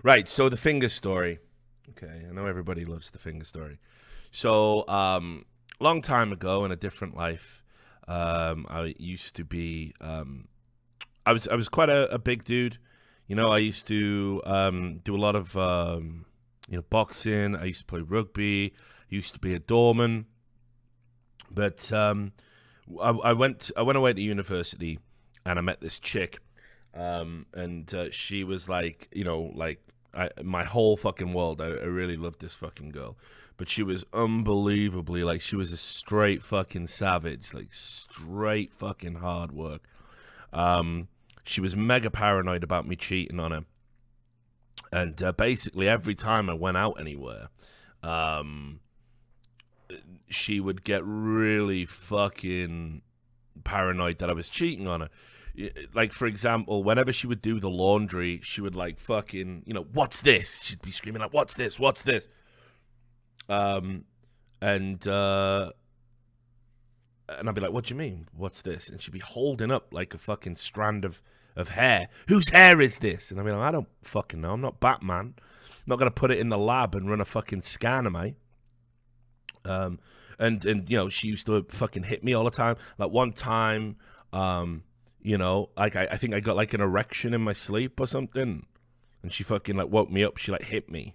Right, so the finger story. Okay, I know everybody loves the finger story. So, long time ago in a different life, I used to be, I was quite a big dude. You know, I used to do a lot of, boxing. I used to play rugby. I used to be a doorman. But I went away to university, and I met this chick, and she was like, my whole fucking world. I really loved this fucking girl, but she was unbelievably like she was a straight fucking savage, like straight fucking hard work. She was mega paranoid about me cheating on her, and basically every time I went out anywhere, um, she would get really fucking paranoid that I was cheating on her. Like, for example, whenever she would do the laundry, she would like fucking, what's this? She'd be screaming like, what's this? What's this? Um, and and I'd be like, what do you mean? What's this? And she'd be holding up like a fucking strand of hair. Whose hair is this? And I'd be like, I don't fucking know. I'm not Batman. I'm not gonna put it in the lab and run a fucking scan, am I? And she used to fucking hit me all the time. Like one time, like I think I got like an erection in my sleep or something, and she fucking like woke me up. She like hit me,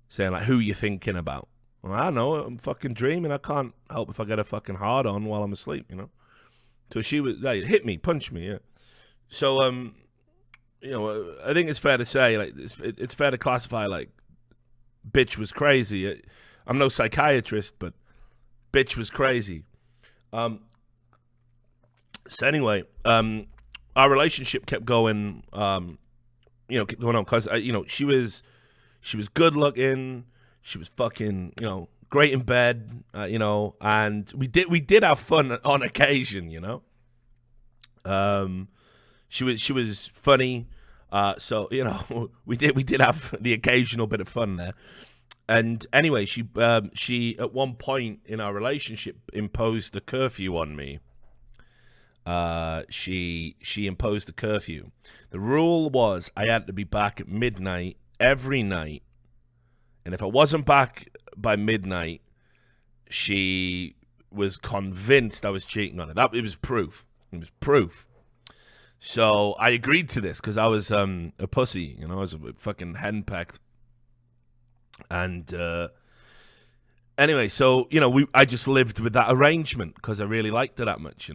saying like, "Who you thinking about?" Well, I don't know. I'm fucking dreaming. I can't help if I get a fucking hard on while I'm asleep. So she was like, hit me, punch me. Yeah. So I think it's fair to say like it's fair to classify like bitch was crazy. I'm no psychiatrist, but bitch was crazy. So anyway, our relationship kept going, kept going on because, she was good looking. She was fucking, great in bed, and we did have fun on occasion, She was funny. So, we did have the occasional bit of fun there. And anyway, she at one point in our relationship imposed a curfew on me. She imposed a curfew. The rule was I had to be back at midnight every night, and if I wasn't back by midnight, she was convinced I was cheating on her. It was proof. It was proof. So I agreed to this because I was a pussy. I was a fucking henpecked. And anyway, so I just lived with that arrangement because I really liked her that much,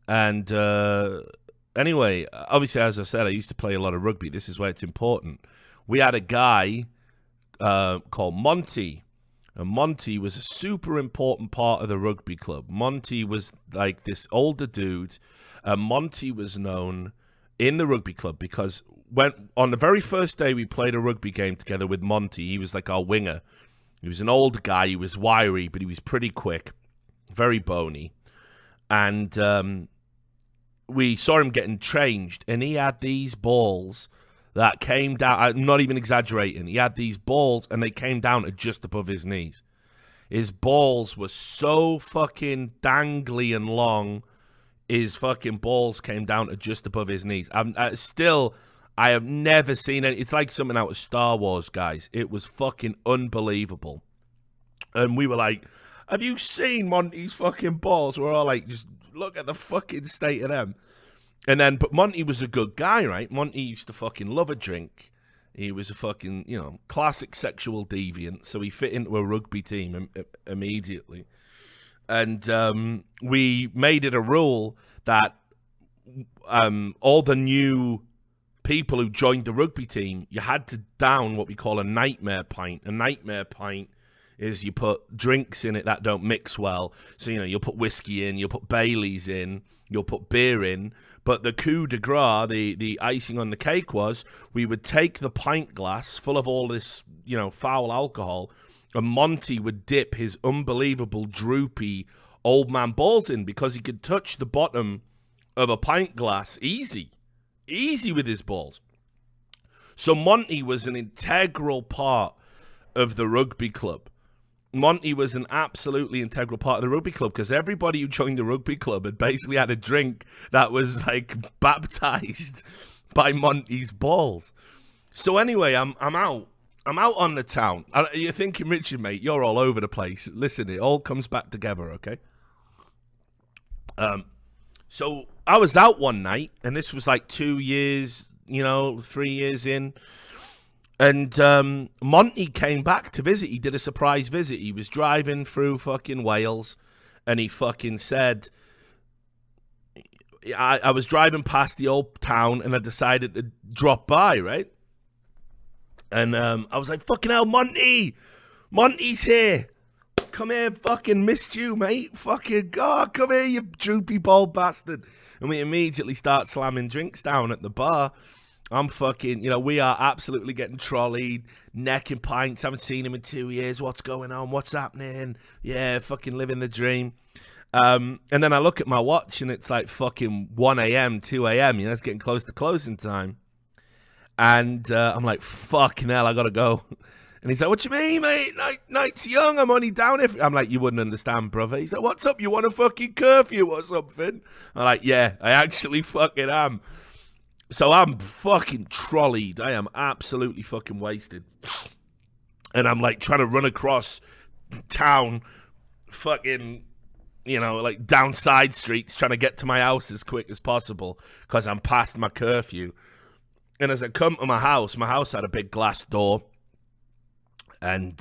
And anyway, obviously, as I said, I used to play a lot of rugby. This is where it's important. We had a guy called Monty, and Monty was a super important part of the rugby club. Monty was like this older dude. Monty was known in the rugby club because on the very first day we played a rugby game together with Monty, he was like our winger. He was an old guy. He was wiry, but he was pretty quick, very bony. And we saw him getting changed, and he had these balls that came down. I'm not even exaggerating. He had these balls, and they came down to just above his knees. His balls were so fucking dangly and long. His fucking balls came down to just above his knees. I have never seen it. It's like something out of Star Wars, guys. It was fucking unbelievable. And we were like, have you seen Monty's fucking balls? We're all like, just look at the fucking state of them. But Monty was a good guy, right? Monty used to fucking love a drink. He was a fucking, classic sexual deviant. So he fit into a rugby team immediately. And we made it a rule that all the new people who joined the rugby team, you had to down what we call a nightmare pint. A nightmare pint is you put drinks in it that don't mix well. So, you'll put whiskey in, you'll put Baileys in, you'll put beer in. But the coup de grace, the icing on the cake was we would take the pint glass full of all this, foul alcohol, and Monty would dip his unbelievable droopy old man balls in because he could touch the bottom of a pint glass easy with his balls. So Monty was an integral part of the rugby club. Monty was an absolutely integral part of the rugby club because everybody who joined the rugby club had basically had a drink that was like baptized by Monty's balls. So anyway, I'm out. I'm out on the town. You're thinking, Richard, mate, you're all over the place. Listen, it all comes back together, okay? So I was out one night, and this was like 2 years, 3 years in. And Monty came back to visit. He did a surprise visit. He was driving through fucking Wales, and he fucking said, I was driving past the old town, and I decided to drop by, right? And I was like, fucking hell, Monty! Monty's here! Come here, fucking missed you, mate. Fucking God, come here, you droopy bald bastard. And we immediately start slamming drinks down at the bar. I'm fucking, we are absolutely getting trolleyed, necking pints. Haven't seen him in 2 years. What's going on? What's happening? Yeah, fucking living the dream. And then I look at my watch and it's like fucking 1 a.m., 2 a.m. It's getting close to closing time. And I'm like, fucking hell, I gotta go. And he's like, what you mean, mate? Night's young. I'm only down if... I'm like, you wouldn't understand, brother. He's like, what's up? You want a fucking curfew or something? I'm like, yeah, I actually fucking am. So I'm fucking trolleyed. I am absolutely fucking wasted. And I'm like trying to run across town, fucking, like down side streets, trying to get to my house as quick as possible because I'm past my curfew. And as I come to my house had a big glass door. And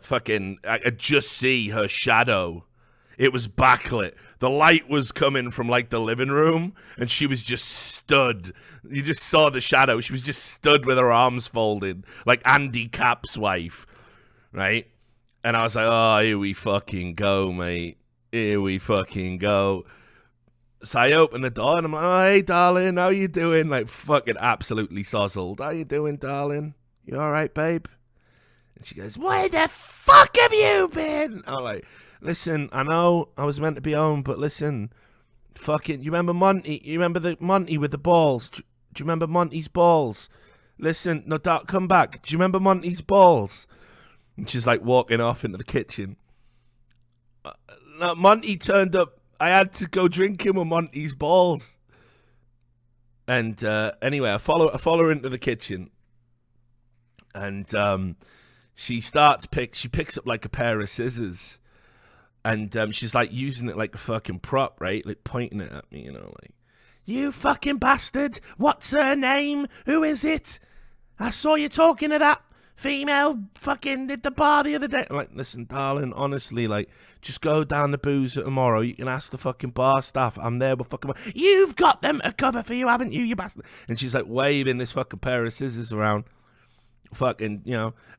fucking, I could just see her shadow. It was backlit. The light was coming from like the living room, and she was just stood. You just saw the shadow. She was just stood with her arms folded, like Andy Capp's wife, right? And I was like, oh, here we fucking go, mate. Here we fucking go. So I opened the door, and I'm like, oh, hey, darling, how you doing? Like, fucking absolutely sozzled. How you doing, darling? You all right, babe? And she goes, where the fuck have you been? I'm like, listen, I know I was meant to be home, but listen, fucking, you remember Monty? You remember the Monty with the balls? Do you remember Monty's balls? Listen, no, Doc, come back. Do you remember Monty's balls? And she's like walking off into the kitchen. No, Monty turned up. I had to go drink him with Monty's balls. And anyway, I follow her into the kitchen. And she picks up like a pair of scissors. And she's like using it like a fucking prop, right? Like pointing it at me, like, you fucking bastard. What's her name? Who is it? I saw you talking to that female fucking at the bar the other day. I'm like, listen, darling, honestly, like, just go down the boozer tomorrow. You can ask the fucking bar staff. I'm there with fucking... You've got them to cover for you, haven't you, you bastard? And she's like waving this fucking pair of scissors around. Fucking,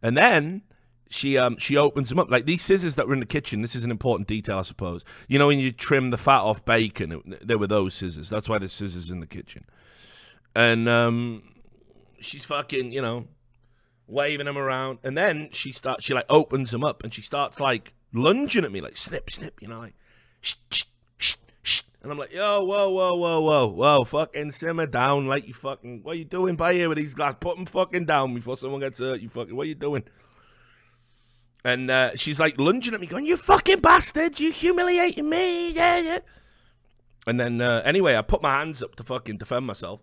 And then she opens them up. Like, these scissors that were in the kitchen, this is an important detail, I suppose. When you trim the fat off bacon, there were those scissors. That's why there's scissors in the kitchen. And she's fucking, waving them around. And then she like opens them up and she starts like lunging at me, like snip, snip, like shh, shh, shh, shh. And I'm like, yo, whoa, fucking simmer down, like you fucking, what are you doing by here with these glass? Put them fucking down before someone gets hurt, you fucking, what are you doing? And she's like lunging at me going, you fucking bastard, you humiliating me, yeah. And then anyway, I put my hands up to fucking defend myself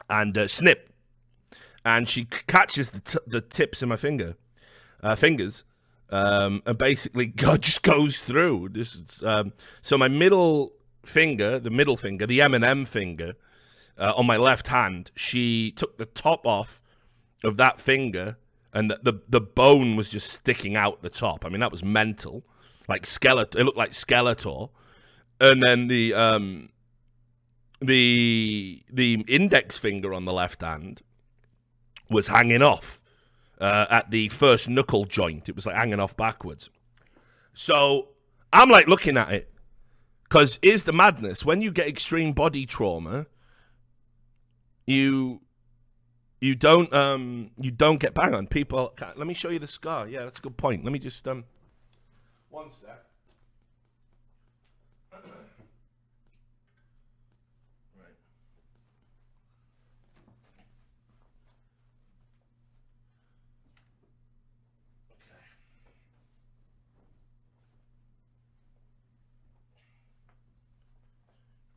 and snip. And she catches the tips of my fingers, and basically just goes through. This is, so my middle finger, the M&M finger, on my left hand, she took the top off of that finger, and the bone was just sticking out the top. I mean, that was mental, like Skeletor. It looked like Skeletor, and then the index finger on the left hand was hanging off at the first knuckle joint. It was like hanging off backwards. So I'm like looking at it, because here's the madness: when you get extreme body trauma, you don't get bang on. People, let me show you the scar. Yeah, that's a good point. Let me just one sec.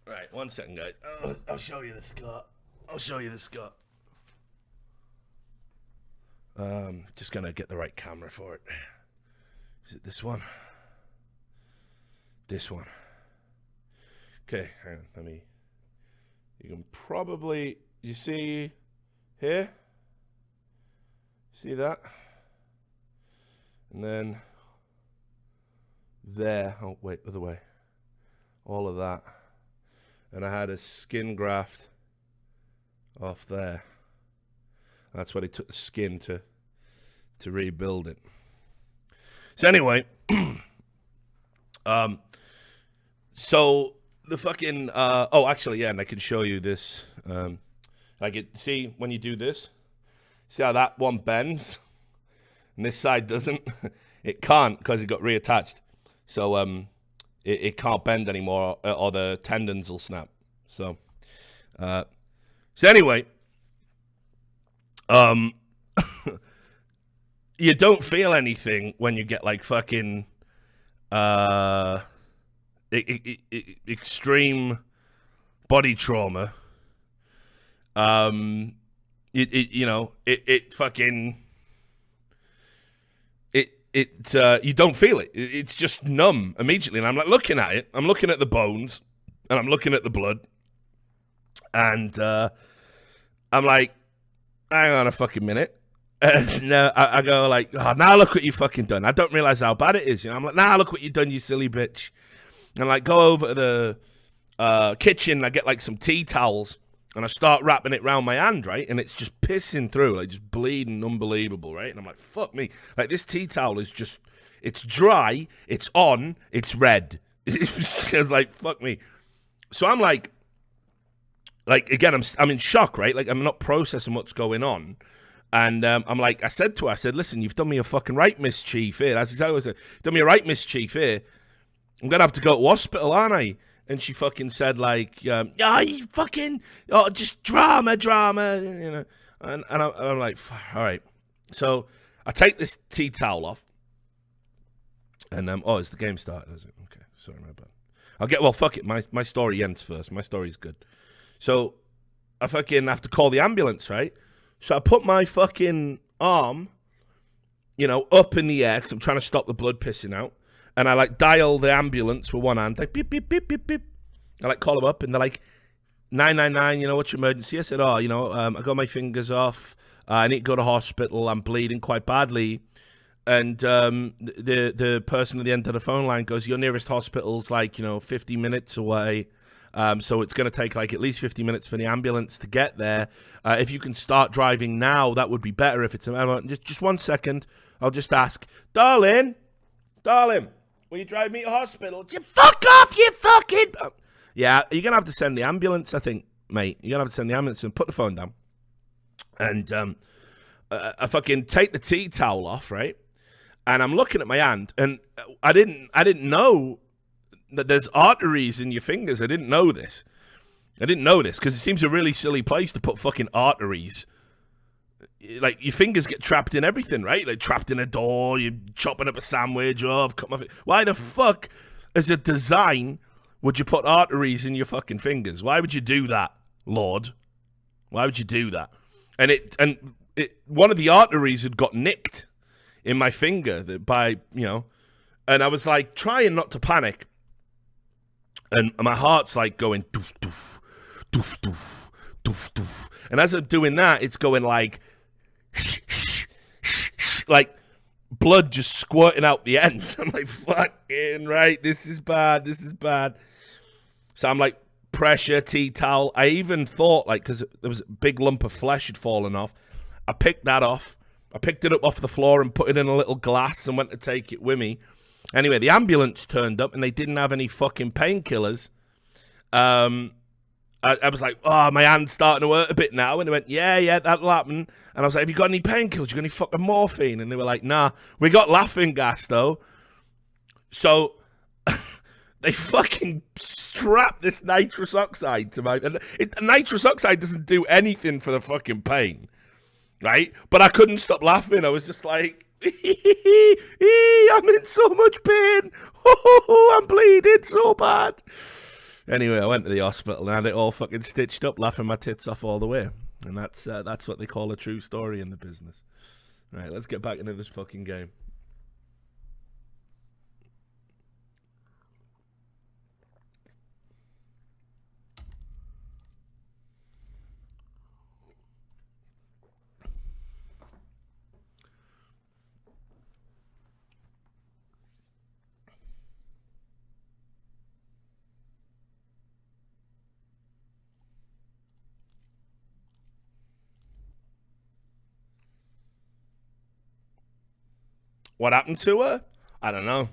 Right, 1 second, guys. I'll show you the scar. Just gonna get the right camera for it. Is it this one? This one. Okay, hang on. You can probably, you see here? See that? And then there. Oh, wait, other way. All of that. And I had a skin graft off there. That's why they took the skin to rebuild it. So anyway, so the fucking oh, actually, yeah, and I can show you this. See when you do this, see how that one bends, and this side doesn't. It can't because it got reattached. So it can't bend anymore, or the tendons will snap. So anyway, you don't feel anything when you get like fucking extreme body trauma. You don't feel it. It's just numb immediately. And I'm like looking at it. I'm looking at the bones, and I'm looking at the blood, and I'm like, hang on a fucking minute. And I go like, oh, now look what you fucking done. I don't realize how bad it is. I'm like, now look what you done, you silly bitch. And like go over to the kitchen. I get like some tea towels, and I start wrapping it around my hand, right? And it's just pissing through, like just bleeding, unbelievable, right? And I'm like, fuck me. Like this tea towel is just, it's dry, it's on, it's red. It's like, fuck me. So I'm like again, I'm in shock, right? Like I'm not processing what's going on. And I'm like, I said to her, listen, you've done me a fucking right mischief here. That's exactly what I said. Done me a right mischief here. I'm going to have to go to hospital, aren't I? And she fucking said like, you fucking, just drama, you know. And I'm like, all right. So I take this tea towel off. And, is the game started? Is it? Okay, sorry, my bad. Fuck it. My story ends first. My story's good. So I fucking have to call the ambulance, right? So I put my fucking arm, up in the air because I'm trying to stop the blood pissing out. And I like dial the ambulance with one hand, like beep, beep, beep, beep, beep. I like call them up and they're like, 999, what's your emergency? I said, I got my fingers off. I need to go to hospital. I'm bleeding quite badly. And the person at the end of the phone line goes, your nearest hospital's like, 50 minutes away. So it's going to take like at least 50 minutes for the ambulance to get there. If you can start driving now, that would be better. If it's just 1 second, I'll just ask, darling, will you drive me to hospital? You fuck off, you fucking. Yeah, you're going to have to send the ambulance, I think, mate. You're going to have to send the ambulance and put the phone down. And I fucking take the tea towel off, right? And I'm looking at my hand, and I didn't know that there's arteries in your fingers. I didn't know this because it seems a really silly place to put fucking arteries. Like your fingers get trapped in everything, right? Like trapped in a door, you're chopping up a sandwich. Oh, I've cut my Why the fuck, as a design, would you put arteries in your fucking fingers? Why would you do that, Lord? Why would you do that? And one of the arteries had got nicked in my finger by, and I was like trying not to panic. And my heart's like going doof, doof, doof, doof, doof, doof. And as I'm doing that, it's going like, like blood just squirting out the end. I'm like, fucking right, this is bad. So I'm like, pressure, tea towel. I even thought, like, because there was a big lump of flesh had fallen off, I picked that off. I picked it up off the floor and put it in a little glass and went to take it with me. Anyway, the ambulance turned up and they didn't have any fucking painkillers. I was like, oh, my hand's starting to hurt a bit now. And they went, yeah, that'll happen. And I was like, have you got any painkillers? You got any fucking morphine? And they were like, nah. We got laughing gas, though. So they fucking strapped this nitrous oxide to my... And nitrous oxide doesn't do anything for the fucking pain, right? But I couldn't stop laughing. I was just like, I'm in so much pain. I'm bleeding so bad. Anyway, I went to the hospital and had it all fucking stitched up, laughing my tits off all the way. And that's what they call a true story in the business. Right, let's get back into this fucking game. What happened to her? I don't know.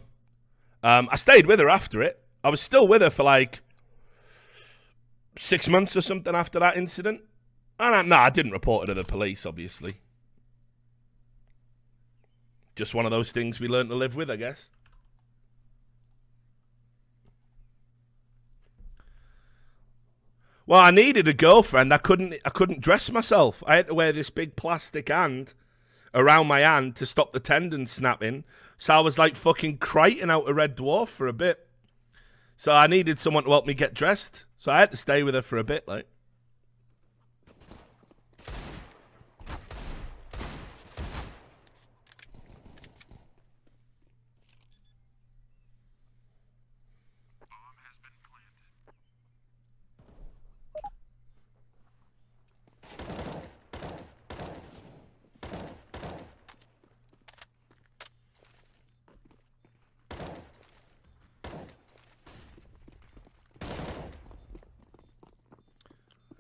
I stayed with her after it. I was still with her for like 6 months or something after that incident. And I didn't report it to the police, obviously. Just one of those things we learned to live with, I guess. Well, I needed a girlfriend. I couldn't dress myself. I had to wear this big plastic hand around my hand to stop the tendon snapping. So I was like fucking Crichton out of Red Dwarf for a bit. So I needed someone to help me get dressed. So I had to stay with her for a bit, like.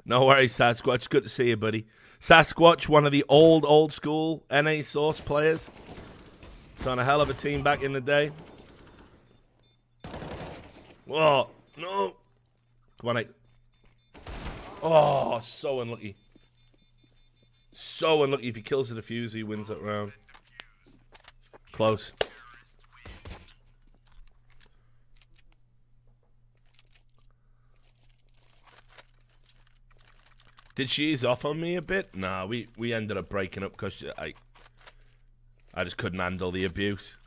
No worries, Sasquatch. Good to see you, buddy. Sasquatch, one of the old school NA Source players. It's on a hell of a team back in the day. Whoa, no. Come on, mate. Oh, so unlucky. So unlucky. If he kills the diffuser, he wins that round. Close. Did she ease off on me a bit? Nah, we ended up breaking up because I just couldn't handle the abuse.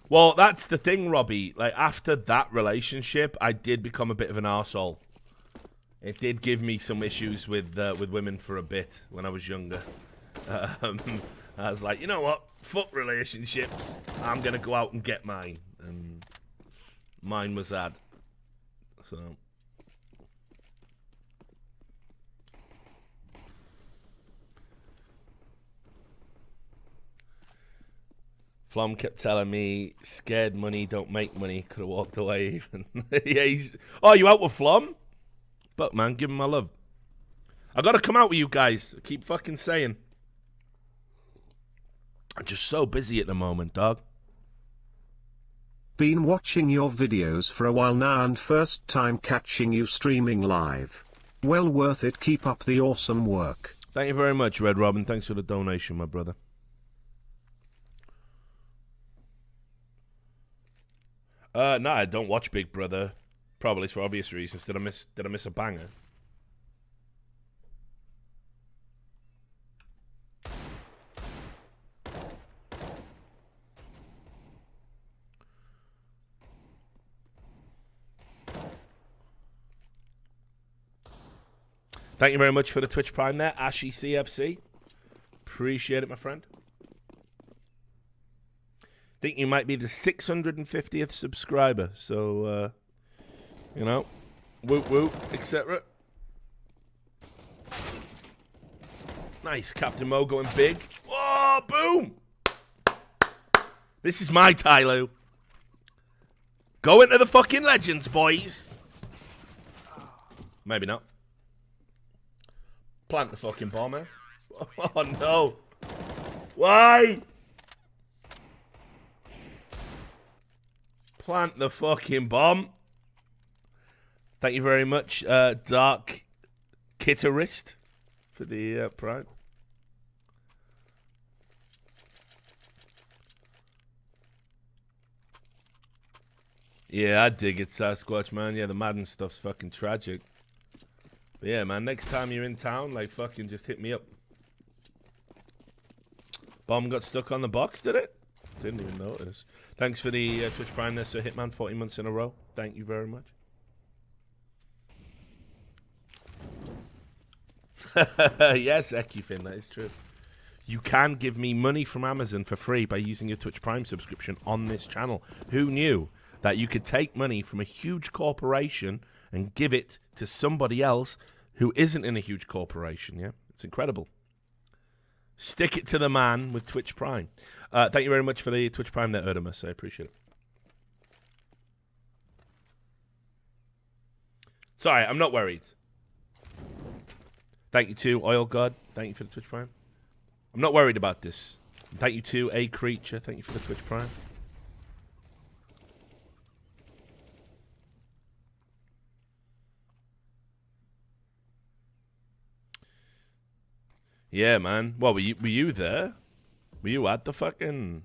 Well, that's the thing, Robbie. Like, after that relationship, I did become a bit of an arsehole. It did give me some issues with women for a bit when I was younger. I was like, you know what? Fuck relationships. I'm going to go out and get mine. And mine was that. So. Flom kept telling me, scared money don't make money. Could have walked away even. Yeah, oh, you out with Flom? But, man, give him my love. I got to come out with you guys. I keep fucking saying. I'm just so busy at the moment, dog. Been watching your videos for a while now and first time catching you streaming live. Well worth it. Keep up the awesome work. Thank you very much, Red Robin. Thanks for the donation, my brother. No, I don't watch Big Brother. Probably for obvious reasons. Did I miss a banger? Thank you very much for the Twitch Prime there, Ashy CFC. Appreciate it, my friend. Think you might be the 650th subscriber, so, you know, whoop whoop, etc. Nice, Captain Mo going big. Oh, boom! This is my TyLoo. Go into the fucking legends, boys. Maybe not. Plant the fucking bomb, man. Oh, no. Why? Plant the fucking bomb. Thank you very much, Dark Kitterist, for the prime. Yeah, I dig it, Sasquatch, man. Yeah, the Madden stuff's fucking tragic. But yeah, man, next time you're in town, like, fucking just hit me up. Bomb got stuck on the box, did it? Didn't even notice. Thanks for the Twitch Prime there, Sir Hitman, 40 months in a row. Thank you very much. Yes, Ekufin, that is true. You can give me money from Amazon for free by using your Twitch Prime subscription on this channel. Who knew that you could take money from a huge corporation and give it to somebody else who isn't in a huge corporation, yeah? It's incredible. Stick it to the man with Twitch Prime. Thank you very much for the Twitch Prime there, Erdemus. I appreciate it. Sorry, I'm not worried. Thank you to Oil God. Thank you for the Twitch Prime. I'm not worried about this. Thank you to A Creature. Thank you for the Twitch Prime. Yeah, man. Well, were you there? Were you at the fucking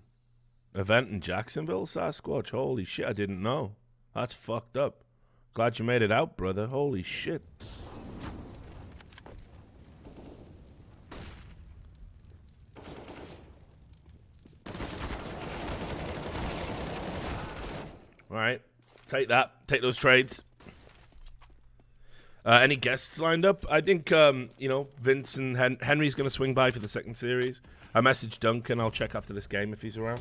event in Jacksonville, Sasquatch? Holy shit, I didn't know. That's fucked up. Glad you made it out, brother. Holy shit. All right, take that. Take those trades. Any guests lined up? I think, you know, Vince and Henry's going to swing by for the second series. I messaged Duncan. I'll check after this game if he's around.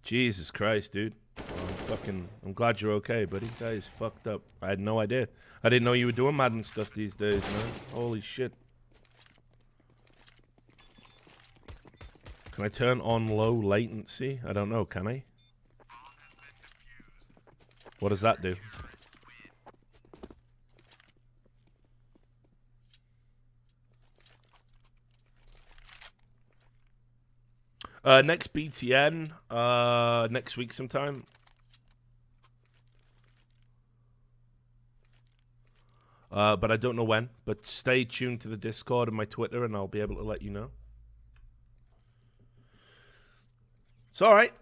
Jesus Christ, dude. I'm glad you're okay, buddy. That is fucked up. I had no idea. I didn't know you were doing Madden stuff these days, man. Holy shit. Can I turn on low latency? I don't know, can I? What does that do? Next BTN, next week sometime. But I don't know when. But stay tuned to the Discord and my Twitter and I'll be able to let you know. It's all right.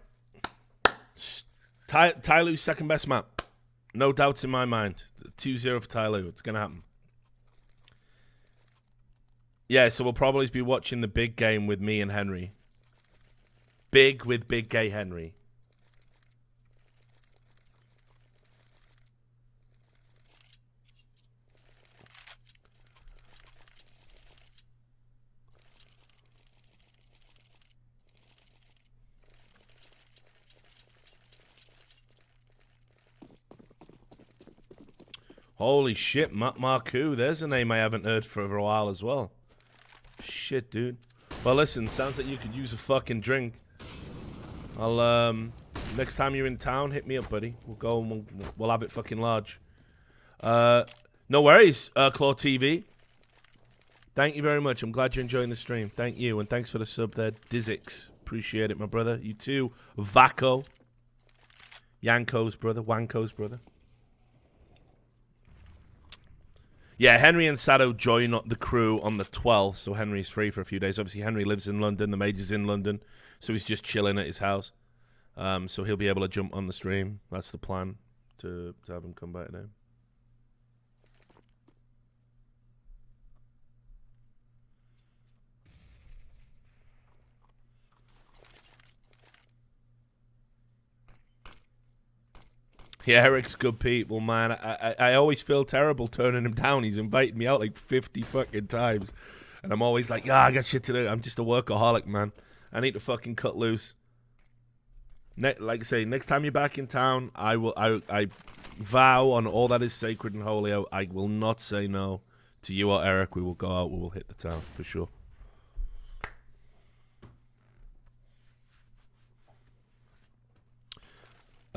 TyLoo's second best map. No doubts in my mind. 2-0 for TyLoo. It's going to happen. Yeah, so we'll probably be watching the big game with me and Henry. Big with big gay Henry. Holy shit, Marku. There's a name I haven't heard for a while as well. Shit, dude. Well, listen, sounds like you could use a fucking drink. I'll, next time you're in town, hit me up, buddy. We'll go and we'll have it fucking large. No worries, Claw TV. Thank you very much. I'm glad you're enjoying the stream. Thank you, and thanks for the sub there, Dizix. Appreciate it, my brother. You too, Vaco. Yanko's brother, Wanko's brother. Yeah, Henry and Sado join the crew on the 12th, so Henry's free for a few days. Obviously, Henry lives in London. The Major's in London, so he's just chilling at his house. So he'll be able to jump on the stream. That's the plan, to have him come back now. Yeah, Eric's good people, man. I always feel terrible turning him down. He's invited me out like 50 fucking times. And I'm always like, I got shit to do. I'm just a workaholic, man. I need to fucking cut loose. Like I say, next time you're back in town, I vow on all that is sacred and holy, I will not say no to you or Eric. We will go out. We will hit the town for sure.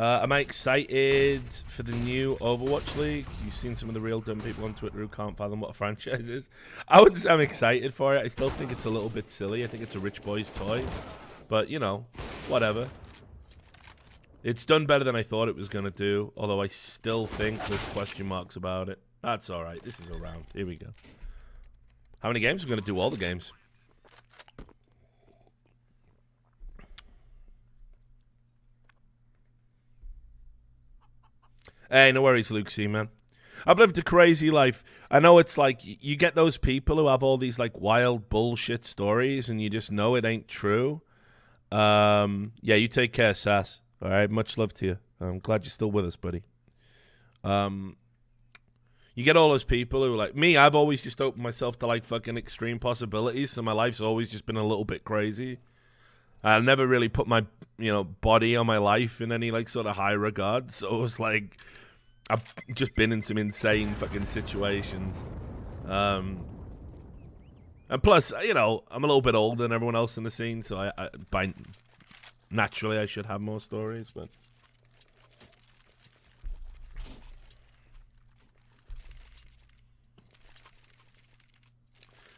Am I excited for the new Overwatch League? You've seen some of the real dumb people on Twitter who can't fathom what a franchise is. I wouldn't say I'm excited for it. I still think it's a little bit silly. I think it's a rich boy's toy. But, you know, whatever. It's done better than I thought it was going to do, although I still think there's question marks about it. That's all right. This is a round. Here we go. How many games? We're going to do all the games. Hey, no worries, Luke C, man. I've lived a crazy life. I know it's like you get those people who have all these like wild bullshit stories, and you just know it ain't true. Yeah, you take care, Sass. All right, much love to you. I'm glad you're still with us, buddy. You get all those people who are like me. I've always just opened myself to like fucking extreme possibilities, so my life's always just been a little bit crazy. I never really put my, body on my life in any like sort of high regard. So it was like I've just been in some insane fucking situations. And plus, I'm a little bit older than everyone else in the scene, so naturally I should have more stories, but.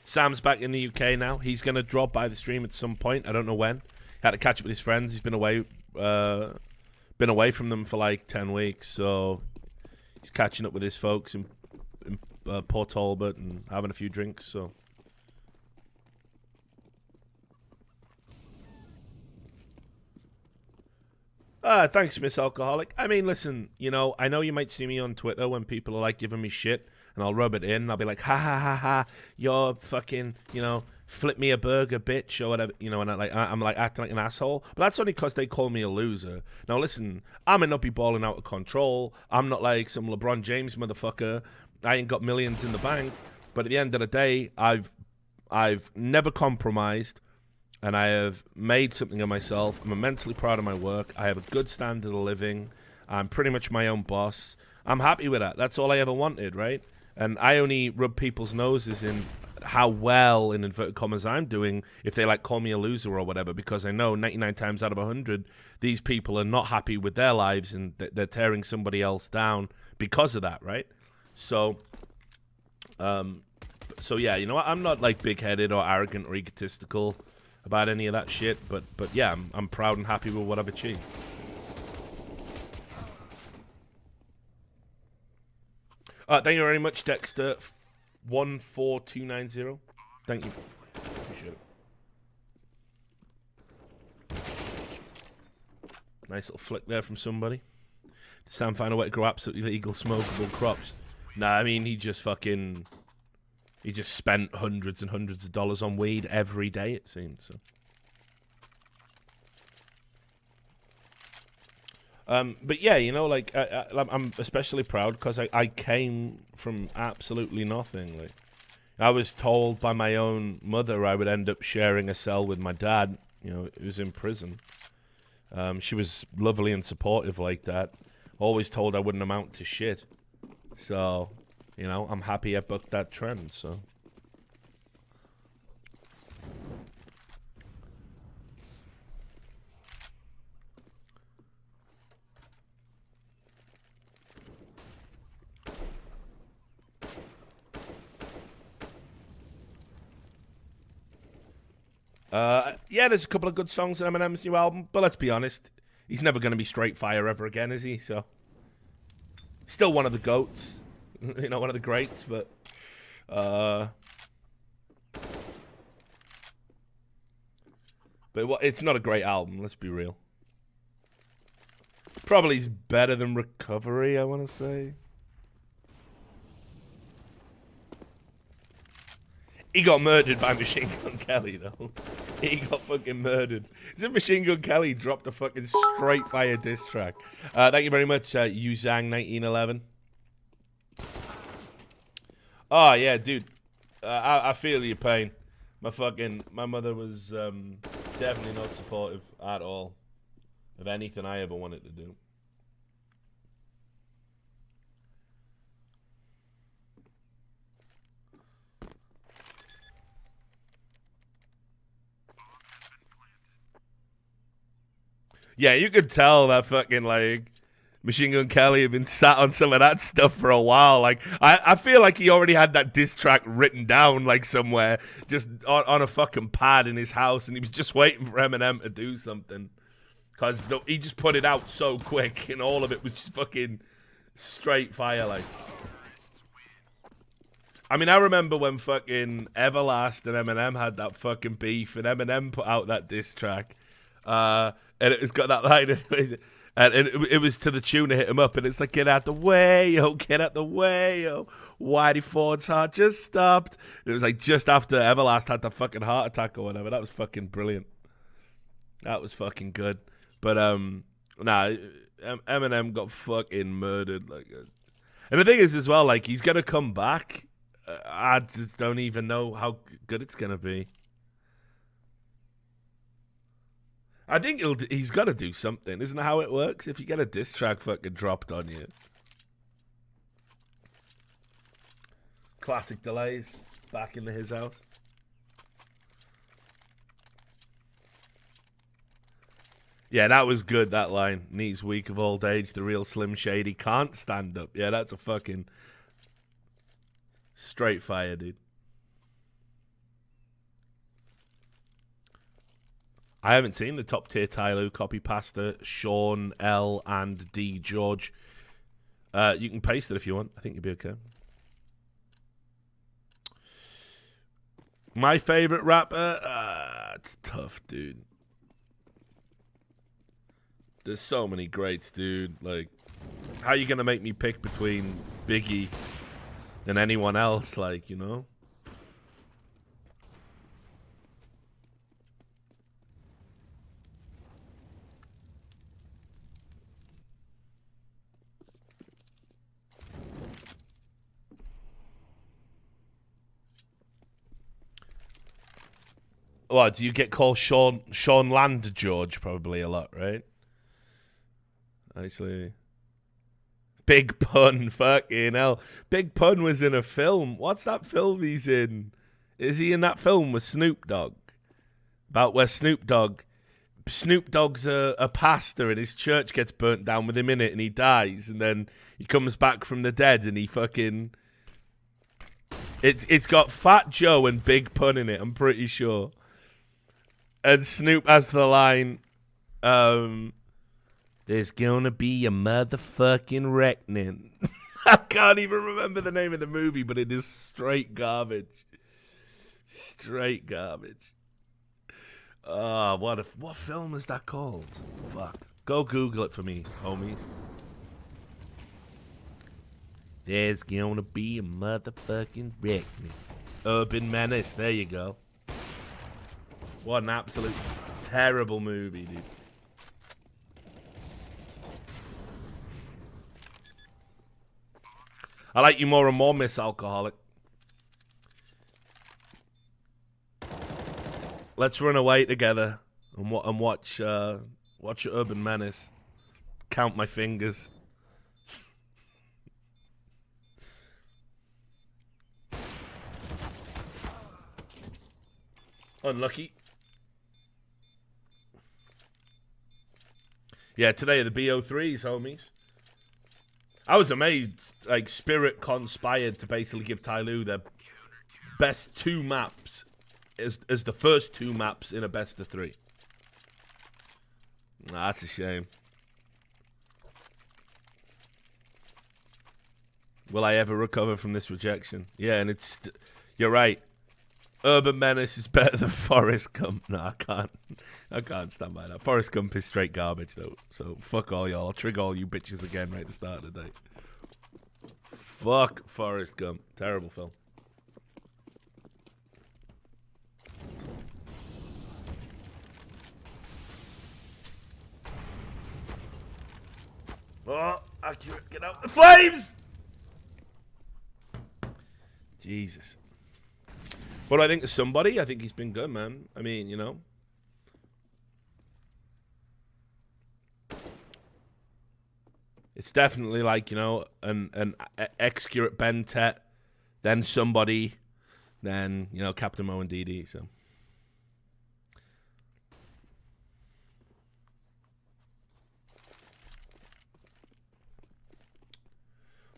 Sam's back in the UK now. He's going to drop by the stream at some point. I don't know when. Had to catch up with his friends. He's been away from them for like 10 weeks. So he's catching up with his folks in Port Talbot and having a few drinks. So thanks, Miss Alcoholic. I mean, listen, I know you might see me on Twitter when people are like giving me shit. And I'll rub it in. I'll be like, ha ha ha ha, you're fucking, flip me a burger, bitch, or whatever, and I'm like acting like an asshole. But that's only because they call me a loser. Now listen, I may not be balling out of control. I'm not like some LeBron James motherfucker. I ain't got millions in the bank. But at the end of the day, I've never compromised, and I have made something of myself. I'm immensely proud of my work. I have a good standard of living. I'm pretty much my own boss. I'm happy with that. That's all I ever wanted, right? And I only rub people's noses in how well, in inverted commas, I'm doing if they like call me a loser or whatever, because I know 99 times out of 100, these people are not happy with their lives and they're tearing somebody else down because of that, right? So yeah, I'm not like big-headed or arrogant or egotistical about any of that shit, but yeah, I'm proud and happy with what I've achieved. Thank you very much, Dexter. 14290. Thank you. Appreciate it. Nice little flick there from somebody. Did Sam find a way to grow absolutely legal smokable crops? Nah, I mean, he just spent hundreds and hundreds of dollars on weed every day, it seems. So. But yeah, I'm especially proud because I came from absolutely nothing. Like, I was told by my own mother I would end up sharing a cell with my dad, who was in prison. She was lovely and supportive like that. Always told I wouldn't amount to shit. So, I'm happy I bucked that trend, so. Yeah, there's a couple of good songs on Eminem's new album, but let's be honest, he's never going to be straight fire ever again, is he? So, still one of the GOATs, one of the greats, but, it's not a great album, let's be real. Probably is better than Recovery, I want to say. He got murdered by Machine Gun Kelly, though. He got fucking murdered. As if Machine Gun Kelly dropped a fucking straight fire diss track. Thank you very much, Yuzang1911. Oh, yeah, dude. I feel your pain. My mother was definitely not supportive at all of anything I ever wanted to do. Yeah, you could tell that fucking, like, Machine Gun Kelly had been sat on some of that stuff for a while. Like, I feel like he already had that diss track written down, like, somewhere, just on a fucking pad in his house, and he was just waiting for Eminem to do something. Because he just put it out so quick, and all of it was just fucking straight fire, like. I mean, I remember when fucking Everlast and Eminem had that fucking beef, and Eminem put out that diss track. And it's got that line, And it was to the tune of Hit 'Em Up, and it's like, get out the way, yo, get out the way, yo. Whitey Ford's heart just stopped. And it was like just after Everlast had the fucking heart attack or whatever. That was fucking brilliant. That was fucking good. But, nah, Eminem got fucking murdered. Like, and the thing is as well, like, he's going to come back. I just don't even know how good it's going to be. I think he's got to do something. Isn't that how it works? If you get a diss track fucking dropped on you. Classic delays. Back into his house. Yeah, that was good, that line. Knees weak of old age, the real Slim Shady can't stand up. Yeah, that's a fucking straight fire, dude. I haven't seen the top tier TyLoo copy pasta, Sean, L, and D George. You can paste it if you want. I think you'll be okay. My favorite rapper? It's tough, dude. There's so many greats, dude. Like, how are you going to make me pick between Biggie and anyone else? Like, you know? What, do you get called Sean Land George probably a lot, right? Actually, Big Pun, fucking hell. Big Pun was in a film. What's that film he's in? Is he in that film with Snoop Dogg? About where Snoop Dogg's a pastor and his church gets burnt down with him in it and he dies and then he comes back from the dead and he fucking... It's got Fat Joe and Big Pun in it, I'm pretty sure. And Snoop has the line, there's gonna be a motherfucking reckoning. I can't even remember the name of the movie, but it is straight garbage. Straight garbage. What film is that called? Fuck. Go Google it for me, homies. There's gonna be a motherfucking reckoning. Urban Menace, there you go. What an absolute terrible movie, dude. I like you more and more, Miss Alcoholic. Let's run away together and watch Urban Menace. Count my fingers. Unlucky. Yeah, today are the BO3s, homies. I was amazed, like, Spirit conspired to basically give TyLoo the best two maps as the first two maps in a best of three. Nah, that's a shame. Will I ever recover from this rejection? Yeah, and it's... You're right. Urban Menace is better than Forrest Gump. No, I can't stand by that. Forrest Gump is straight garbage, though. So, fuck all y'all. I'll trigger all you bitches again right at the start of the day. Fuck Forrest Gump. Terrible film. Oh, accurate. Get out the flames! Jesus. What do I think of Somebody? I think he's been good, man. I mean, you know. It's definitely like, you know, an accurate Ben Tet, then Somebody, then, you know, Captain Mo and DD, so.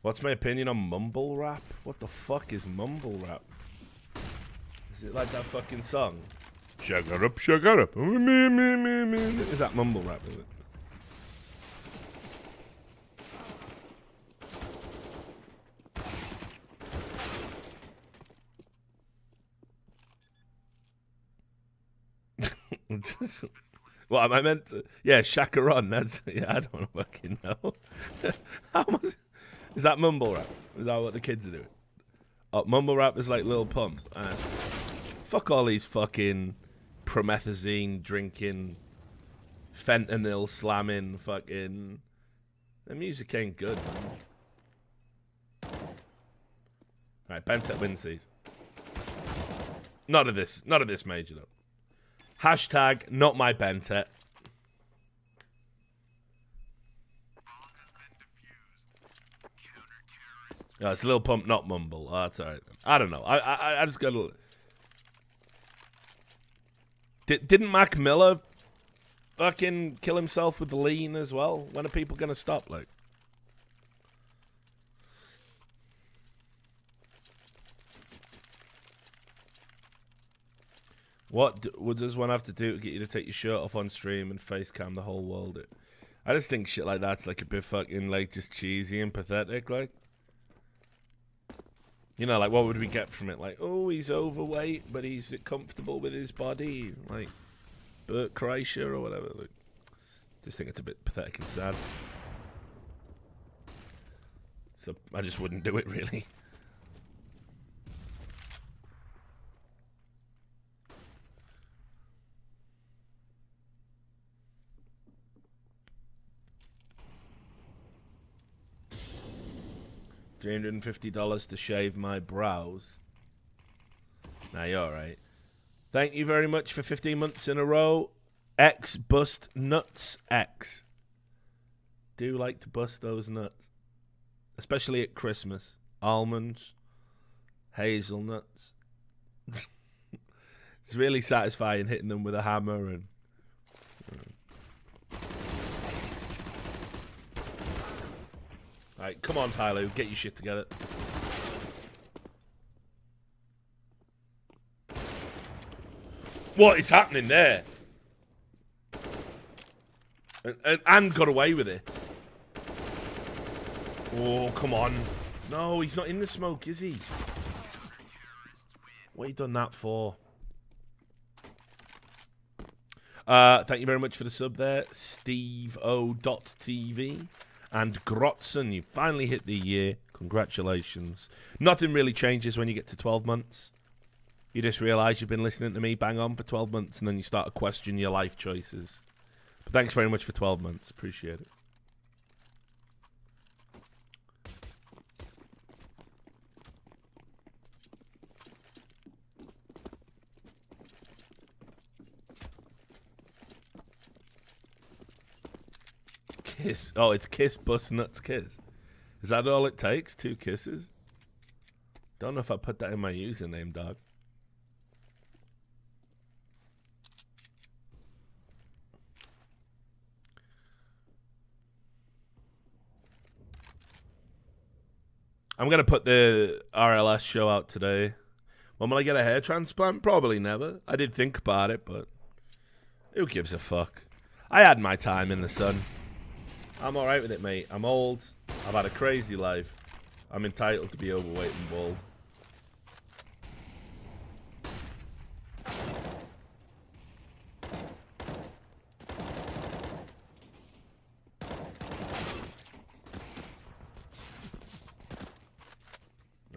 What's my opinion on mumble rap? What the fuck is mumble rap? Is it like that fucking song? Sugar up, sugar up. Is that mumble rap, is it? What am I meant to? Yeah, Chacaron. That's yeah. I don't fucking know. How much is that mumble rap? Is that what the kids are doing? Oh, mumble rap is like Lil Pump. Fuck all these fucking promethazine drinking, fentanyl slamming fucking. The music ain't good, man. Right, Bentet wins these. None of this major though. Hashtag not my Bentet. Oh, it's Lil Pump, not Mumble. Oh, that's alright. I don't know. I just got to. Didn't Mac Miller fucking kill himself with the lean as well? When are people gonna stop? Like, what does one have to do to get you to take your shirt off on stream and face cam the whole world? I just think shit like that's like a bit fucking like just cheesy and pathetic. Like, you know, like what would we get from it? Like, oh, he's overweight, but he's comfortable with his body, like Bert Kreischer or whatever. Like, just think it's a bit pathetic and sad. So I just wouldn't do it, really. $350 to shave my brows. Nah, you're alright. Thank you very much for 15 months in a row. X bust nuts X. Do like to bust those nuts. Especially at Christmas. Almonds. Hazelnuts. It's really satisfying hitting them with a hammer and... Alright, come on, TyLoo. Get your shit together. What is happening there? And got away with it. Oh, come on. No, he's not in the smoke, is he? What have you done that for? Thank you very much for the sub there. SteveO.TV. And Grotson, you finally hit the year. Congratulations. Nothing really changes when you get to 12 months. You just realise you've been listening to me bang on for 12 months and then you start to question your life choices. But thanks very much for 12 months. Appreciate it. Kiss. Oh, it's kiss, bust, nuts, kiss. Is that all it takes? 2 kisses? Don't know if I put that in my username, dog. I'm going to put the RLS show out today. When will I get a hair transplant? Probably never. I did think about it, but who gives a fuck? I had my time in the sun. I'm alright with it, mate. I'm old. I've had a crazy life. I'm entitled to be overweight and bald.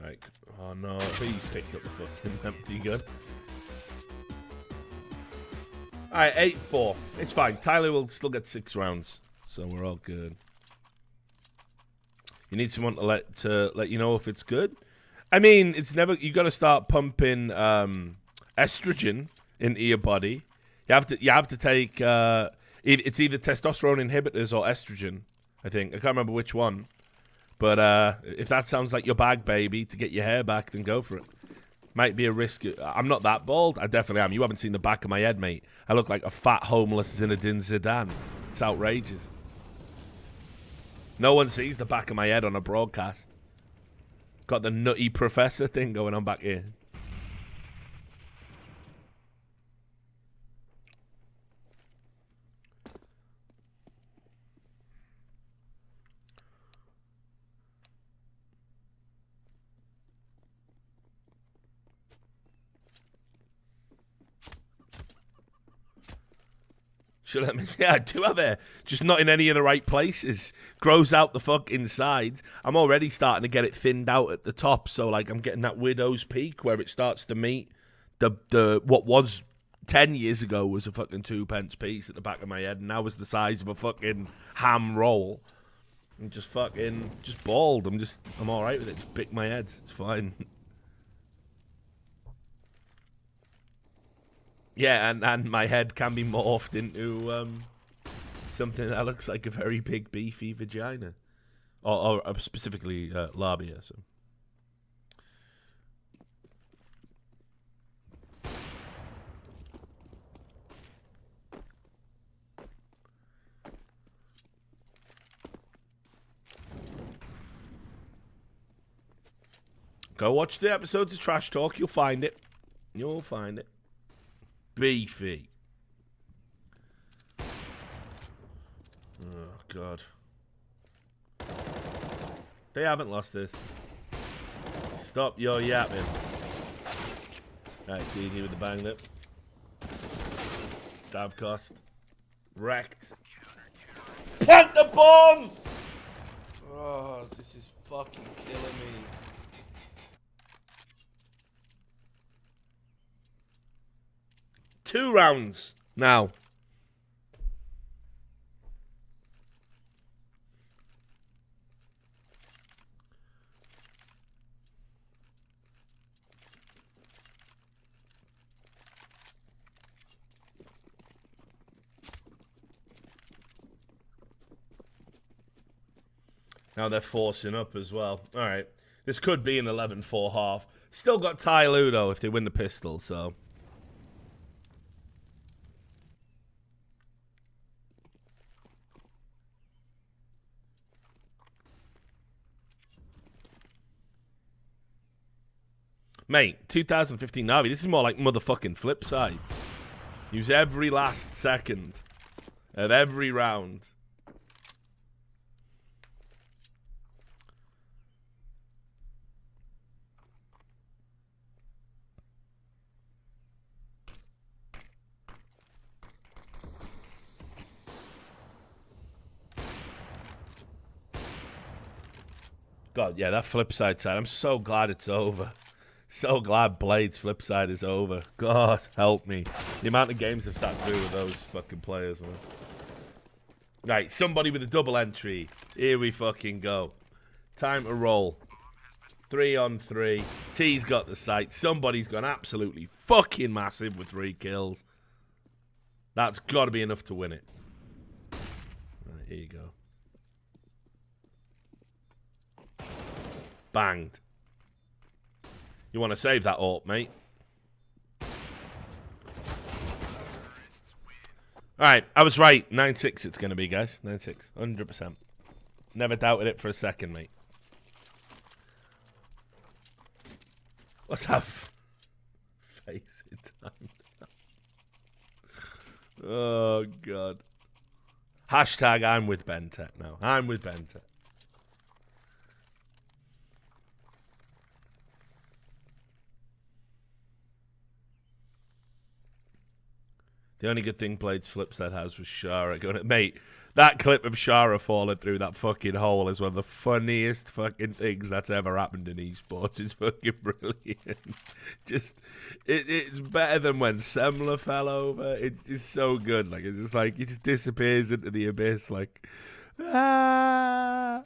Right. Oh no, he's picked up the fucking empty gun. Alright, 8-4. It's fine. TyLoo will still get 6 rounds. So we're all good. You need someone to let you know if it's good. I mean, it's never. You got to start pumping estrogen into your body. You have to take. It's either testosterone inhibitors or estrogen. I think I can't remember which one. But if that sounds like your bag, baby, to get your hair back, then go for it. Might be a risk. I'm not that bald. I definitely am. You haven't seen the back of my head, mate. I look like a fat, homeless Zinedine Zidane. It's outrageous. No one sees the back of my head on a broadcast. Got the nutty professor thing going on back here. Should I miss? Yeah, I do have hair. Just not in any of the right places. Grows out the fucking sides. I'm already starting to get it thinned out at the top. So, like, I'm getting that widow's peak where it starts to meet the what was 10 years ago was a fucking 2p piece at the back of my head. And now is the size of a fucking ham roll. I'm just fucking, just bald. I'm all right with it. Just pick my head. It's fine. Yeah, and my head can be morphed into something that looks like a very big, beefy vagina. Or specifically labia. So. Go watch the episodes of Trash Talk. You'll find it. You'll find it. Beefy. Oh, God. They haven't lost this. Stop your yapping. Alright, TD with the bang lip. Stab cost. Wrecked. Plant the bomb! Oh, this is fucking killing me. Two rounds now. Now they're forcing up as well. All right. This could be an 11-4 half. Still got TyLoo, though, if they win the pistol, so... Mate, 2015 Navi, this is more like motherfucking flip side. Use every last second of every round. God, yeah, that flip side. I'm so glad it's over. So glad Blade's flip side is over. God, help me. The amount of games I've sat through with those fucking players, man. Right, somebody with a double entry. Here we fucking go. Time to roll. 3 on 3. T's got the sight. Somebody's gone absolutely fucking massive with 3 kills. That's got to be enough to win it. Right, here you go. Banged. You want to save that AWP, mate? Alright, I was right. 9-6 it's going to be, guys. 9-6. 100%. Never doubted it for a second, mate. Let's have face in time. Oh, God. Hashtag I'm with Bentech now. I'm with Bentech. The only good thing Blade's flipside has was Shara going, mate, that clip of Shara falling through that fucking hole is one of the funniest fucking things that's ever happened in esports. It's fucking brilliant. It's better than when Semler fell over. It's just so good. Like, it's just like, he just disappears into the abyss, like, ah.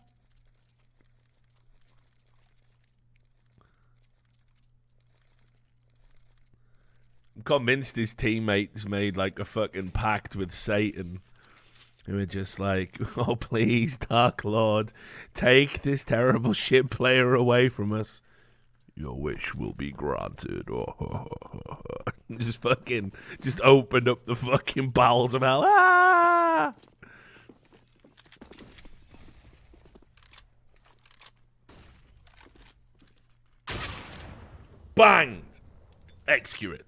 I'm convinced his teammates made like a fucking pact with Satan. Who were just like, oh please, Dark Lord, take this terrible shit player away from us. Your wish will be granted. Just opened up the fucking bowels of hell. Ah! Banged. Execute.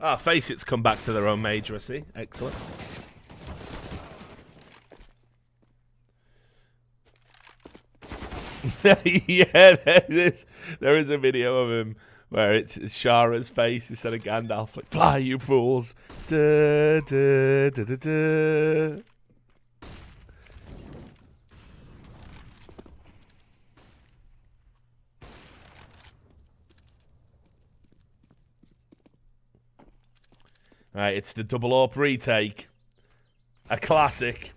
Ah, Face It's come back to their own major, I see. Excellent. Yeah, there is a video of him where it's Shara's face instead of Gandalf. Like, fly, you fools. Da, da, da, da, da. Right, it's the double AWP retake. A classic.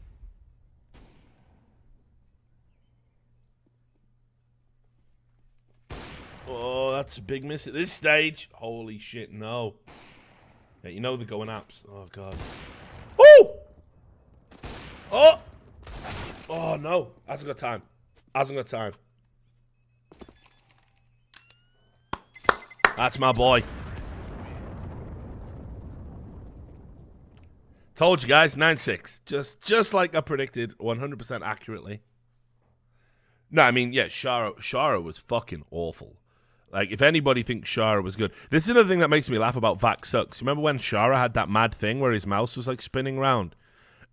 Oh, that's a big miss at this stage. Holy shit, no. Yeah, you know they're going apps. Oh, God. Woo! Oh! Oh, no. Hasn't got time. Hasn't got time. That's my boy. Told you guys, 9-6. Just like I predicted, 100% accurately. No, I mean, yeah, Shara was fucking awful. Like, if anybody thinks Shara was good... This is another thing that makes me laugh about Vac Sucks. Remember when Shara had that mad thing where his mouse was, like, spinning around?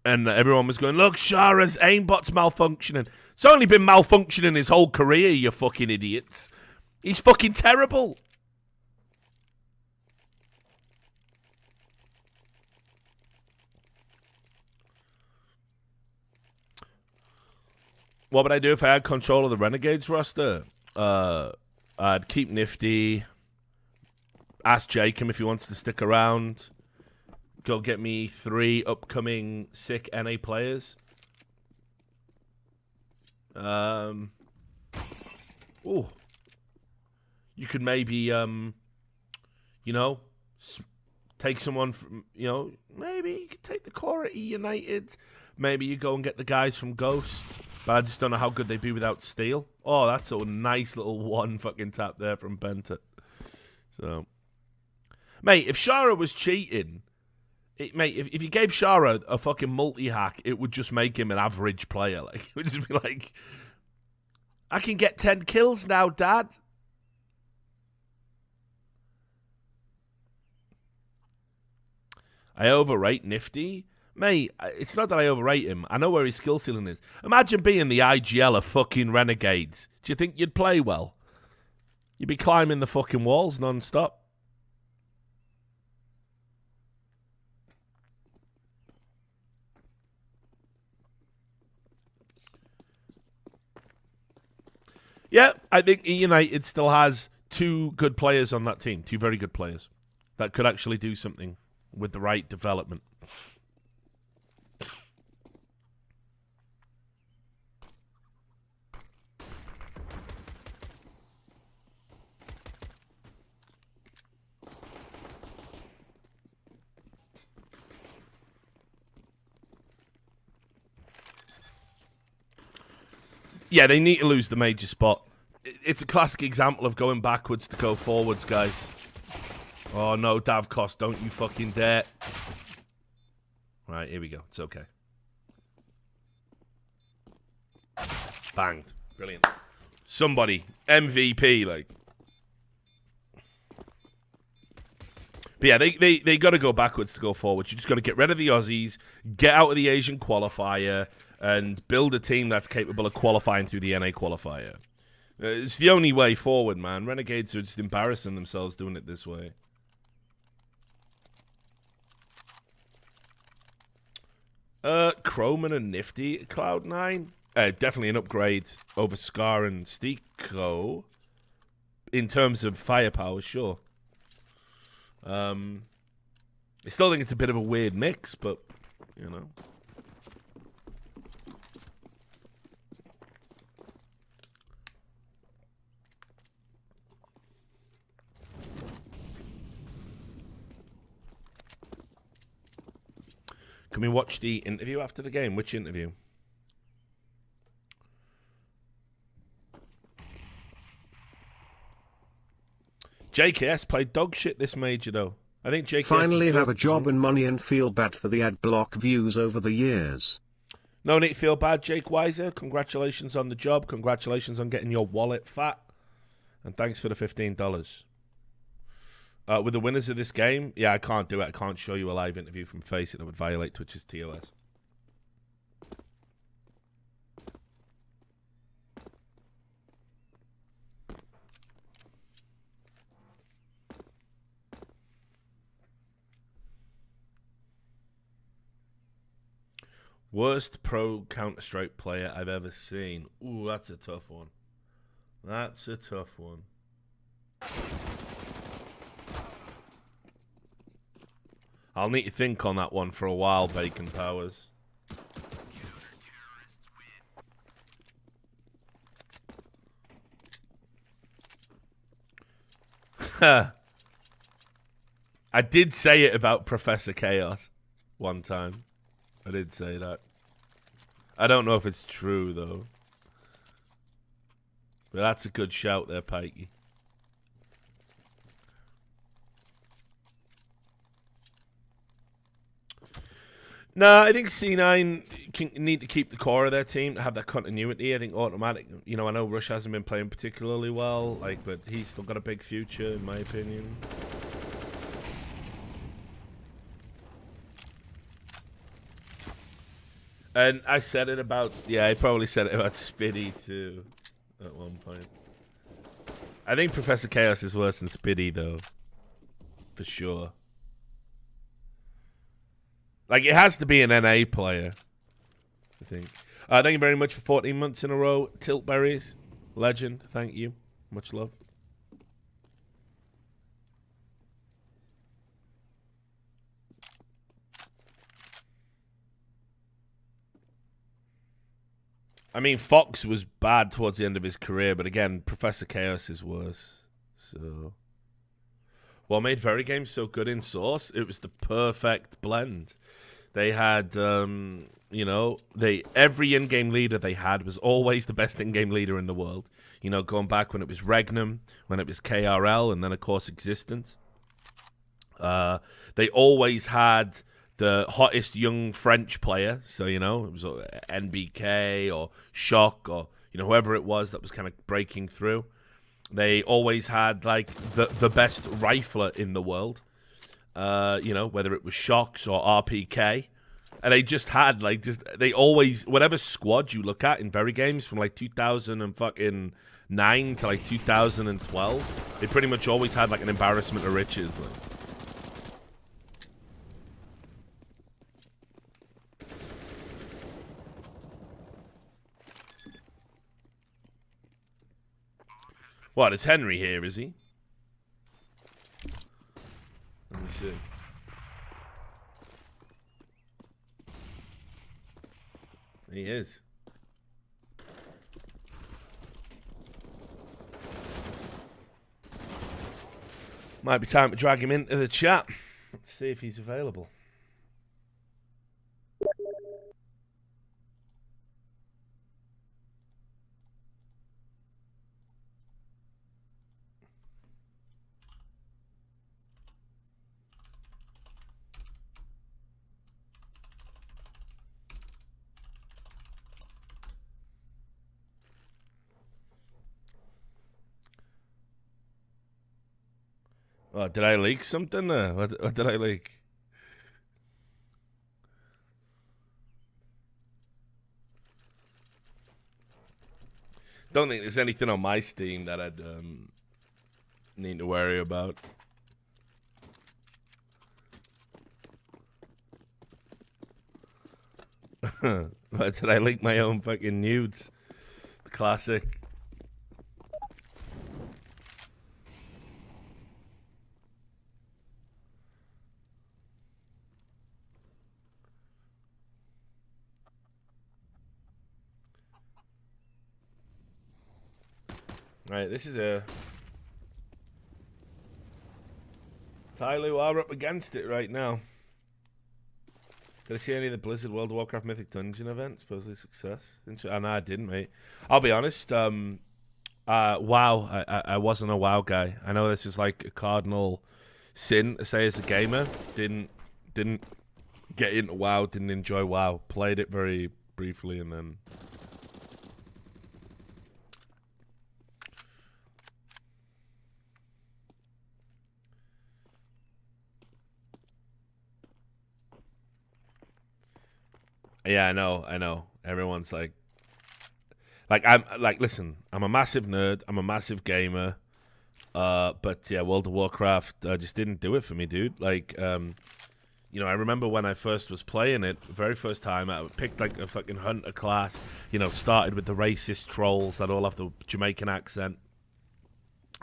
And everyone was going, look, Shara's aimbot's malfunctioning. It's only been malfunctioning his whole career, you fucking idiots. He's fucking terrible. What would I do if I had control of the Renegades roster? I'd keep Nifty. Ask Jacob if he wants to stick around. Go get me 3 upcoming sick NA players. Ooh. You could maybe, you know, take someone from, you know, maybe you could take the core at E United. Maybe you go and get the guys from Ghost. But I just don't know how good they'd be without Steel. Oh, that's a nice little one fucking tap there from Benta. So, mate, if Shara was cheating, mate, if you gave Shara a fucking multi-hack, it would just make him an average player. Like, it would just be like, I can get 10 kills now, Dad. I overrate Nifty. Mate, it's not that I overrate him. I know where his skill ceiling is. Imagine being the IGL of fucking Renegades. Do you think you'd play well? You'd be climbing the fucking walls non-stop. Yeah, I think United still has 2 good players on that team. 2 very good players that could actually do something with the right development. Yeah, they need to lose the major spot. It's a classic example of going backwards to go forwards, guys. Oh, no, Davkos, don't you fucking dare. Right, here we go. It's okay. Banged. Brilliant. Somebody. MVP, like. But yeah, they got to go backwards to go forwards. You just got to get rid of the Aussies, get out of the Asian qualifier, and build a team that's capable of qualifying through the NA qualifier. It's the only way forward, man. Renegades are just embarrassing themselves doing it this way. Croman and Nifty at Cloud9. Definitely an upgrade over Scar and Steeko. In terms of firepower, sure. I still think it's a bit of a weird mix, but, you know. Can we watch the interview after the game? Which interview? JKS played dog shit this major, though. I think JKS finally have a job and money and feel bad for the ad block views over the years. No need to feel bad, Jake Weiser. Congratulations on the job. Congratulations on getting your wallet fat. And thanks for the $15. With the winners of this game, yeah, I can't do it. I can't show you a live interview from Face It. That would violate Twitch's TOS. Worst pro Counter-Strike player I've ever seen. Ooh, that's a tough one. That's a tough one. I'll need to think on that one for a while, Bacon Powers. I did say it about Professor Chaos one time. I did say that. I don't know if it's true, though. But that's a good shout there, Pikey. No, I think C9 need to keep the core of their team to have that continuity. I think automatic. You know, I know Rush hasn't been playing particularly well, like, but he's still got a big future, in my opinion. And I said it about, yeah, I probably said it about Spiddy too, at one point. I think Professor Chaos is worse than Spiddy, though, for sure. Like, it has to be an NA player, I think. Thank you very much for 14 months in a row. Tiltberries, legend, thank you. Much love. I mean, Fox was bad towards the end of his career, but again, Professor Chaos is worse. So, what made Very Games so good in Source? It was the perfect blend. They had, you know, every in-game leader they had was always the best in-game leader in the world. You know, going back when it was Regnum, when it was KRL, and then, of course, Existence. They always had the hottest young French player. So, you know, it was NBK or Shock or, you know, whoever it was that was kind of breaking through. They always had, like, the best rifler in the world. You know, whether it was Shocks or RPK. And they just had, like, they always, whatever squad you look at in Very Games from, like, 2009 to, like, 2012, they pretty much always had, like, an embarrassment of riches, like. What, is Henry here, is he? Let me see. He is. Might be time to drag him into the chat. Let's see if he's available. Oh, did I leak something there? What did I leak? Don't think there's anything on my Steam that I'd need to worry about. But did I leak my own fucking nudes? Classic. Right, this is a TyLoo are up against it right now. Did I see any of the Blizzard World of Warcraft Mythic Dungeon events? Supposedly success. No, I didn't, mate. I'll be honest. WoW. I wasn't a WoW guy. I know this is like a cardinal sin to say as a gamer. Didn't get into WoW. Didn't enjoy WoW. Played it very briefly and then. Yeah, I know. Everyone's like I'm like, listen, I'm a massive nerd, I'm a massive gamer, but yeah, World of Warcraft just didn't do it for me, dude. Like, you know, I remember when I first was playing it, very first time, I picked like a fucking hunter class, you know, started with the racist trolls that all have the Jamaican accent.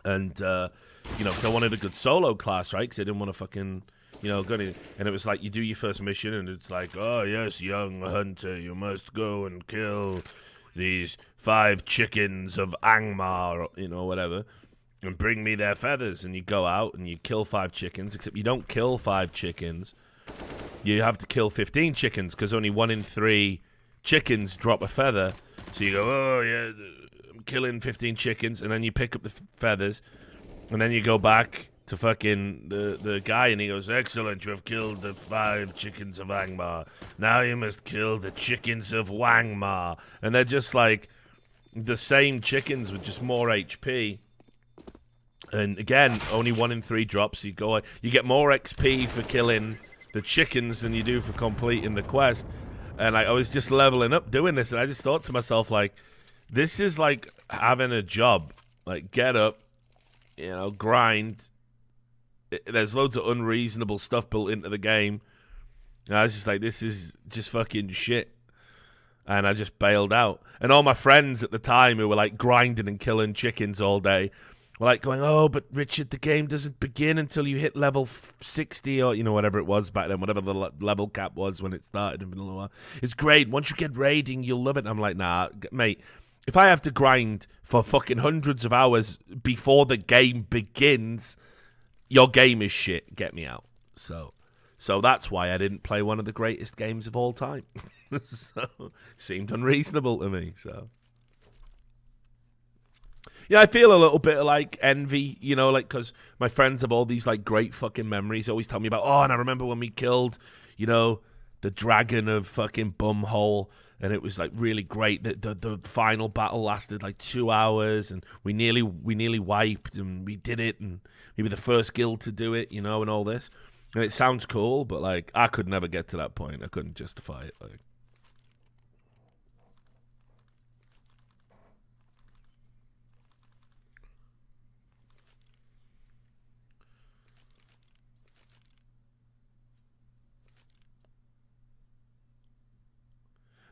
And, you know, because I wanted a good solo class, right? Because I didn't want to fucking, you know, go in. And it was like, you do your first mission, and it's like, oh, yes, young hunter, you must go and kill these 5 chickens of Angmar, or, you know, whatever, and bring me their feathers. And you go out and you kill 5 chickens, except you don't kill 5 chickens. You have to kill 15 chickens, because only 1 in 3 chickens drop a feather. So you go, oh, yeah, I'm killing 15 chickens, and then you pick up the feathers, and then you go back to fucking the guy, and he goes, excellent, you have killed the 5 chickens of Angmar. Now you must kill the chickens of Wangmar. And they're just like the same chickens with just more HP. And again, only 1 in 3 drops. You get more XP for killing the chickens than you do for completing the quest. And I was just leveling up doing this, and I just thought to myself, like, this is like having a job. Like, get up, you know, grind. There's loads of unreasonable stuff built into the game. And I was just like, this is just fucking shit. And I just bailed out. And all my friends at the time who were like grinding and killing chickens all day were like going, oh, but Richard, the game doesn't begin until you hit level 60 or, you know, whatever it was back then, whatever the level cap was when it started. It's great. Once you get raiding, you'll love it. I'm like, nah, mate. If I have to grind for fucking hundreds of hours before the game begins, your game is shit. Get me out. So that's why I didn't play one of the greatest games of all time. So seemed unreasonable to me. So yeah, I feel a little bit of like envy, you know, like because my friends have all these like great fucking memories. They always tell me about, oh, and I remember when we killed, you know, the dragon of fucking Bumhole. And it was like really great. The final battle lasted like 2 hours, and we nearly wiped, and we did it, and we were the first guild to do it, you know, and all this. And it sounds cool, but like I could never get to that point. I couldn't justify it. Like,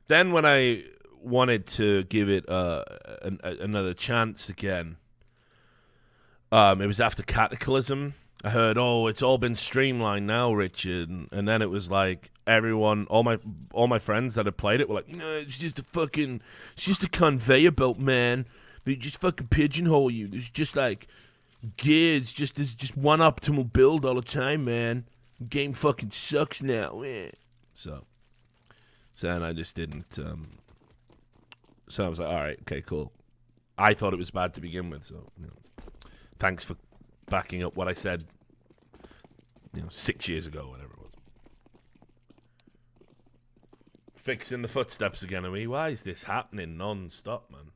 then when I wanted to give it another chance again, it was after Cataclysm. I heard, oh, it's all been streamlined now, Richard, and then it was like everyone, all my friends that had played it were like, no, it's just a conveyor belt, man. They just fucking pigeonhole you. There's just like gears, there's just one optimal build all the time, man. The game fucking sucks now, man. So then I just didn't. So I was like, all right, okay, cool. I thought it was bad to begin with, so you know, thanks for backing up what I said, you know, 6 years ago, whatever it was. Fixing the footsteps again, me. Why is this happening non-stop, man?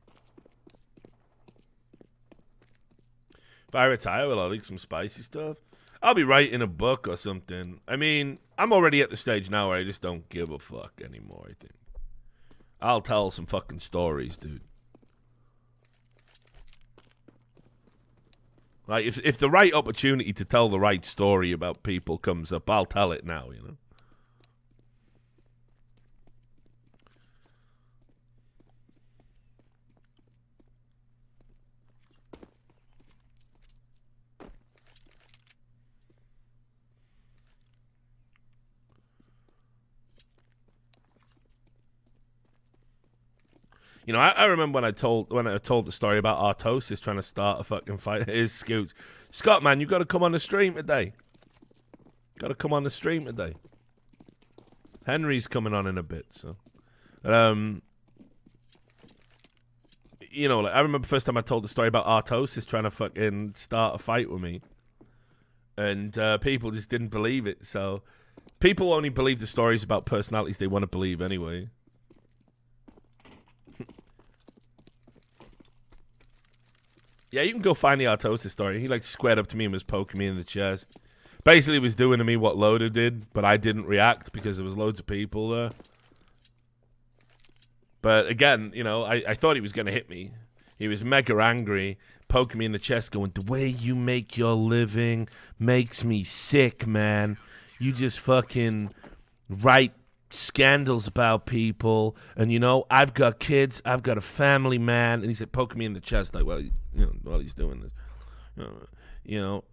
If I retire, will I like some spicy stuff? I'll be writing a book or something. I mean, I'm already at the stage now where I just don't give a fuck anymore, I think. I'll tell some fucking stories, dude. Like, if the right opportunity to tell the right story about people comes up, I'll tell it now, you know? You know, I remember when I told the story about Artosis trying to start a fucking fight. His Scoots. Scott, man, you got to come on the stream today. Got to come on the stream today. Henry's coming on in a bit, so. You know, like, I remember first time I told the story about Artosis trying to fucking start a fight with me. And people just didn't believe it, so. People only believe the stories about personalities they want to believe anyway. Yeah, you can go find the Artosis story. He like squared up to me and was poking me in the chest. Basically, he was doing to me what Loader did, but I didn't react because there was loads of people there. But again, you know, I thought he was going to hit me. He was mega angry, poking me in the chest, going, the way you make your living makes me sick, man. You just fucking write scandals about people, and you know, I've got kids, I've got a family, man. And he's like poking me in the chest, like, well, you know, while he's doing this, you know,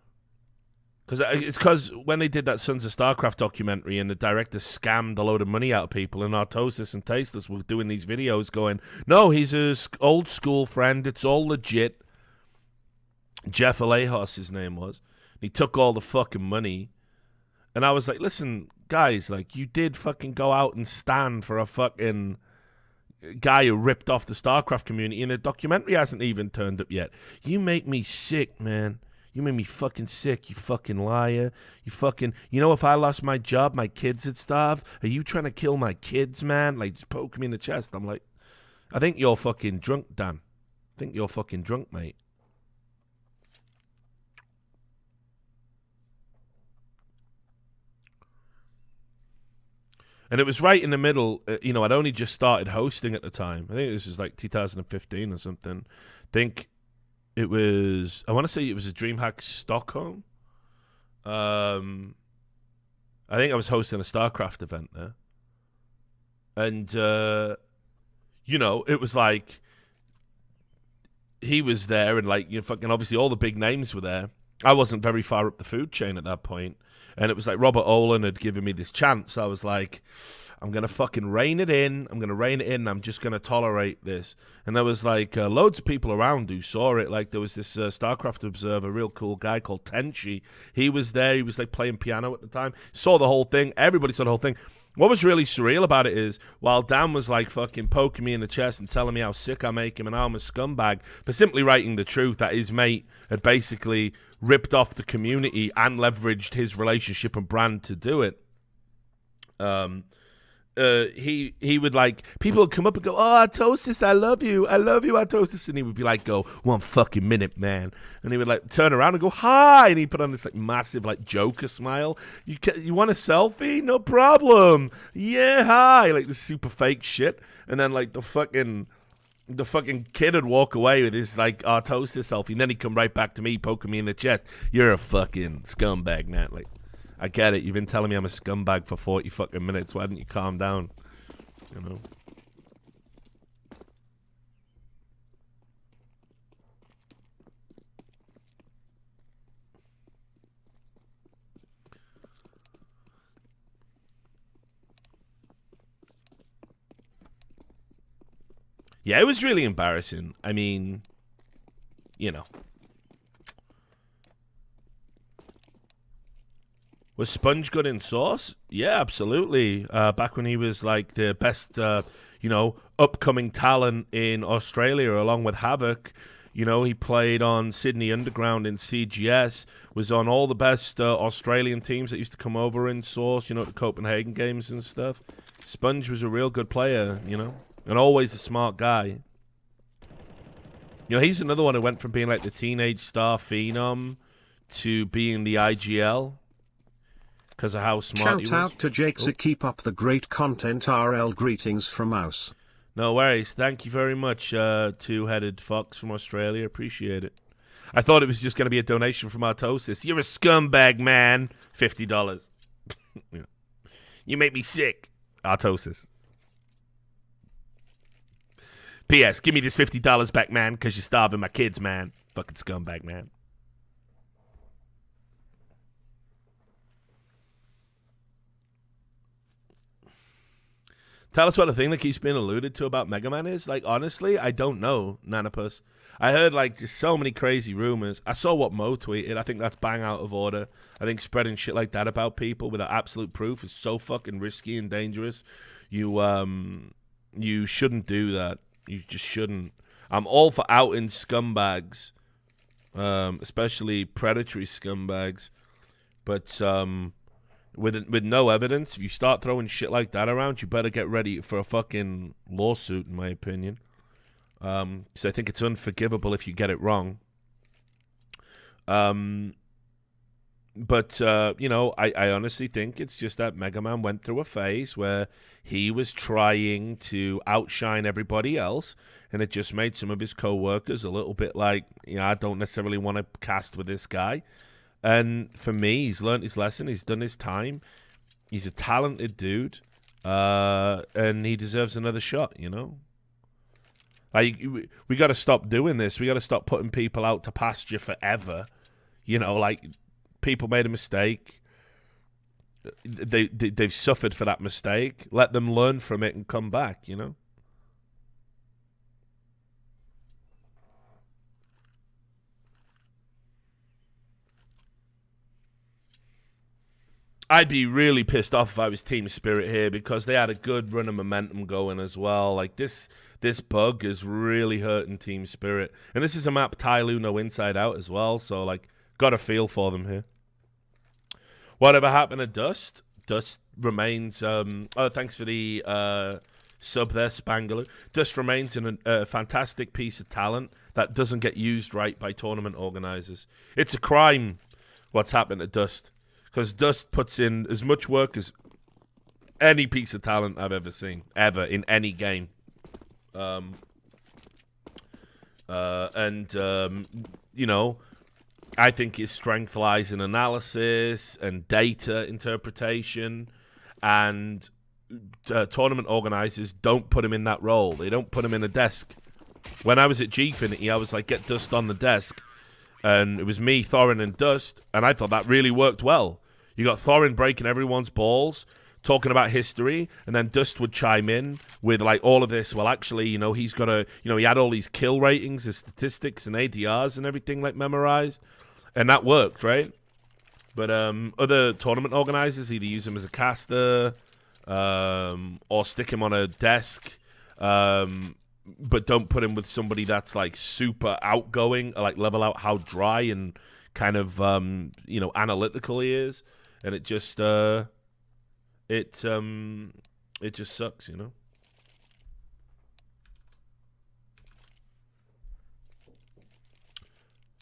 because when they did that Sons of StarCraft documentary, and the director scammed a load of money out of people, and Artosis and Tasteless were doing these videos, going, no, he's his old school friend, it's all legit. Jeff Alejos, his name was. He took all the fucking money. And I was like, listen, guys, like, you did fucking go out and stand for a fucking guy who ripped off the StarCraft community, and the documentary hasn't even turned up yet. You make me sick, man. You make me fucking sick, you fucking liar. You know, if I lost my job, my kids would starve. Are you trying to kill my kids, man? Like, just poke me in the chest. I'm like, I think you're fucking drunk, Dan. I think you're fucking drunk, mate. And it was right in the middle. You know, I'd only just started hosting at the time. I think this was like 2015 or something. I want to say it was a DreamHack Stockholm. I think I was hosting a StarCraft event there. And, you know, it was like, he was there, and like, you know, fucking obviously all the big names were there. I wasn't very far up the food chain at that point. And it was like Robert Olin had given me this chance. I was like, I'm going to fucking rein it in. I'm just going to tolerate this. And there was like loads of people around who saw it. Like there was this StarCraft observer, real cool guy called Tenchi. He was there. He was like playing piano at the time. Saw the whole thing. Everybody saw the whole thing. What was really surreal about it is, while Dan was like fucking poking me in the chest and telling me how sick I make him and how I'm a scumbag for simply writing the truth that his mate had basically ripped off the community and leveraged his relationship and brand to do it. He would like, people would come up and go, oh, Artosis, I love you, Artosis, and he would be like, go, 1 fucking minute, man, and he would like turn around and go, hi, and he put on this like massive like Joker smile. You want a selfie? No problem. Yeah, hi, like this super fake shit, and then like the fucking kid would walk away with his like Artosis selfie, and then he'd come right back to me, poking me in the chest. You're a fucking scumbag, man. Like, I get it. You've been telling me I'm a scumbag for 40 fucking minutes. Why didn't you calm down? You know? Yeah, it was really embarrassing. I mean, you know. Was Sponge good in Source? Yeah, absolutely. Back when he was like the best, you know, upcoming talent in Australia, along with Havoc. You know, he played on Sydney Underground in CGS, was on all the best Australian teams that used to come over in Source, you know, the Copenhagen games and stuff. Sponge was a real good player, you know, and always a smart guy. You know, he's another one who went from being like the teenage star phenom to being the IGL. Because of how smart he was. Shout out to Jake to keep up the great content. RL greetings from Mouse. No worries. Thank you very much, two-headed fox from Australia. Appreciate it. I thought it was just going to be a donation from Artosis. You're a scumbag, man. $50. Yeah. You make me sick. Artosis. P.S. Give me this $50 back, man, because you're starving my kids, man. Fucking scumbag, man. Tell us what the thing that keeps being alluded to about Mega Man is. Like, honestly, I don't know, Nanopus. I heard, like, just so many crazy rumors. I saw what Mo tweeted. I think that's bang out of order. I think spreading shit like that about people without absolute proof is so fucking risky and dangerous. You shouldn't do that. You just shouldn't. I'm all for outing scumbags, especially predatory scumbags. But, with no evidence, if you start throwing shit like that around, you better get ready for a fucking lawsuit, in my opinion. Because I think it's unforgivable if you get it wrong. But you know, I honestly think it's just that Mega Man went through a phase where he was trying to outshine everybody else, and it just made some of his co-workers a little bit like, you know, I don't necessarily want to cast with this guy. And for me, he's learned his lesson. He's done his time. He's a talented dude, and he deserves another shot. You know, like we got to stop doing this. We got to stop putting people out to pasture forever. You know, like people made a mistake. They've suffered for that mistake. Let them learn from it and come back. You know. I'd be really pissed off if I was Team Spirit here because they had a good run of momentum going as well. Like this bug is really hurting Team Spirit, and this is a map TyLoo know inside out as well. So like, got a feel for them here. Whatever happened to Dust? Dust remains. Oh, thanks for the sub there, Spangaloo. Dust remains a fantastic piece of talent that doesn't get used right by tournament organizers. It's a crime what's happened to Dust. Because Dust puts in as much work as any piece of talent I've ever seen, ever, in any game. You know, I think his strength lies in analysis and data interpretation. And tournament organizers don't put him in that role. They don't put him in a desk. When I was at Gfinity, I was like, get Dust on the desk. And it was me, Thorin, and Dust. And I thought that really worked well. You got Thorin breaking everyone's balls, talking about history, and then Dust would chime in with like all of this. Well, actually, you know, he's got a, you know, he had all these kill ratings, his statistics, and ADRs and everything like memorized, and that worked, right? But other tournament organizers either use him as a caster, or stick him on a desk, but don't put him with somebody that's like super outgoing, like level out how dry and kind of you know, analytical he is. And it just it just sucks, you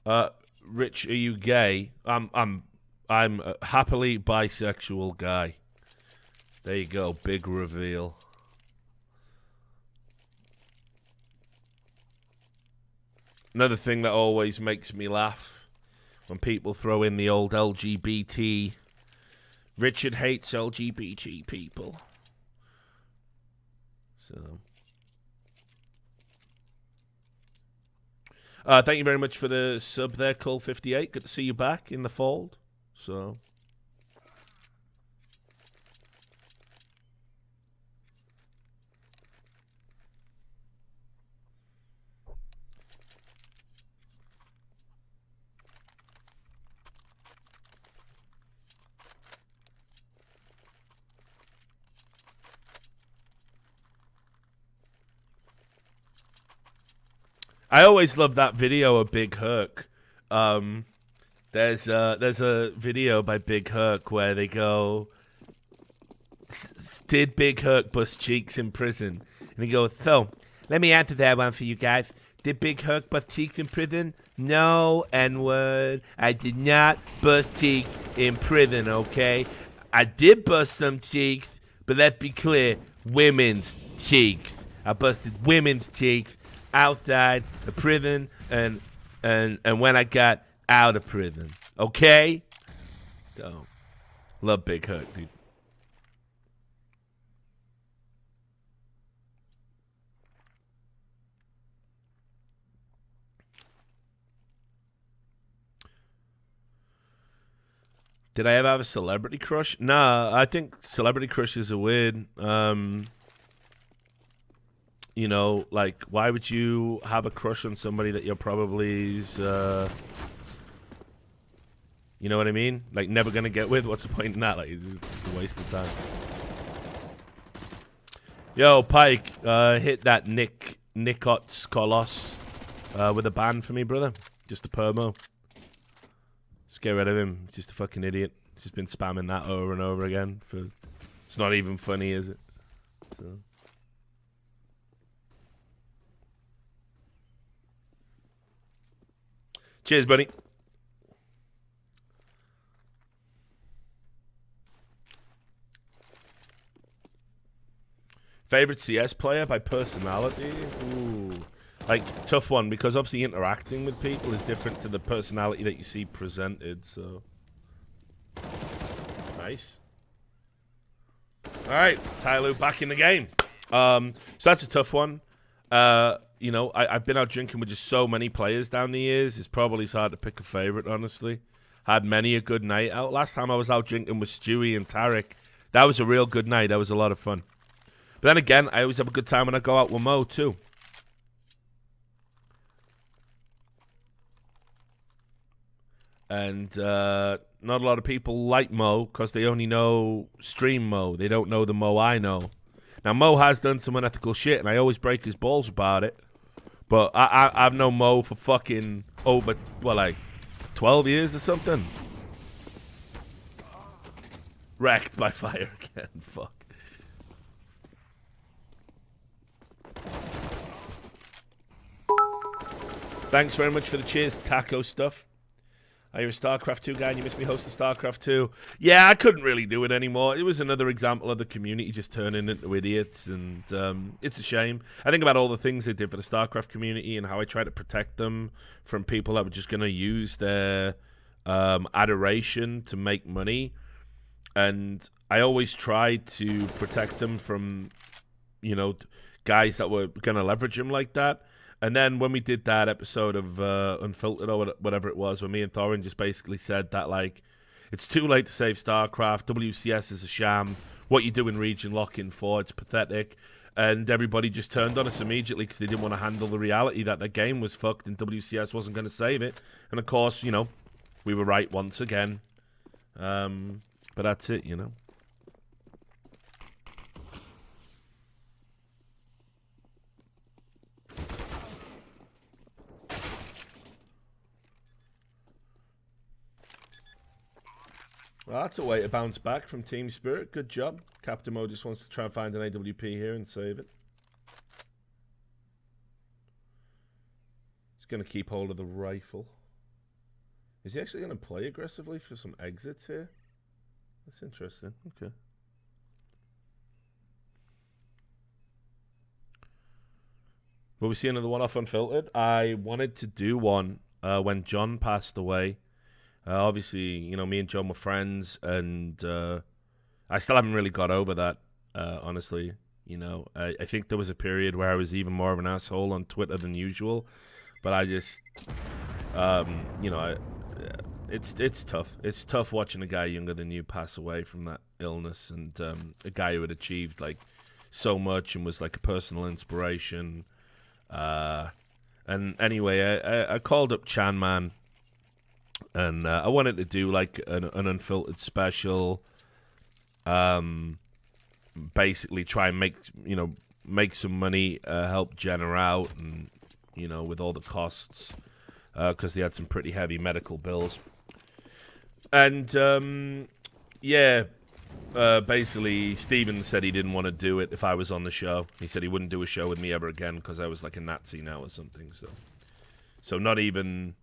know. Rich, are you gay? I'm a happily bisexual guy. There you go, big reveal. Another thing that always makes me laugh when people throw in the old LGBT. Richard hates LGBT people. So, thank you very much for the sub there, Cole58. Good to see you back in the fold. So, I always love that video of Big Herc. There's a video by Big Herc where they go, did Big Herc bust cheeks in prison? And he goes, so, let me answer that one for you guys. Did Big Herc bust cheeks in prison? No, N-word. I did not bust cheeks in prison, okay? I did bust some cheeks, but let's be clear, women's cheeks. I busted women's cheeks outside the prison and when I got out of prison. Okay? So, love Big Herc, dude. Did I ever have a celebrity crush? Nah, I think celebrity crushes are weird. You know, like, why would you have a crush on somebody that you're probably's, you know what I mean? Like, never gonna get with? What's the point in that? Like, it's just a waste of time. Yo, Pike, hit that Nicots Kolos with a ban for me, brother. Just a permo. Just get rid of him. Just a fucking idiot. He's just been spamming that over and over again. It's not even funny, is it? So. Cheers, buddy. Favorite CS player by personality? Ooh. Like, tough one, because obviously interacting with people is different to the personality that you see presented, so. Nice. Alright, TyLoo back in the game. So that's a tough one. You know, I've been out drinking with just so many players down the years, it's probably hard to pick a favorite, honestly. Had many a good night out. Last time I was out drinking with Stewie and Tarek. That was a real good night. That was a lot of fun. But then again, I always have a good time when I go out with Mo, too. And not a lot of people like Mo because they only know stream Mo. They don't know the Mo I know. Now, Mo has done some unethical shit, and I always break his balls about it. But I've known Mo for fucking over, well, like 12 years or something. Wrecked by fire again. Fuck. Thanks very much for the cheers, taco stuff. Are you a StarCraft 2 guy and you missed me hosting StarCraft 2? Yeah, I couldn't really do it anymore. It was another example of the community just turning into idiots, and it's a shame. I think about all the things they did for the StarCraft community and how I try to protect them from people that were just going to use their adoration to make money. And I always tried to protect them from, you know, guys that were going to leverage them like that. And then when we did that episode of Unfiltered or whatever it was, when me and Thorin just basically said that, like, it's too late to save StarCraft, WCS is a sham, what you do in region lock-in for, it's pathetic. And everybody just turned on us immediately because they didn't want to handle the reality that their game was fucked and WCS wasn't going to save it. And of course, you know, we were right once again. But that's it, you know. Well, that's a way to bounce back from Team Spirit. Good job. Captain Mo just wants to try and find an AWP here and save it. He's going to keep hold of the rifle. Is he actually going to play aggressively for some exits here? That's interesting. Okay. Will we see another one off Unfiltered? I wanted to do one when John passed away. Obviously, you know, me and John were friends, and I still haven't really got over that, honestly. You know, I think there was a period where I was even more of an asshole on Twitter than usual, but I just, you know, it's tough. It's tough watching a guy younger than you pass away from that illness, and a guy who had achieved, like, so much and was, like, a personal inspiration. And anyway, I called up Chan Man. And I wanted to do like an Unfiltered special, basically try and make some money, help Jenna out, and you know, with all the costs, because they had some pretty heavy medical bills. And yeah, basically Steven said he didn't want to do it if I was on the show. He said he wouldn't do a show with me ever again because I was like a Nazi now or something. So not even.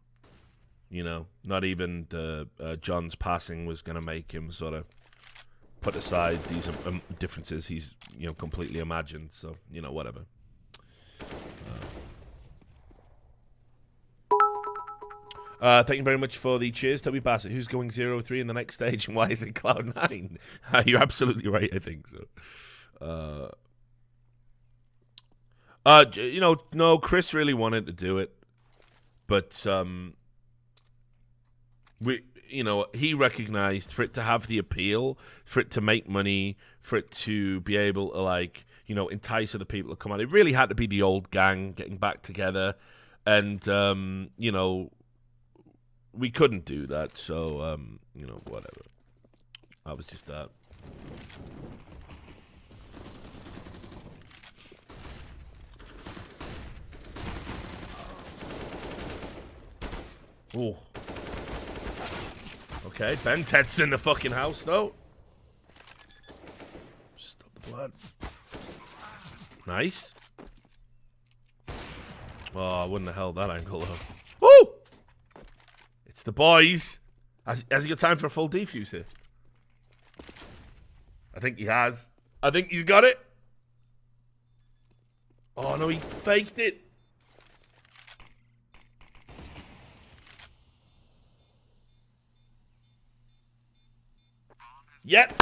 You know, not even the John's passing was going to make him sort of put aside these differences he's, you know, completely imagined. So, you know, whatever. Thank you very much for the cheers, Toby Bassett. Who's going 0-3 in the next stage, and why is it Cloud9? You're absolutely right, I think so. You know, no, Chris really wanted to do it, but you know, he recognized for it to have the appeal, for it to make money, for it to be able to, like, you know, entice other people to come on. It really had to be the old gang getting back together, and you know, we couldn't do that. So you know, whatever. I was just that. Oh. Okay, Ben Tet's in the fucking house, though. Stop the blood. Nice. Oh, I wouldn't have held that angle, though. Woo! It's the boys. Has he got time for a full defuse here? I think he has. I think he's got it. Oh, no, he faked it. Yep.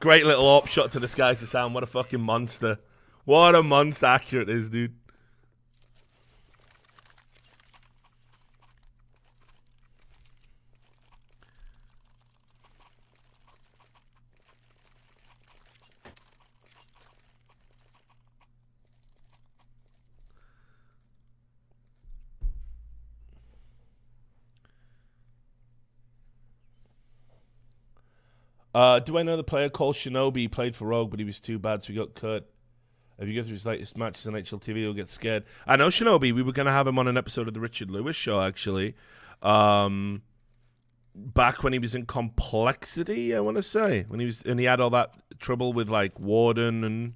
Great little AWP shot to disguise the sound. What a fucking monster. What a monster accurate is, dude. Do I know the player called Shinobi? He played for Rogue, but he was too bad, so he got cut. If you go through his latest matches on HLTV, you'll get scared. I know Shinobi. We were going to have him on an episode of the Richard Lewis show, actually. Back when he was in Complexity, I want to say. And he had all that trouble with, like, Warden,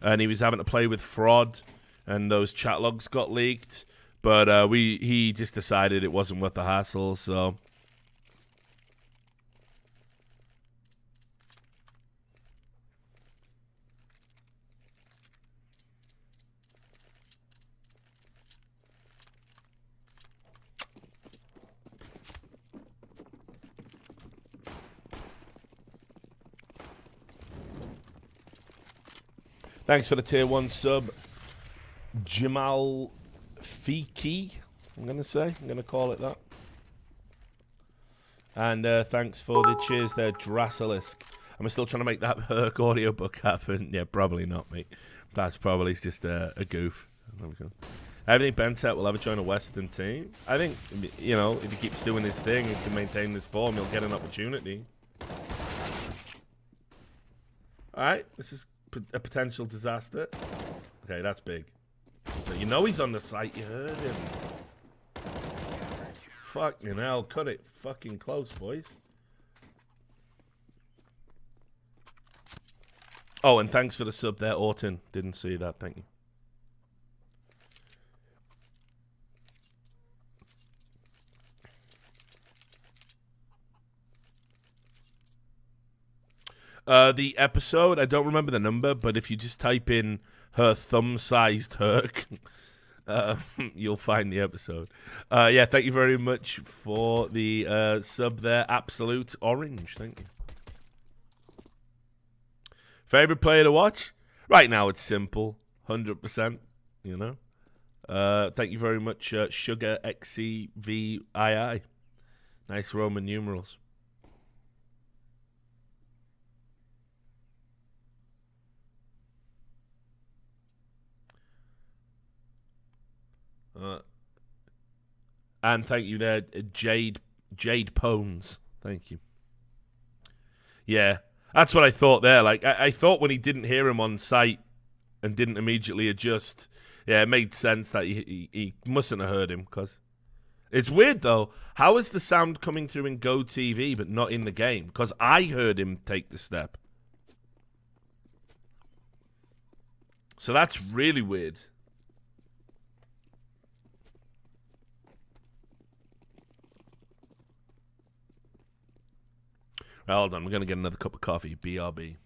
and he was having to play with Fraud, and those chat logs got leaked. But he just decided it wasn't worth the hassle, so... Thanks for the tier 1 sub, Jamal Fiki, I'm going to call it that. And thanks for the cheers there, Drassilisk. Am I still trying to make that Herc audiobook happen? Yeah, probably not, mate. That's probably just a goof. I think Bentep will ever join a Western team. I think, you know, if he keeps doing his thing and can maintain this form, he'll get an opportunity. Alright, this is a potential disaster. Okay, that's big. So you know he's on the site. You heard him. Fucking hell. Cut it fucking close, boys. Oh, and thanks for the sub there, Orton. Didn't see that. Thank you. The episode, I don't remember the number, but if you just type in her thumb-sized Herc, you'll find the episode. Yeah, thank you very much for the sub there. Absolute Orange, thank you. Favorite player to watch? Right now it's simple, 100%, you know. Thank you very much, Sugar XCVII. Nice Roman numerals. And thank you there, Jade Pones. Thank you. Yeah, that's what I thought there. Like, I thought when he didn't hear him on site and didn't immediately adjust, yeah, it made sense that he mustn't have heard him. Cause it's weird, though. How is the sound coming through in Go TV but not in the game? Because I heard him take the step. So that's really weird. Hold on, we're going to get another cup of coffee. BRB.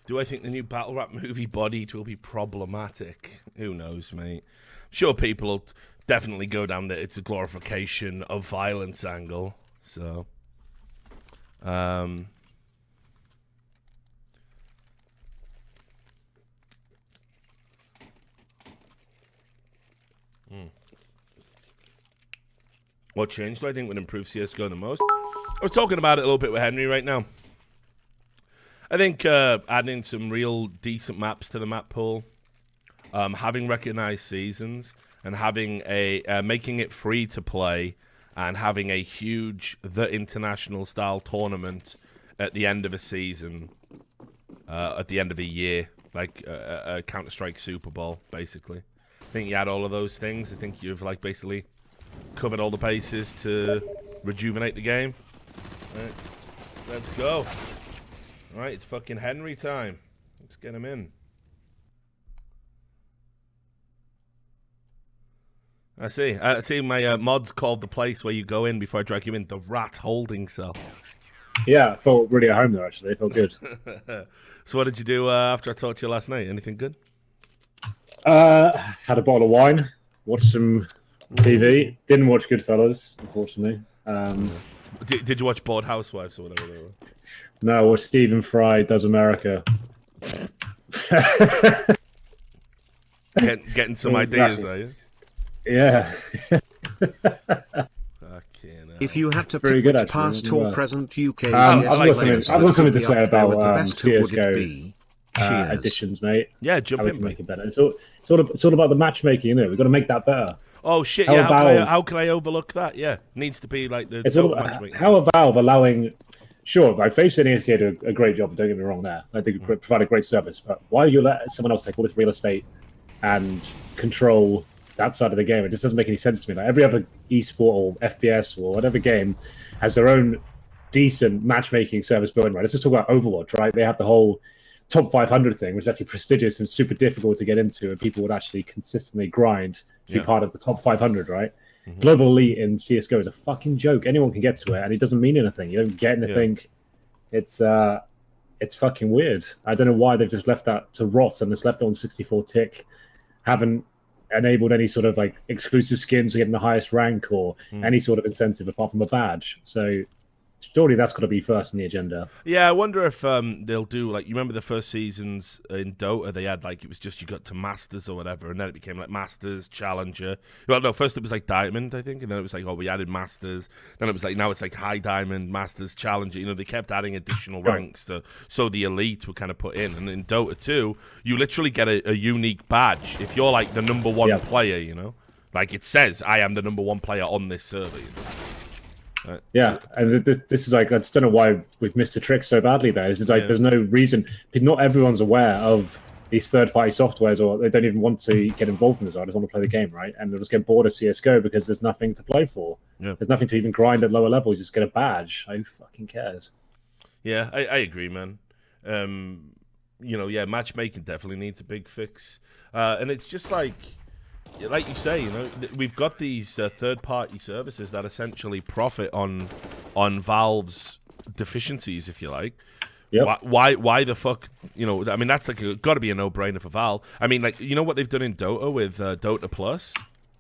Do I think the new battle rap movie Bodied will be problematic? Who knows, mate. I'm sure people will definitely go down that it's a glorification of violence angle. So, What change do I think would improve CSGO the most? I was talking about it a little bit with Henry right now. I think adding some real decent maps to the map pool, having recognized seasons, and having making it free to play, and having a huge international style tournament at the end of a season, at the end of a year, like a Counter-Strike Super Bowl, basically. I think you add all of those things. I think you've like basically covered all the bases to rejuvenate the game. All right, let's go. All right, it's fucking Henry time. Let's get him in. I see my mods called the place where you go in before I drag you in the rat holding cell. Yeah, I felt really at home there, actually. It felt good. So what did you do after I talked to you last night? Anything good? Had a bottle of wine, watched some TV. Didn't watch Goodfellas, unfortunately. Did you watch Bored Housewives or whatever they were? No, I watched Stephen Fry Does America. Getting some ideas, are you? Yeah. If you had to Very pick good, which actually. past or present UK I've CS got something to say there about with the best, who would it CS:GO be? Cheers. additions, mate. Yeah, jump How we in, can mate. make it better. It's all about the matchmaking, isn't it? We've got to make that better. Oh shit! How Yeah, Valve- how can I overlook that? Yeah, needs to be like the. It's all total about matchmaking how system. are Valve allowing. Sure, like Face and ESC did a great job. Don't get me wrong there. I think they provide a great service. But why do you let someone else take all this real estate and control that side of the game? It just doesn't make any sense to me. Like every other esport or FPS or whatever game has their own decent matchmaking service built in. Right? Let's just talk about Overwatch. Right? They have the whole top 500 thing, which is actually prestigious and super difficult to get into, and people would actually consistently grind to be part of the top 500. Right? Global Elite in CS:GO is a fucking joke. Anyone can get to it, and it doesn't mean anything. You don't get anything. Yeah. It's fucking weird. I don't know why they've just left that to rot and just left it on 64 tick. Haven't enabled any sort of like exclusive skins or getting the highest rank or any sort of incentive apart from a badge. So surely that's got to be first on the agenda. Yeah, I wonder if they'll do like, you remember the first seasons in Dota, they had like, it was just you got to Masters or whatever, and then it became like Masters, Challenger. Well, no, first it was like Diamond, I think, and then it was like, oh, we added Masters. Then it was like, now it's like High Diamond, Masters, Challenger. You know, they kept adding additional ranks so the elite were kind of put in. And in Dota 2, you literally get a unique badge if you're like the number one player, you know? Like it says, I am the number one player on this server, you know? Yeah, and this is like, I just don't know why we've missed a trick so badly there. It's like there's no reason. Not everyone's aware of these third-party softwares, or they don't even want to get involved in this. I just want to play the game, right? And they'll just get bored of CSGO because there's nothing to play for. Yeah. There's nothing to even grind at lower levels. You just get a badge. Who fucking cares? Yeah, I agree, man. You know, yeah, matchmaking definitely needs a big fix. And it's just like you say, you know, we've got these third-party services that essentially profit on Valve's deficiencies, if you like. Yep. Why the fuck? You know, I mean, that's like got to be a no-brainer for Valve. I mean, like, you know what they've done in Dota with Dota Plus?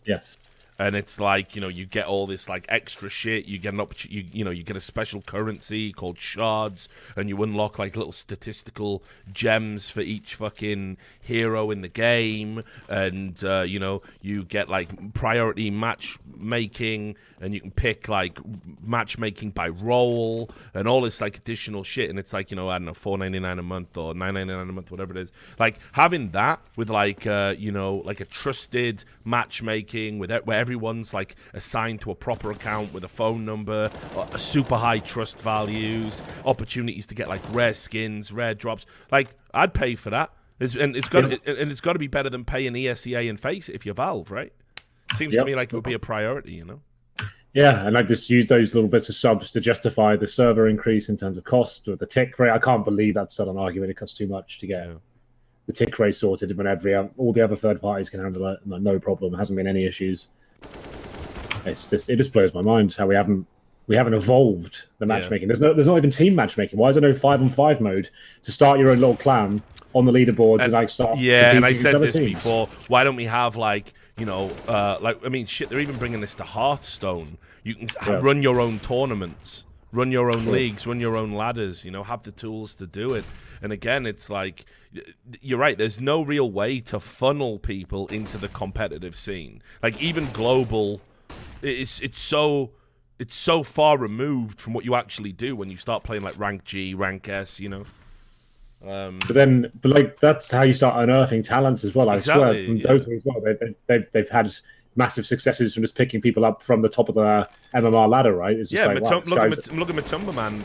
Yes. And it's like, you know, you get all this like extra shit. You get you get a special currency called shards, and you unlock like little statistical gems for each fucking hero in the game. And you know, you get like priority matchmaking, and you can pick like matchmaking by role and all this like additional shit. And it's like, you know, I don't know, $4.99 a month or $9.99 a month, whatever it is. Like having that with like you know, like a trusted matchmaking with where everyone's like assigned to a proper account with a phone number, a super high trust values, opportunities to get like rare skins, rare drops. Like I'd pay for that. It's got to be better than paying ESEA and Face if you're Valve, right? Seems to me like it would be a priority, you know. Yeah, and I just use those little bits of subs to justify the server increase in terms of cost or the tick rate. I can't believe that's still an argument. It costs too much to get the tick rate sorted when all the other third parties can handle it. No problem. There hasn't been any issues. It just blows my mind how we haven't evolved the matchmaking. There's not even team matchmaking. Why is there no 5-on-5 mode to start your own little clan on the leaderboards and like start? Yeah, and I said this teams before. Why don't we have like, you know, like, I mean, shit, they're even bringing this to Hearthstone. You can run your own tournaments, run your own leagues, run your own ladders, you know, have the tools to do it. And again, it's like, you're right, there's no real way to funnel people into the competitive scene. Like, even global, it's so far removed from what you actually do when you start playing like rank G, rank S, you know? But like that's how you start unearthing talents as well. I Exactly, swear, from yeah. Dota as well, they've had massive successes from just picking people up from the top of the MMR ladder, right? It's just Yeah, like, wow, this look at guy's... look at Matumba, man.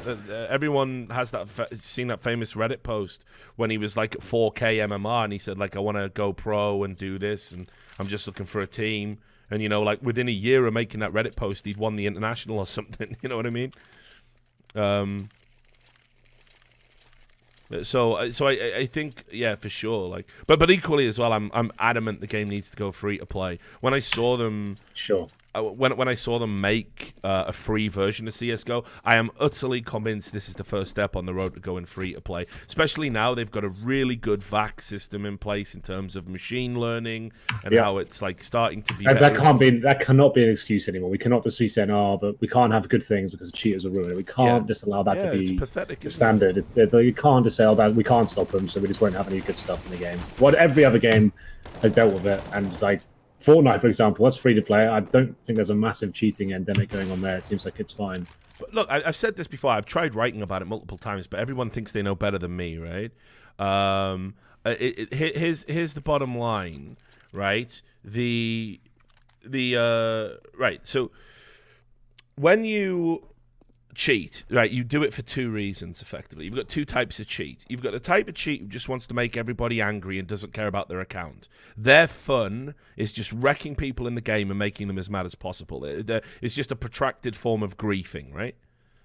Everyone has seen that famous Reddit post when he was like at 4K MMR, and he said like, I want to go pro and do this, and I'm just looking for a team. And you know, like within a year of making that Reddit post, he'd won the international or something. You know what I mean? So I think, yeah, for sure. Like, but equally as well, I'm adamant the game needs to go free to play. When I saw them, Sure. when I saw them make a free version of CS:GO, I am utterly convinced this is the first step on the road to going free to play. Especially now they've got a really good VAC system in place in terms of machine learning and how it's like starting to be. That cannot be an excuse anymore. We cannot just be saying, "Oh, but we can't have good things because cheaters are ruining it." We can't just allow that to be it's pathetic, the standard. It's like, you can't just say, "Oh, that we can't stop them, so we just won't have any good stuff in the game." What every other game has dealt with it, and like Fortnite, for example, that's free to play. I don't think there's a massive cheating endemic going on there. It seems like it's fine. But look, I've said this before. I've tried writing about it multiple times, but everyone thinks they know better than me, right? Here's the bottom line, right? Right. So when you cheat, right, you do it for two reasons, effectively. You've got two types of cheat. You've got the type of cheat who just wants to make everybody angry and doesn't care about their account. Their fun is just wrecking people in the game and making them as mad as possible. It's just a protracted form of griefing, right?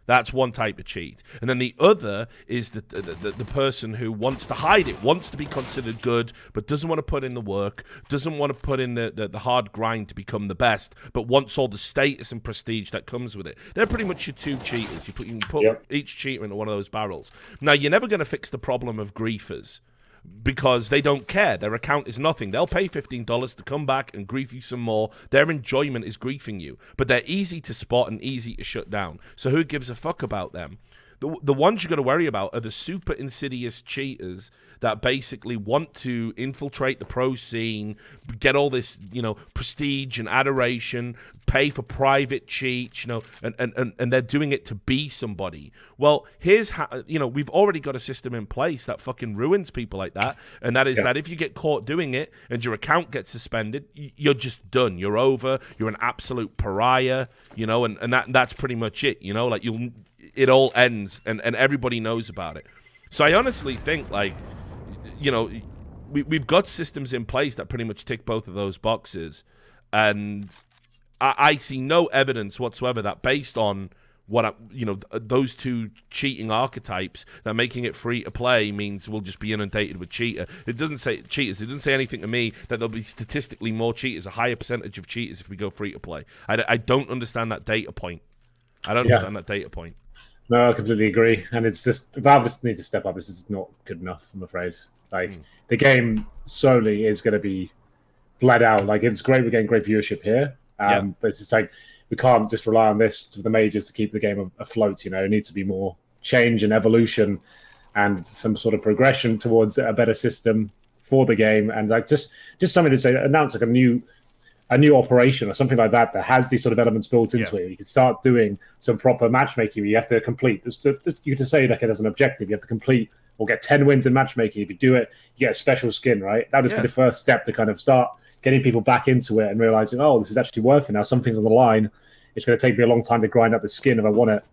That's one type of cheat. And then the other is the person who wants to hide it, wants to be considered good, but doesn't want to put in the work, doesn't want to put in the hard grind to become the best, but wants all the status and prestige that comes with it. They're pretty much your two cheaters. You can put each cheater into one of those barrels. Now, you're never going to fix the problem of griefers, because they don't care. Their account is nothing. They'll pay $15 to come back and grief you some more. Their enjoyment is griefing you. But they're easy to spot and easy to shut down. So who gives a fuck about them? The ones you're going to worry about are the super insidious cheaters that basically want to infiltrate the pro scene, get all this, prestige and adoration, pay for private cheats, and they're doing it to be somebody. Well, here's how, we've already got a system in place that fucking ruins people like that, and that is that if you get caught doing it and your account gets suspended, you're just done. You're over. You're an absolute pariah, and that's pretty much it, like it all ends, and everybody knows about it. So I honestly think, we've got systems in place that pretty much tick both of those boxes, and I see no evidence whatsoever that based on those two cheating archetypes, that making it free to play means we'll just be inundated with cheaters. It doesn't say anything to me that there'll be statistically more cheaters, a higher percentage of cheaters if we go free to play. I don't understand that data point. No, I completely agree. And it's just, Valve just need to step up. This is not good enough, I'm afraid. The game solely is going to be bled out. Like, it's great we're getting great viewership here. But it's just like, we can't just rely on this to the majors to keep the game afloat. It needs to be more change and evolution and some sort of progression towards a better system for the game. And like just something to say, announce like a new operation or something like that has these sort of elements built into it. You can start doing some proper matchmaking where you have to complete. You can say like it as an objective. You have to complete or get 10 wins in matchmaking. If you do it, you get a special skin, right? That would be the first step to kind of start getting people back into it and realizing, oh, this is actually worth it now. Something's on the line. It's going to take me a long time to grind up the skin if I want it.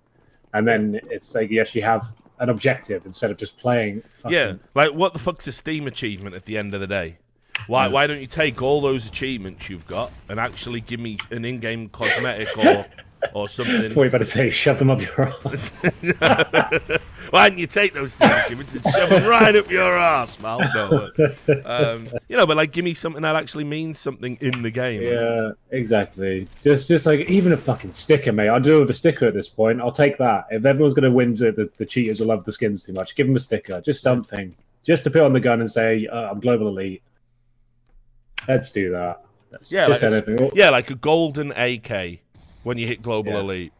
And then it's like you actually have an objective instead of just playing. Like what the fuck's a Steam achievement at the end of the day? Why don't you take all those achievements you've got and actually give me an in-game cosmetic or something? Before you better say, shove them up your arse. Why don't you take those achievements and shove them right up your ass, Mal? No, but like, give me something that actually means something in the game. Yeah, exactly. Just like even a fucking sticker, mate. I'll do it with a sticker at this point. I'll take that. If everyone's going to win, the cheaters will love the skins too much. Give them a sticker, just something, just to put on the gun and say, I'm global elite. Let's do that. Like a golden AK when you hit global elite.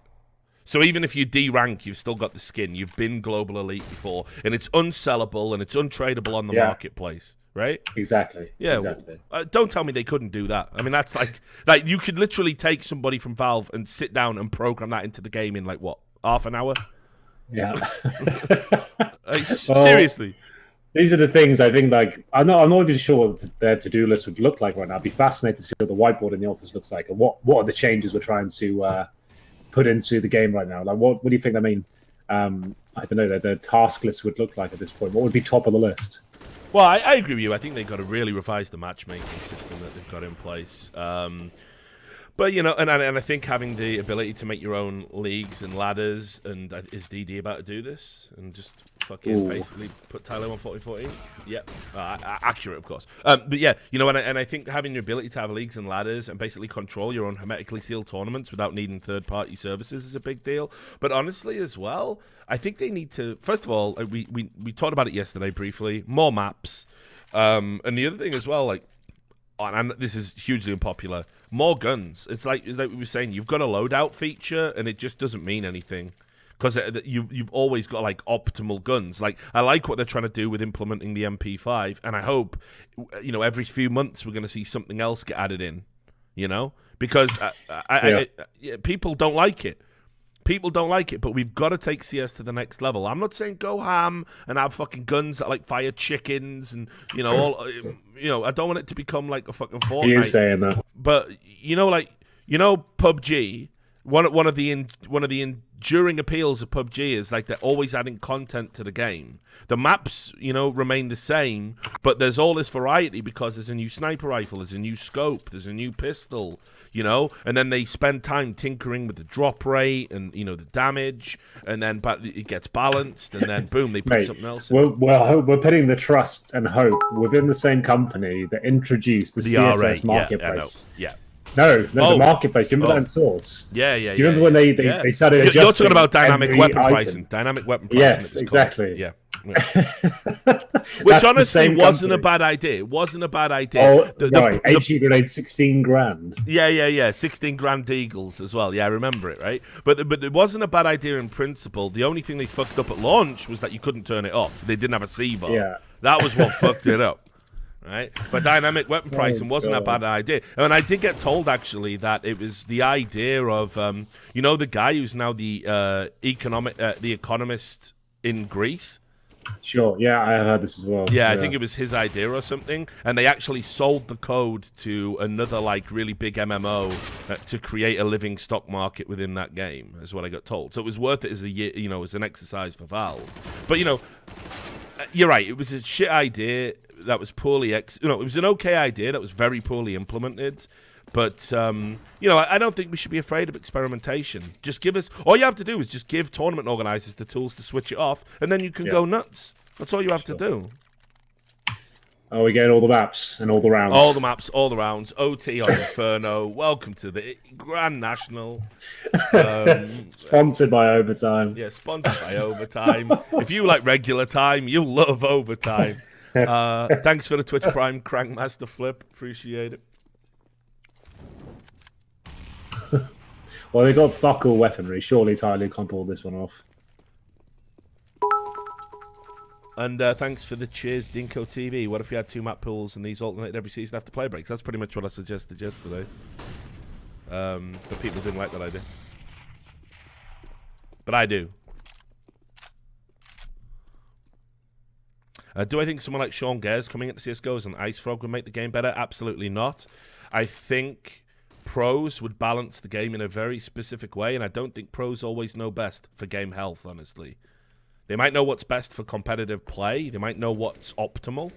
So even if you D-rank, you've still got the skin. You've been global elite before, and it's unsellable and it's untradeable on the marketplace, right? Exactly. Yeah. Exactly. Don't tell me they couldn't do that. I mean, that's like you could literally take somebody from Valve and sit down and program that into the game in like what, half an hour? Yeah. Seriously. These are the things I think. Like, I'm not even sure what their to-do list would look like right now. I'd be fascinated to see what the whiteboard in the office looks like, and what are the changes we're trying to put into the game right now. Like, what do you think? I mean, I don't know. The task list would look like at this point. What would be top of the list? Well, I agree with you. I think they've got to really revise the matchmaking system that they've got in place. But, you know, and I think having the ability to make your own leagues and ladders, and is DD about to do this? And just fucking basically put TyLoo on 40-14? Yep. Accurate, of course. But yeah, you know, and I think having the ability to have leagues and ladders and basically control your own hermetically sealed tournaments without needing third-party services is a big deal. But honestly, as well, I think they need to, first of all, we talked about it yesterday briefly, more maps. And the other thing as well, like, and this is hugely unpopular, more guns. It's like we were saying, you've got a loadout feature, and it just doesn't mean anything. Because you've always got, like, optimal guns. Like, I like what they're trying to do with implementing the MP5, and I hope, you know, every few months we're going to see something else get added in, you know? Because people don't like it. People don't like it, but we've got to take CS to the next level. I'm not saying go ham and have fucking guns that like fire chickens and you know all. You know, I don't want it to become like a fucking Fortnite. He is saying that, but you know, like PUBG. One of the enduring appeals of PUBG is like they're always adding content to the game. The maps, you know, remain the same, but there's all this variety because there's a new sniper rifle, there's a new scope, there's a new pistol, you know, and then they spend time tinkering with the drop rate and, you know, the damage, and then it gets balanced, and then boom, they put something else in. We're putting the trust and hope within the same company that introduced the CSS marketplace. No, the marketplace. Do you remember that in Source? Yeah. Do you remember when they started adjusting? You're talking about dynamic weapon pricing. Dynamic weapon pricing. Yes, exactly. Yeah. Which honestly wasn't a bad idea. It wasn't a bad idea. Right. HE grenade, 16 grand. Yeah. 16 grand Eagles as well. Yeah, I remember it, right? But it wasn't a bad idea in principle. The only thing they fucked up at launch was that you couldn't turn it off. They didn't have a C-bar. Yeah. That was what fucked it up. Right, but dynamic weapon pricing wasn't a bad idea, and I did get told actually that it was the idea of, you know, the guy who's now the economist in Greece. Sure, yeah, I have heard this as well. Yeah, I think it was his idea or something, and they actually sold the code to another like really big MMO to create a living stock market within that game. Is what I got told. So it was worth it as as an exercise for Valve. But you know, you're right. It was a shit idea. That was poorly it was an okay idea that was very poorly implemented, but you know, I don't think we should be afraid of experimentation. Just give us, all you have to do is just give tournament organizers the tools to switch it off, and then you can go nuts. That's all you have to do. Oh, we get all the maps and all the rounds. All the maps, all the rounds. OT on Inferno. Welcome to the Grand National. Sponsored by Overtime. Yeah, sponsored by Overtime. If you like regular time, you'll love Overtime. Thanks for the Twitch Prime Crankmaster Flip. Appreciate it. Well, they got fuck all weaponry. Surely TyLoo can't pull this one off. And thanks for the cheers, Dinko TV. What if we had 2 map pools and these alternated every season after play breaks? That's pretty much what I suggested yesterday. But people didn't like that idea. But I do. Do I think someone like Sean Gares coming into CSGO as an Ice Frog would make the game better? Absolutely not. I think pros would balance the game in a very specific way, and I don't think pros always know best for game health, honestly. They might know what's best for competitive play. They might know what's optimal.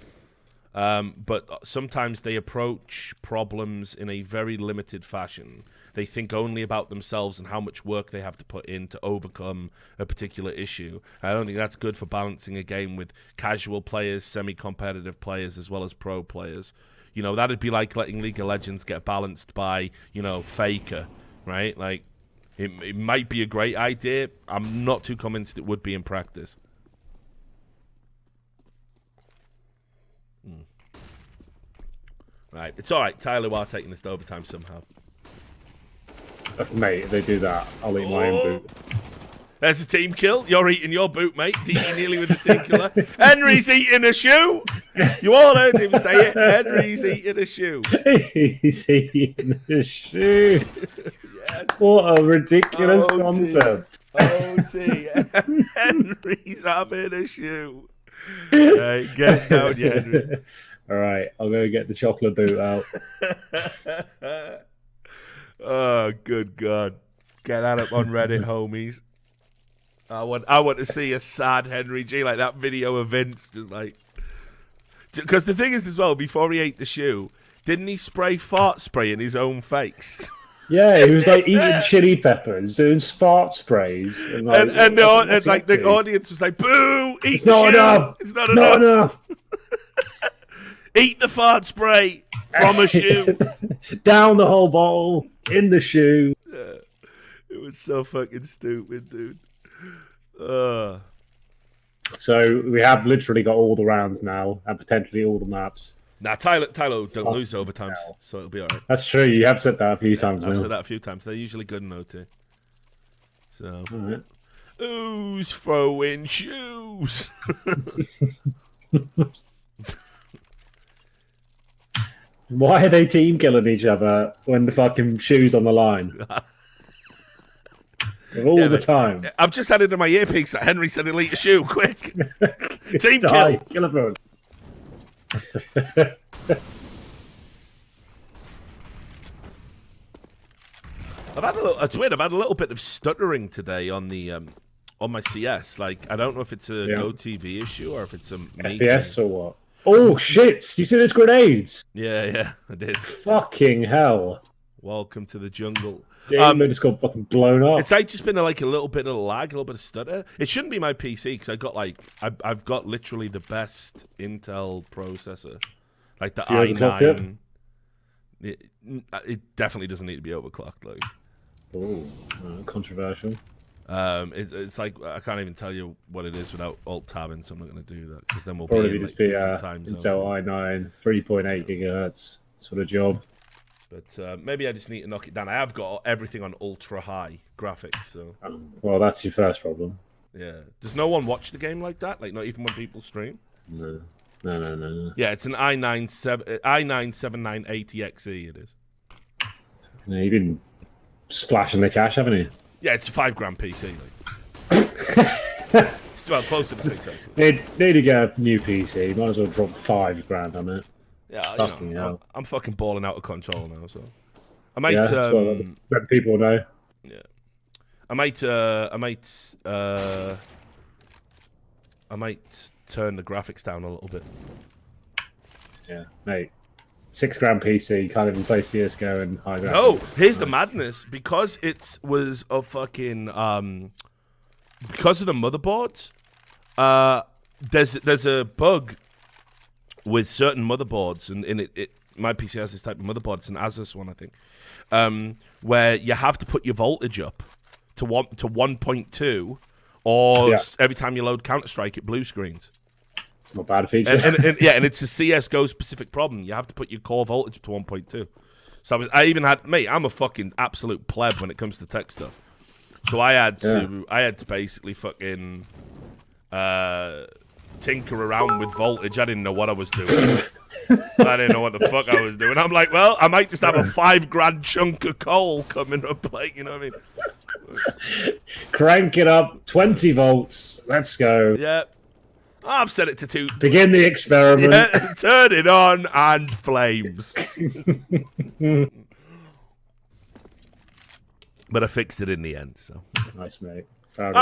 But sometimes they approach problems in a very limited fashion. They think only about themselves and how much work they have to put in to overcome a particular issue. I don't think that's good for balancing a game with casual players, semi-competitive players, as well as pro players. You know, that'd be like letting League of Legends get balanced by, you know, Faker, right? Like, it might be a great idea. I'm not too convinced it would be in practice. Right, it's all right. TyLoo are taking this to overtime somehow. Mate, if they do that, I'll eat my own boot. There's a team kill. You're eating your boot, mate. DE nearly with the team killer. Henry's eating a shoe. You all heard him say it. Henry's eating a shoe. He's eating a shoe. Yes. What a ridiculous concept. OT. Henry's having a shoe. Right, get it down, you Henry. All right, I'll go get the chocolate boot out. Oh, good God. Get that up on Reddit, homies. I want to see a sad HenryG, like that video of Vince, just like... Because the thing is as well, before he ate the shoe, didn't he spray fart spray in his own face? Yeah, he was like eating chili peppers, doing fart sprays, and the audience was like, "Boo! Eat it's the not shoe. enough. It's not Not enough. enough. Eat the fart spray from a shoe." Down the whole bottle in the shoe. It was so fucking stupid, dude. So we have literally got all the rounds now, and potentially all the maps. Nah, TyLoo don't lose overtimes, so it'll be alright. That's true. You have said that a few times I've now. said that a few times. They're usually good in OT. So, Right. who's throwing shoes? Why are they team killing each other when the fucking shoe's on the line? All the time. I've just had it in my earpiece that Henry said he'll eat a shoe. Quick, team Die. kill. Kill everyone. It's weird. I've had a little bit of stuttering today on the on my CS. Like, I don't know if it's a Go TV issue or if it's a FPS or what? Oh shit! You see those grenades? Yeah, I did. Fucking hell! Welcome to the jungle. Game just got fucking blown up. It's like just been like a little bit of lag, a little bit of stutter. It shouldn't be my PC because I got like I've got literally the best Intel processor, like the i9. It definitely doesn't need to be overclocked. Like, controversial. It's like I can't even tell you what it is without alt tabbing, so I'm not going to do that because then we'll Probably be in, just like, be different time zones. Intel i9 3.8 gigahertz sort of job. But maybe I just need to knock it down. I have got everything on ultra high graphics, so. Well, that's your first problem. Yeah. Does no one watch the game like that? Like, not even when people stream? No. Yeah, it's an i9-7980XE, it is. No, you've been splashing the cash, haven't you? Yeah, it's a $5,000 PC. Like. It's well closer to 6, actually. Need to get a new PC. Might as well drop $5,000 on it. Yeah, I'm fucking balling out of control now, so. I might, let people know. Yeah. I might turn the graphics down a little bit. Yeah, mate. $6,000 PC, can't even play CSGO and high graphics. No, here's the madness. Because it was a fucking because of the motherboards, there's a bug with certain motherboards, and my PC has this type of motherboard. It's an Asus one, I think, where you have to put your voltage up to 1.2, or every time you load Counter-Strike, it blue screens. It's not a bad feature. and it's a CSGO specific problem. You have to put your core voltage up to 1.2. So I even had, mate, I'm a fucking absolute pleb when it comes to tech stuff. So I had to basically fucking tinker around with voltage. I didn't know what I was doing. I didn't know what the fuck I was doing. I'm like, well, I might just have a $5,000 chunk of coal coming up, like, you know what I mean? Crank it up, 20 volts. Let's go. Yeah. I've set it to 2. Begin the experiment. Yeah, turn it on and flames. But I fixed it in the end, so. Nice, mate. I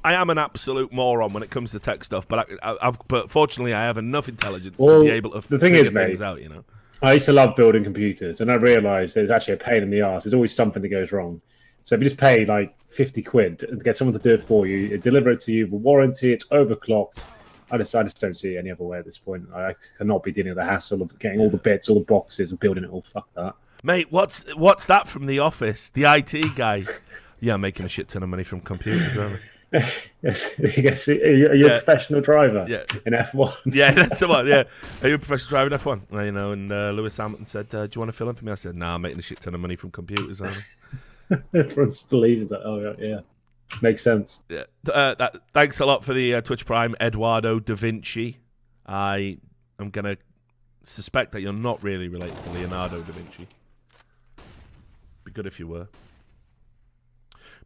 am an absolute moron when it comes to tech stuff, but but fortunately I have enough intelligence to be able to figure things out, you know. I used to love building computers, and I realised there's actually a pain in the arse. There's always something that goes wrong. So if you just pay like 50 quid to get someone to do it for you, deliver it to you with warranty, it's overclocked. I just don't see it any other way at this point. I cannot be dealing with the hassle of getting all the bits, all the boxes, and building it all. Fuck that. Mate, what's that from The Office? The IT guy. Yeah, I'm making a shit ton of money from computers, aren't I? Yes. Are you a professional driver? Yeah. In F1? Yeah, that's the one. Yeah. Are you a professional driver in F1? You know, and Lewis Hamilton said, "Do you want to fill in for me?" I said, "Nah, I'm making a shit ton of money from computers, aren't I?" Everyone's believing that. Oh yeah, makes sense. Yeah. Thanks a lot for the Twitch Prime, Eduardo Da Vinci. I am gonna suspect that you're not really related to Leonardo da Vinci. Be good if you were.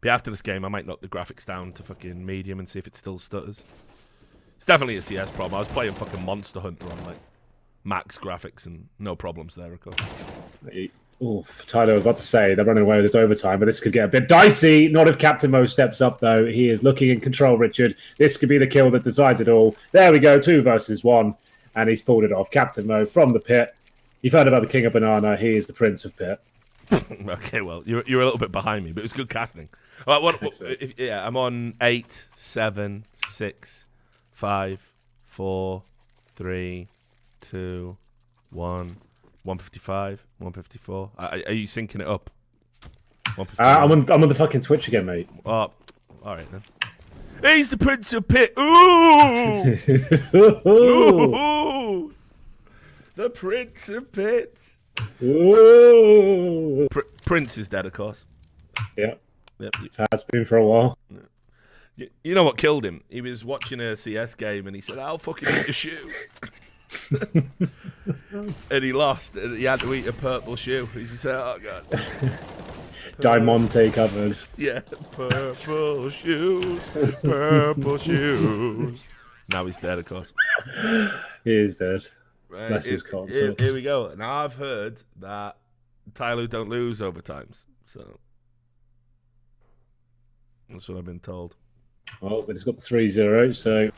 But after this game, I might knock the graphics down to fucking medium and see if it still stutters. It's definitely a CS problem. I was playing fucking Monster Hunter on like max graphics and no problems there, of course. Oof, TyLoo, I was about to say they're running away with this overtime, but this could get a bit dicey. Not if Captain Mo steps up, though. He is looking in control, Richard. This could be the kill that decides it all. There we go, 2 versus 1, and he's pulled it off. Captain Mo from the pit. You've heard about the King of Banana. He is the Prince of Pit. Okay, well, you're a little bit behind me, but it was good casting. All right, I'm on 8, 7, 6, 5, 4, 3, 2, 1. 155, 154. Are you syncing it up? I'm on the fucking Twitch again, mate. Oh, all right then. He's the Prince of Pit. Ooh! Ooh! The Prince of Pit. Ooh! Prince is dead, of course. Yeah. Yep. Has been for a while. You know what killed him? He was watching a CS game and he said, "I'll fucking eat a shoe." And he lost, and he had to eat a purple shoe. He said, "Oh god." Diamante covered. Yeah, purple shoes, purple shoes. Now he's dead, of course. He is dead. Right, That's his call. Here we go. Now I've heard that TyLoo don't lose overtimes, so that's what I've been told. Well, but it's got the 3-0, so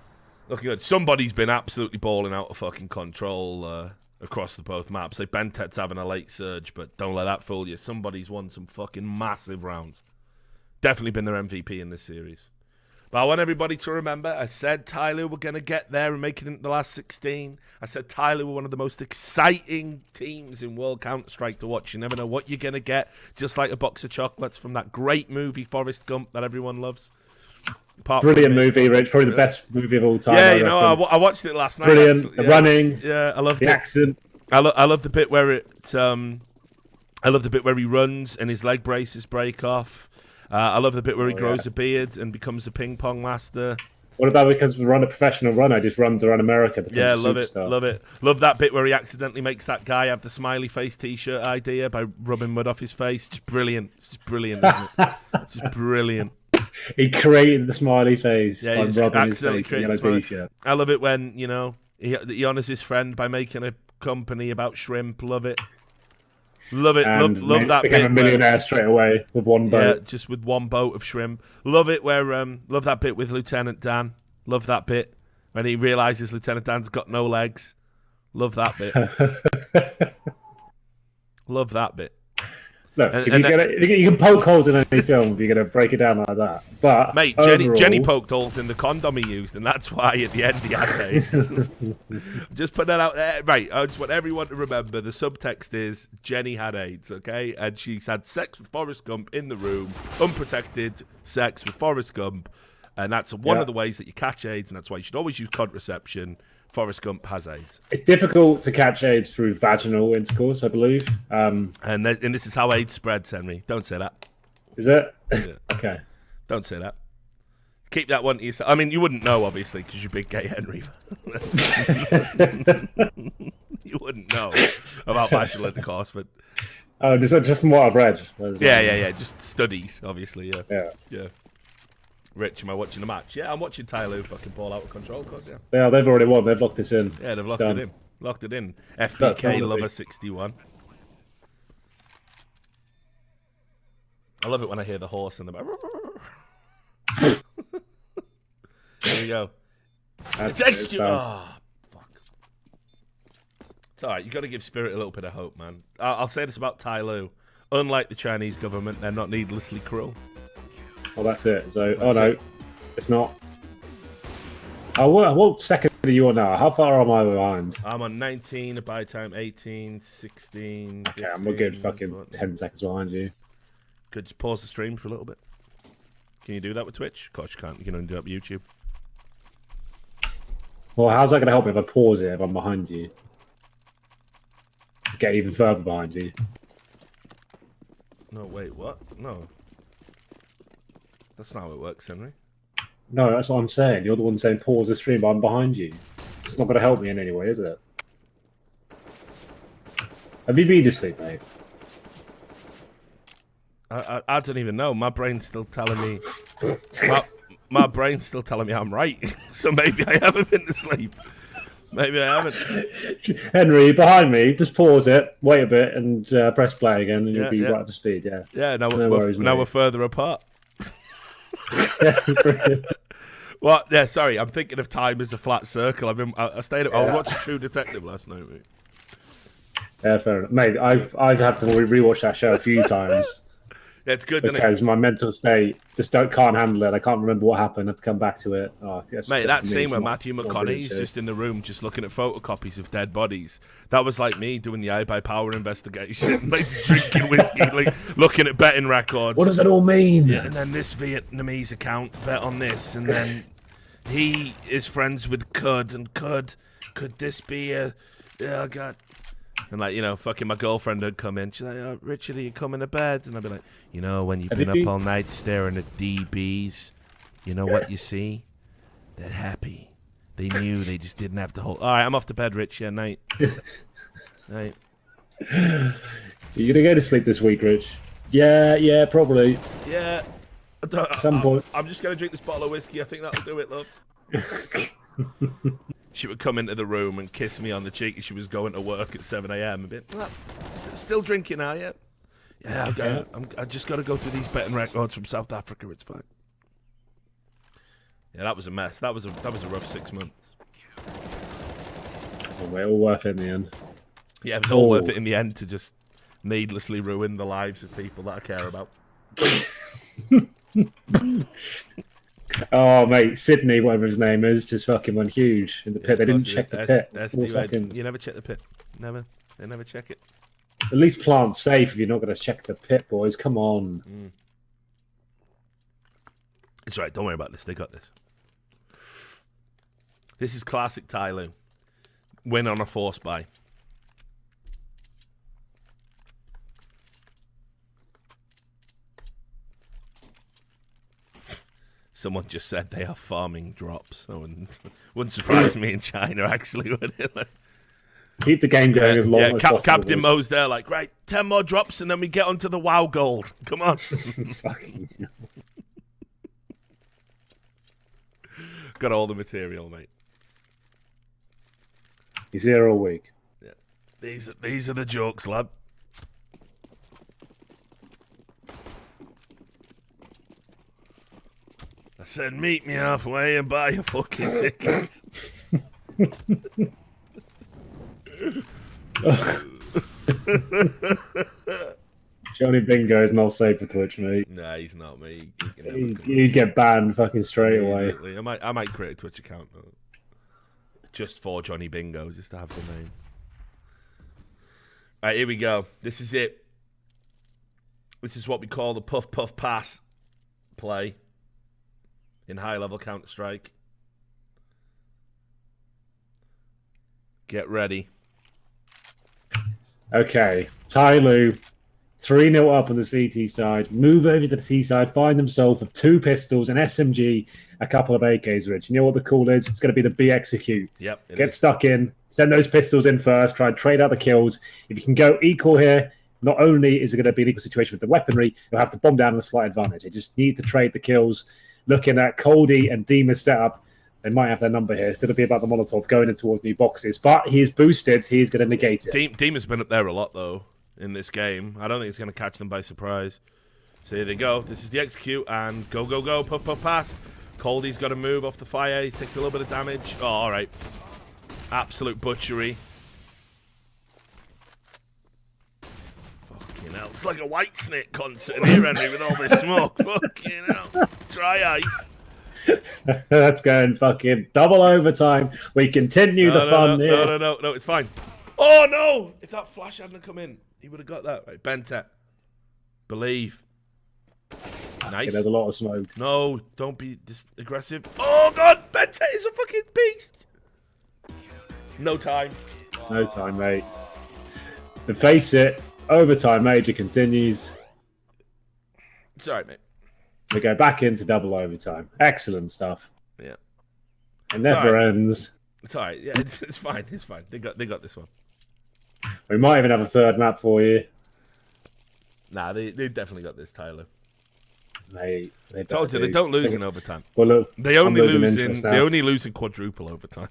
Looking good. Somebody's been absolutely balling out of fucking control across the both maps. Like Bentet's having a late surge, but don't let that fool you. Somebody's won some fucking massive rounds. Definitely been their MVP in this series. But I want everybody to remember, I said TyLoo were going to get there and make it into the last 16. I said TyLoo were one of the most exciting teams in World Counter-Strike to watch. You never know what you're going to get, just like a box of chocolates from that great movie, Forrest Gump, that everyone loves. Brilliant movie, Rich. Probably the best movie of all time. Yeah, you know, I watched it last night. Brilliant. Actually. The running. Yeah, I love the accent. I love the bit where I love the bit where he runs and his leg braces break off. I love the bit where he grows a beard and becomes a ping pong master. What about because we run a professional runner? Just runs around America. Yeah, love it, love it. Love that bit where he accidentally makes that guy have the smiley face T-shirt idea by rubbing mud off his face. Just brilliant. It's just brilliant, isn't it? Just brilliant. He created the smiley face by rubbing his face in yellow T-shirt. I love it when, you know, he honors his friend by making a company about shrimp. Love it. Love it. And love that bit. Became a millionaire straight away with one boat. Yeah, just with one boat of shrimp. Love it where love that bit with Lieutenant Dan. Love that bit when he realizes Lieutenant Dan's got no legs. Love that bit. Love that bit. Look, you can poke holes in any film if you're going to break it down like that. But mate, Jenny poked holes in the condom he used, and that's why at the end he had AIDS. Just put that out there. Right, I just want everyone to remember the subtext is Jenny had AIDS, okay? And she's had sex with Forrest Gump in the room, unprotected sex with Forrest Gump. And that's one of the ways that you catch AIDS, and that's why you should always use contraception. Forrest Gump has AIDS. It's difficult to catch AIDS through vaginal intercourse, I believe. And this is how AIDS spreads, Henry. Don't say that. Is it? Yeah. Okay. Don't say that. Keep that one to yourself. I mean, you wouldn't know, obviously, because you're big gay Henry. You wouldn't know about vaginal intercourse, but... Oh, just from what I've read. Yeah. Just studies, obviously, Yeah. Rich, am I watching the match? Yeah, I'm watching TyLoo fucking ball out of control, of course, yeah. Yeah, they've already won. They've locked this in. Yeah, they've locked it in. Locked it in. FBK Lover 61. I love it when I hear the horse in the back. There we go. It's extra. Oh, fuck. It's alright, you got to give Spirit a little bit of hope, man. I'll say this about TyLoo. Unlike the Chinese government, they're not needlessly cruel. Well, that's it. So, no, it's not. What second are you on now? How far am I behind? I'm on 19, by time 18, 16. Okay, 15, I'm a good fucking 10 seconds behind you. Could you pause the stream for a little bit? Can you do that with Twitch? Of course you can't. You can only do it with YouTube. Well, how's that going to help me if I pause it if I'm behind you? Get even further behind you. No, wait, what? No. That's not how it works, Henry. No, that's what I'm saying. You're the one saying pause the stream, but I'm behind you. It's not going to help me in any way, is it? Have you been asleep, mate? I don't even know. My brain's still telling me... my brain's still telling me I'm right. So maybe I haven't been to sleep. Maybe I haven't. Henry, behind me, just pause it, wait a bit, and press play again, and you'll be right up to speed. Yeah. Yeah. Now, No worries, now mate. we're further apart. Well, yeah. Sorry, I'm thinking of time as a flat circle. I stayed up. I watched True Detective last night, mate. Yeah, fair enough, mate. I've had to rewatch that show a few times. Yeah, it's good, isn't it? Because my mental state just can't handle it. I can't remember what happened. I have to come back to it. Oh, mate, that scene where Matthew McConaughey's just in the room just looking at photocopies of dead bodies. That was like me doing the Eye by Power investigation. Like drinking whiskey, like looking at betting records. What does it all mean? Yeah, and then this Vietnamese account bet on this, and then he is friends with Cud, and Cud, could this be a... Oh, God. And like, fucking my girlfriend would come in. She's like, "Oh, Richard, are you coming to bed?" And I'd be like, when you've been up all night staring at DBs, you know what you see? They're happy. They knew they just didn't have to hold. All right, I'm off to bed, Rich. Yeah, night. Night. Are you gonna go to sleep this week, Rich? Yeah, probably. Yeah. Some point. I'm just gonna drink this bottle of whiskey. I think that'll do it, love. She would come into the room and kiss me on the cheek as she was going to work at 7 a.m. A bit, still drinking, are you? Yeah, I just got to go through these betting records from South Africa. It's fine. Yeah, that was a mess. That was a rough 6 months. Oh, mate, all worth it in the end. Yeah, it was all worth it in the end to just needlessly ruin the lives of people that I care about. Oh, mate, Sydney, whatever his name is, just fucking went huge in the pit. They didn't check the pit. 4 seconds. You never check the pit. Never. They never check it. At least plant safe if you're not going to check the pit, boys. Come on. It's right. Don't worry about this. They got this. This is classic TyLoo. Win on a force buy. Someone just said they are farming drops. That wouldn't surprise me in China, actually, would it? Keep the game going as long as possible. Captain Mo's there, like, right, 10 more drops and then we get onto the WoW gold. Come on. Got all the material, mate. He's here all week. Yeah, these are the jokes, lad. I said, meet me halfway and buy a fucking ticket. Johnny Bingo is not safe for Twitch, mate. Nah, he's not, mate. You'd get banned fucking straight away. I might create a Twitch account just for Johnny Bingo, just to have the name. All right, here we go. This is it. This is what we call the puff puff pass play in high-level Counter-Strike. Get ready. Okay, TyLoo, 3-0 up on the CT side. Move over to the T side, find themselves with 2 pistols, an SMG, a couple of AKs, Rich. You know what the call is? It's going to be the B execute. Yep. Get stuck in, send those pistols in first, try and trade out the kills. If you can go equal here, not only is it going to be an equal situation with the weaponry, you'll have to bomb down on a slight advantage. You just need to trade the kills. Looking at Coldy and Deema's setup, they might have their number here. It's going to be about the Molotov going in towards new boxes. But he is boosted. He is going to negate it. Deema's been up there a lot, though, in this game. I don't think it's going to catch them by surprise. So here they go. This is the execute, and go, go, go. Puff, puff, pass. Coldy's got to move off the fire. He's taken a little bit of damage. Oh, all right. Absolute butchery. Fucking hell. It's like a Whitesnake concert in here, Henry, with all this smoke. Fucking hell. Dry ice. That's going fucking double overtime. We continue the fun here. No, it's fine. Oh, no! If that flash hadn't come in, he would have got that. Right, Bentep. Believe. Nice. There's a lot of smoke. No, don't be aggressive. Oh, God! Bentep is a fucking beast! No time. No time, mate. To face it, overtime major continues. It's alright, mate. We go back into double overtime. Excellent stuff. Yeah. It never ends. It's alright. Yeah, it's fine. It's fine. They got this one. We might even have a third map for you. Nah, they definitely got this, TyLoo. Mate, they Told you they don't lose in overtime. Well, look, They only lose in quadruple overtime.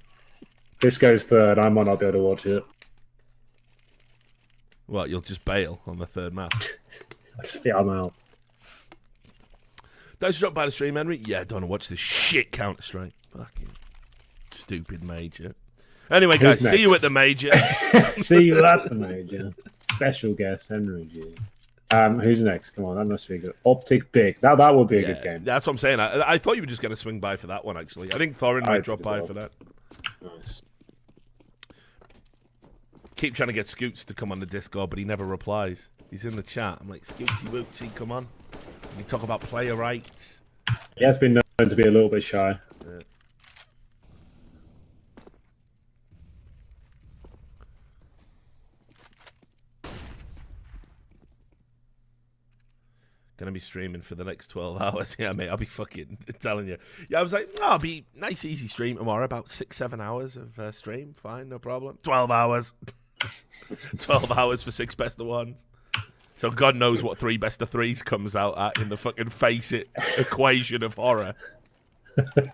This goes third. I might not be able to watch it. What, you'll just bail on the third match? I'm out. Don't you drop by the stream, Henry? Yeah, I don't want to watch this shit Counter-Strike. Fucking stupid major. Anyway, guys, see you at the major. See you at the major. Special guest, HenryG. Who's next? Come on, that must be good. Optic Big. That would be a good game. That's what I'm saying. I thought you were just going to swing by for that one, actually. I think Thorin might drop by for that. Nice. Keep trying to get Scoots to come on the Discord, but he never replies. He's in the chat. I'm like, Scootsy Wootsy, come on. We talk about player rights. He has been known to be a little bit shy. Yeah. Gonna be streaming for the next 12 hours. Yeah, mate, I'll be fucking telling you. Yeah, I was like, I'll be nice, easy stream tomorrow. About 6-7 hours of stream. Fine, no problem. 12 hours. 12 hours for 6 best of ones. So God knows what 3 best of 3s comes out at in the fucking face it equation of horror. I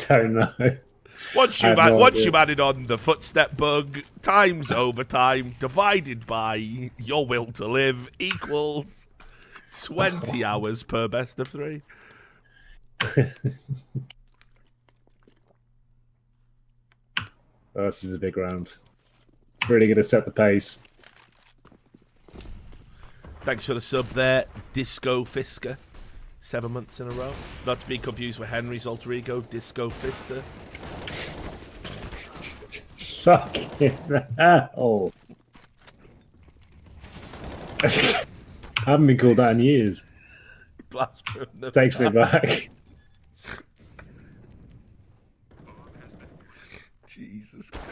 don't know. Once you've added on the footstep bug times overtime divided by your will to live equals 20 hours per best of 3. Oh, this is a big round. Really going to set the pace. Thanks for the sub there, Disco Fisker. 7 months in a row. Not to be confused with Henry's alter ego, Disco Fister. Fucking hell. I haven't been called that in years. Takes me back. Jesus Christ.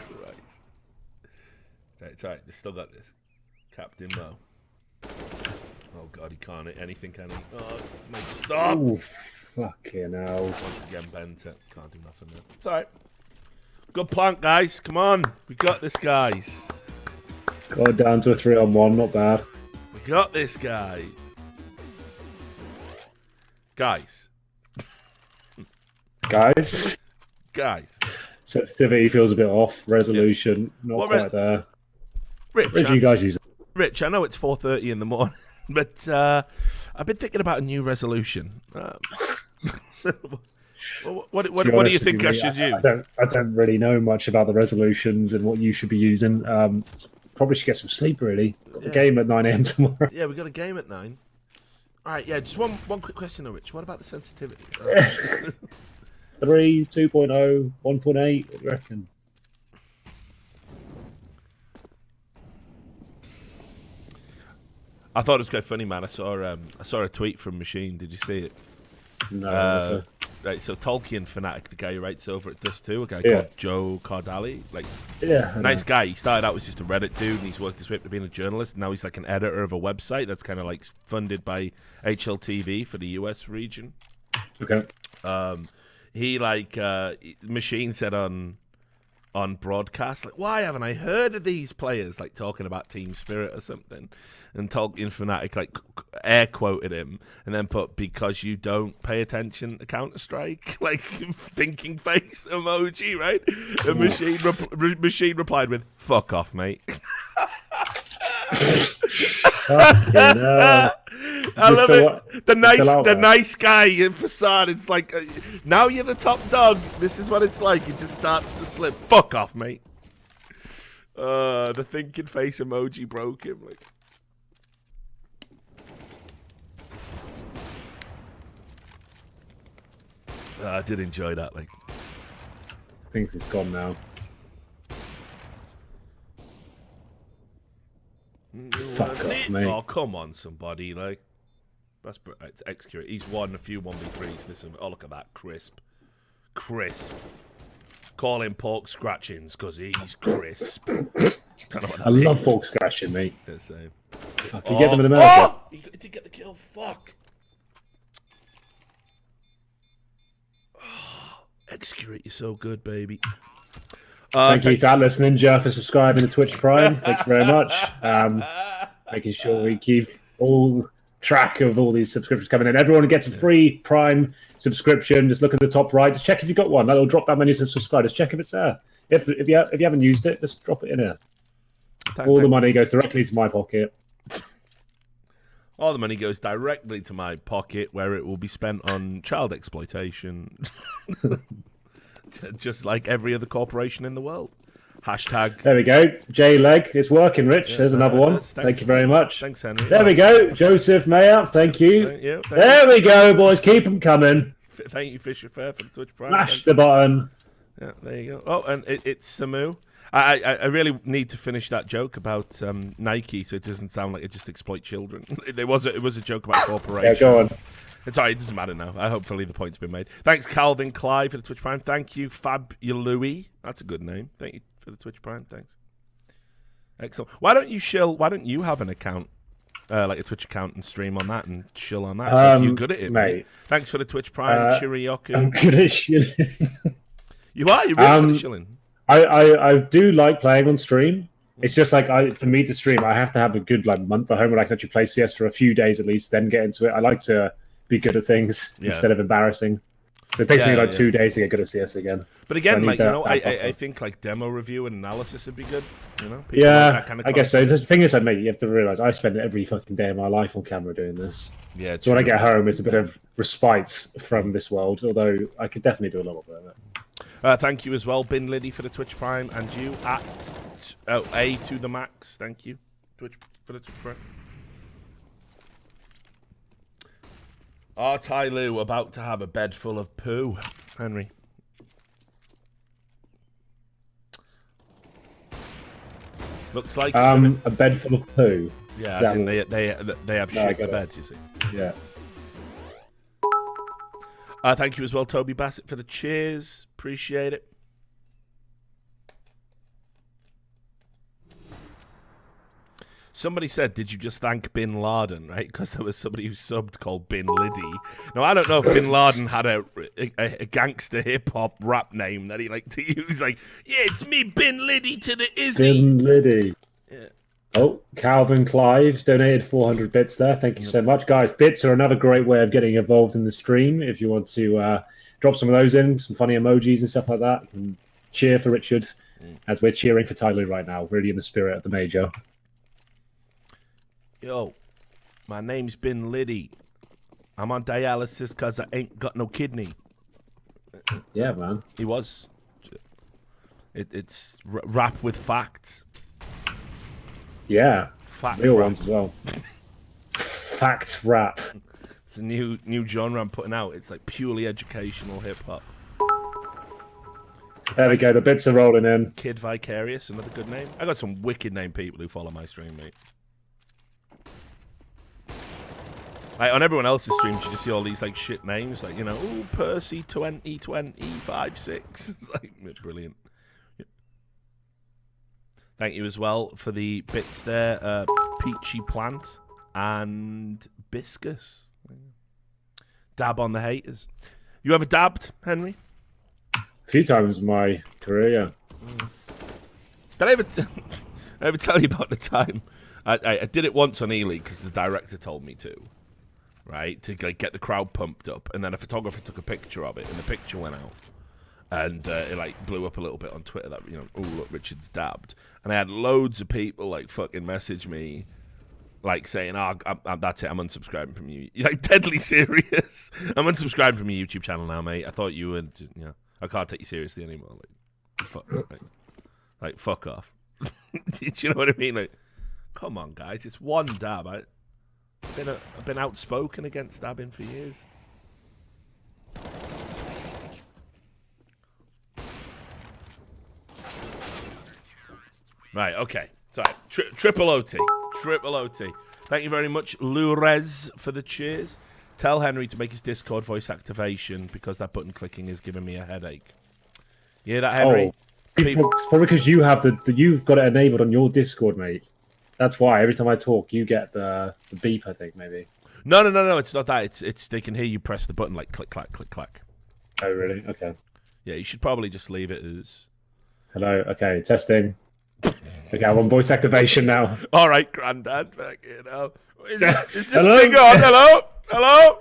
It's alright, they've still got this. Captain Mo. Oh god, he can't hit anything, can he? Oh, mate, stop! Ooh, fucking hell. Once again, bent it. Can't do nothing there. It's alright. Good plant, guys. Come on. We got this, guys. Got down to a 3-on-1, not bad. We got this, guys. Guys. Guys. Sensitivity feels a bit off. Resolution, not quite there. Rich, Where do you guys use it? Rich, I know it's 4:30 in the morning, but I've been thinking about a new resolution. What do you think I should use? I don't really know much about the resolutions and what you should be using. Probably should get some sleep, really. Got the game at 9 a.m. tomorrow. Yeah, we got a game at 9. All right, yeah, just one quick question, though, Rich. What about the sensitivity? 3, 2.0, 1.8, what do you reckon? I thought it was quite funny, man. I saw a tweet from Machine. Did you see it? No. Right, so Tolkien fanatic, the guy who writes over at Dust 2, a guy called Joe Cardali, nice guy. He started out as just a Reddit dude, and he's worked his way up to being a journalist. And now he's like an editor of a website that's kind of like funded by HLTV for the US region. Okay. He Machine said on broadcast, like, why haven't I heard of these players? Like talking about team spirit or something. And Tolkien fanatic like air quoted him and then put because you don't pay attention to Counter-Strike, like thinking face emoji, right? And Machine replied with "fuck off, mate." I love it. The nice guy facade. It's like now you're the top dog. This is what it's like. It just starts to slip. Fuck off, mate. The thinking face emoji broke him. Like. I did enjoy that. Like, I think it's gone now. Fuck off, mate. Oh, come on, somebody. Like, that's it's execute. He's won a few 1v3s. Listen, oh, look at that. Crisp. Call him pork scratchings because he's crisp. I love pork scratching, mate. Yeah, same. Fuck, you get them in America. He did get the kill. Fuck. Execute, you're so good, baby. Thank you to Atlas Ninja for subscribing to Twitch Prime. Thank you very much. Making sure we keep all track of all these subscriptions coming in. Everyone gets a free Prime subscription. Just look at the top right. Just check if you got one. That'll drop that menu to subscribe. Just check if it's there. If you haven't used it, just drop it in here. All the money goes directly to my pocket. All the money goes directly to my pocket, where it will be spent on child exploitation, just like every other corporation in the world. Hashtag. There we go. J-Leg. It's working, Rich. Yeah, there's another one. Thank you very much. Thanks, Henry. There we go. Joseph Mayer. Thank you. Thank there we go, boys. Keep them coming. Thank you, Fisher Fair, for the Twitch Prime. Smash the button. Yeah, there you go. Oh, and it's Samu. I really need to finish that joke about Nike, so it doesn't sound like it just exploit children. It was a joke about corporations. Yeah, go on. It's alright, it doesn't matter now. Hopefully the point's been made. Thanks, Calvin Clive, for the Twitch Prime. Thank you, Fabulous. That's a good name. Thank you for the Twitch Prime. Thanks. Excellent. Why don't you have an account, like a Twitch account, and stream on that and chill on that? You're good at it, mate. Thanks for the Twitch Prime, Chirioku. I'm good at shilling. You are? You're really good at shilling. I do like playing on stream. It's just like for me to stream, I have to have a good month at home where I can actually play CS for a few days at least, then get into it. I like to be good at things instead of embarrassing. So it takes me 2 days to get good at CS again. But again, I think demo review and analysis would be good. People that kind of I guess so. The thing is, mate, you have to realize I spend every fucking day of my life on camera doing this. Yeah. So when I get home, it's a bit of respite from this world. Although I could definitely do a little bit of it. Thank you as well, Bin Liddy, for the Twitch Prime, and you at A to the max. Thank you, Twitch, for the Twitch Prime. Are TyLoo about to have a bed full of poo, Henry? Looks like a bed full of poo. Yeah, as in they have shit in the bed. You see? Yeah. Thank you as well, Toby Bassett, for the cheers. Appreciate it. Somebody said, did you just thank Bin Laden, right? Because there was somebody who subbed called Bin Liddy. Now, I don't know if Bin Laden had a gangster hip-hop rap name that he liked to use. Like, yeah, it's me, Bin Liddy to the Izzy. Bin Liddy. Yeah. Oh, Calvin Clive donated 400 bits there. Thank you so much. Guys, bits are another great way of getting involved in the stream. If you want to drop some of those in, some funny emojis and stuff like that, and cheer for Richard as we're cheering for TyLoo right now. Really in the spirit of the major. Yo, my name's Bin Liddy. I'm on dialysis because I ain't got no kidney. Yeah, man. He was. It's rap with facts. Yeah. Fact real rap. Ones as well. Fact rap. It's a new genre I'm putting out. It's like purely educational hip-hop. There we go. The bits are rolling in. Kid Vicarious, another good name. I got some wicked name people who follow my stream, mate. Like, on everyone else's streams, you just see all these like shit names, like, you know, ooh, Percy 202056. Like, brilliant. Yeah. Thank you as well for the bits there, Peachy Plant and Biscus. Dab on the haters. You ever dabbed, Henry? A few times in my career, yeah. Did I ever tell you about the time I did it once on E-League because the director told me to. Right, to like get the crowd pumped up, and then a photographer took a picture of it, and the picture went out, and it like blew up a little bit on Twitter that, you know, oh look, Richard's dabbed, and I had loads of people like fucking message me, like saying, oh, that's it, I'm unsubscribing from you. You're like deadly serious. I'm unsubscribing from your YouTube channel now, mate. I thought you would, you know, I can't take you seriously anymore. Like fuck off. Do you know what I mean? Like, come on, guys, it's one dab. I've been outspoken against dabbing for years. Right, okay. Sorry. Triple OT. Triple OT. Thank you very much, Lurez, for the cheers. Tell Henry to make his Discord voice activation because that button clicking is giving me a headache. You hear that, Henry? Oh, it's probably because you have you've got it enabled on your Discord, mate. That's why every time I talk, you get the beep. I think maybe. No. It's not that. It's they can hear you press the button like click clack click clack. Oh really? Okay. Yeah, you should probably just leave it as. Hello. Okay, testing. Okay, I'm on voice activation now. All right, Grandad. Back, you know. Is this Hello? thing on? Hello?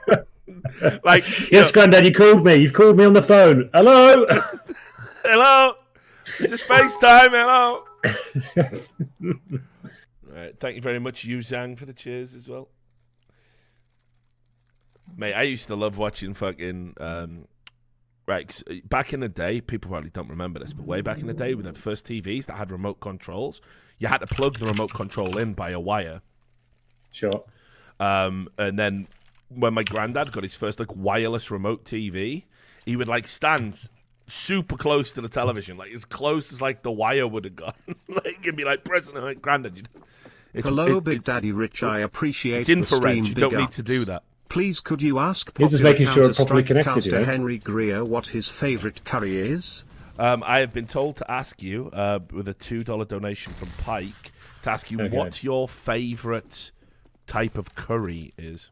Like, yes, Grandad, you called me. You've called me on the phone. Hello? hello? Is this FaceTime? Hello? Right, thank you very much, Yu Zhang, for the cheers as well. Mate, I used to love watching fucking... right, 'cause back in the day, people probably don't remember this, but way back in the day, with the first TVs that had remote controls, you had to plug the remote control in by a wire. Sure. And then when my granddad got his first like wireless remote TV, he would like stand super close to the television, like as close as like the wire would have gone. Like he'd be like, President, like, Granddad. Hello, Big Daddy Rich. I appreciate it's the infrared. stream. You Big don't need ups. to do that. Please, could you ask He's just popular making sure it's properly Counter-Strike connected, you caster know? Henry Greer what his favorite curry is? I have been told to ask you, with a $2 donation from Pike, to ask you Okay. what your favorite type of curry is.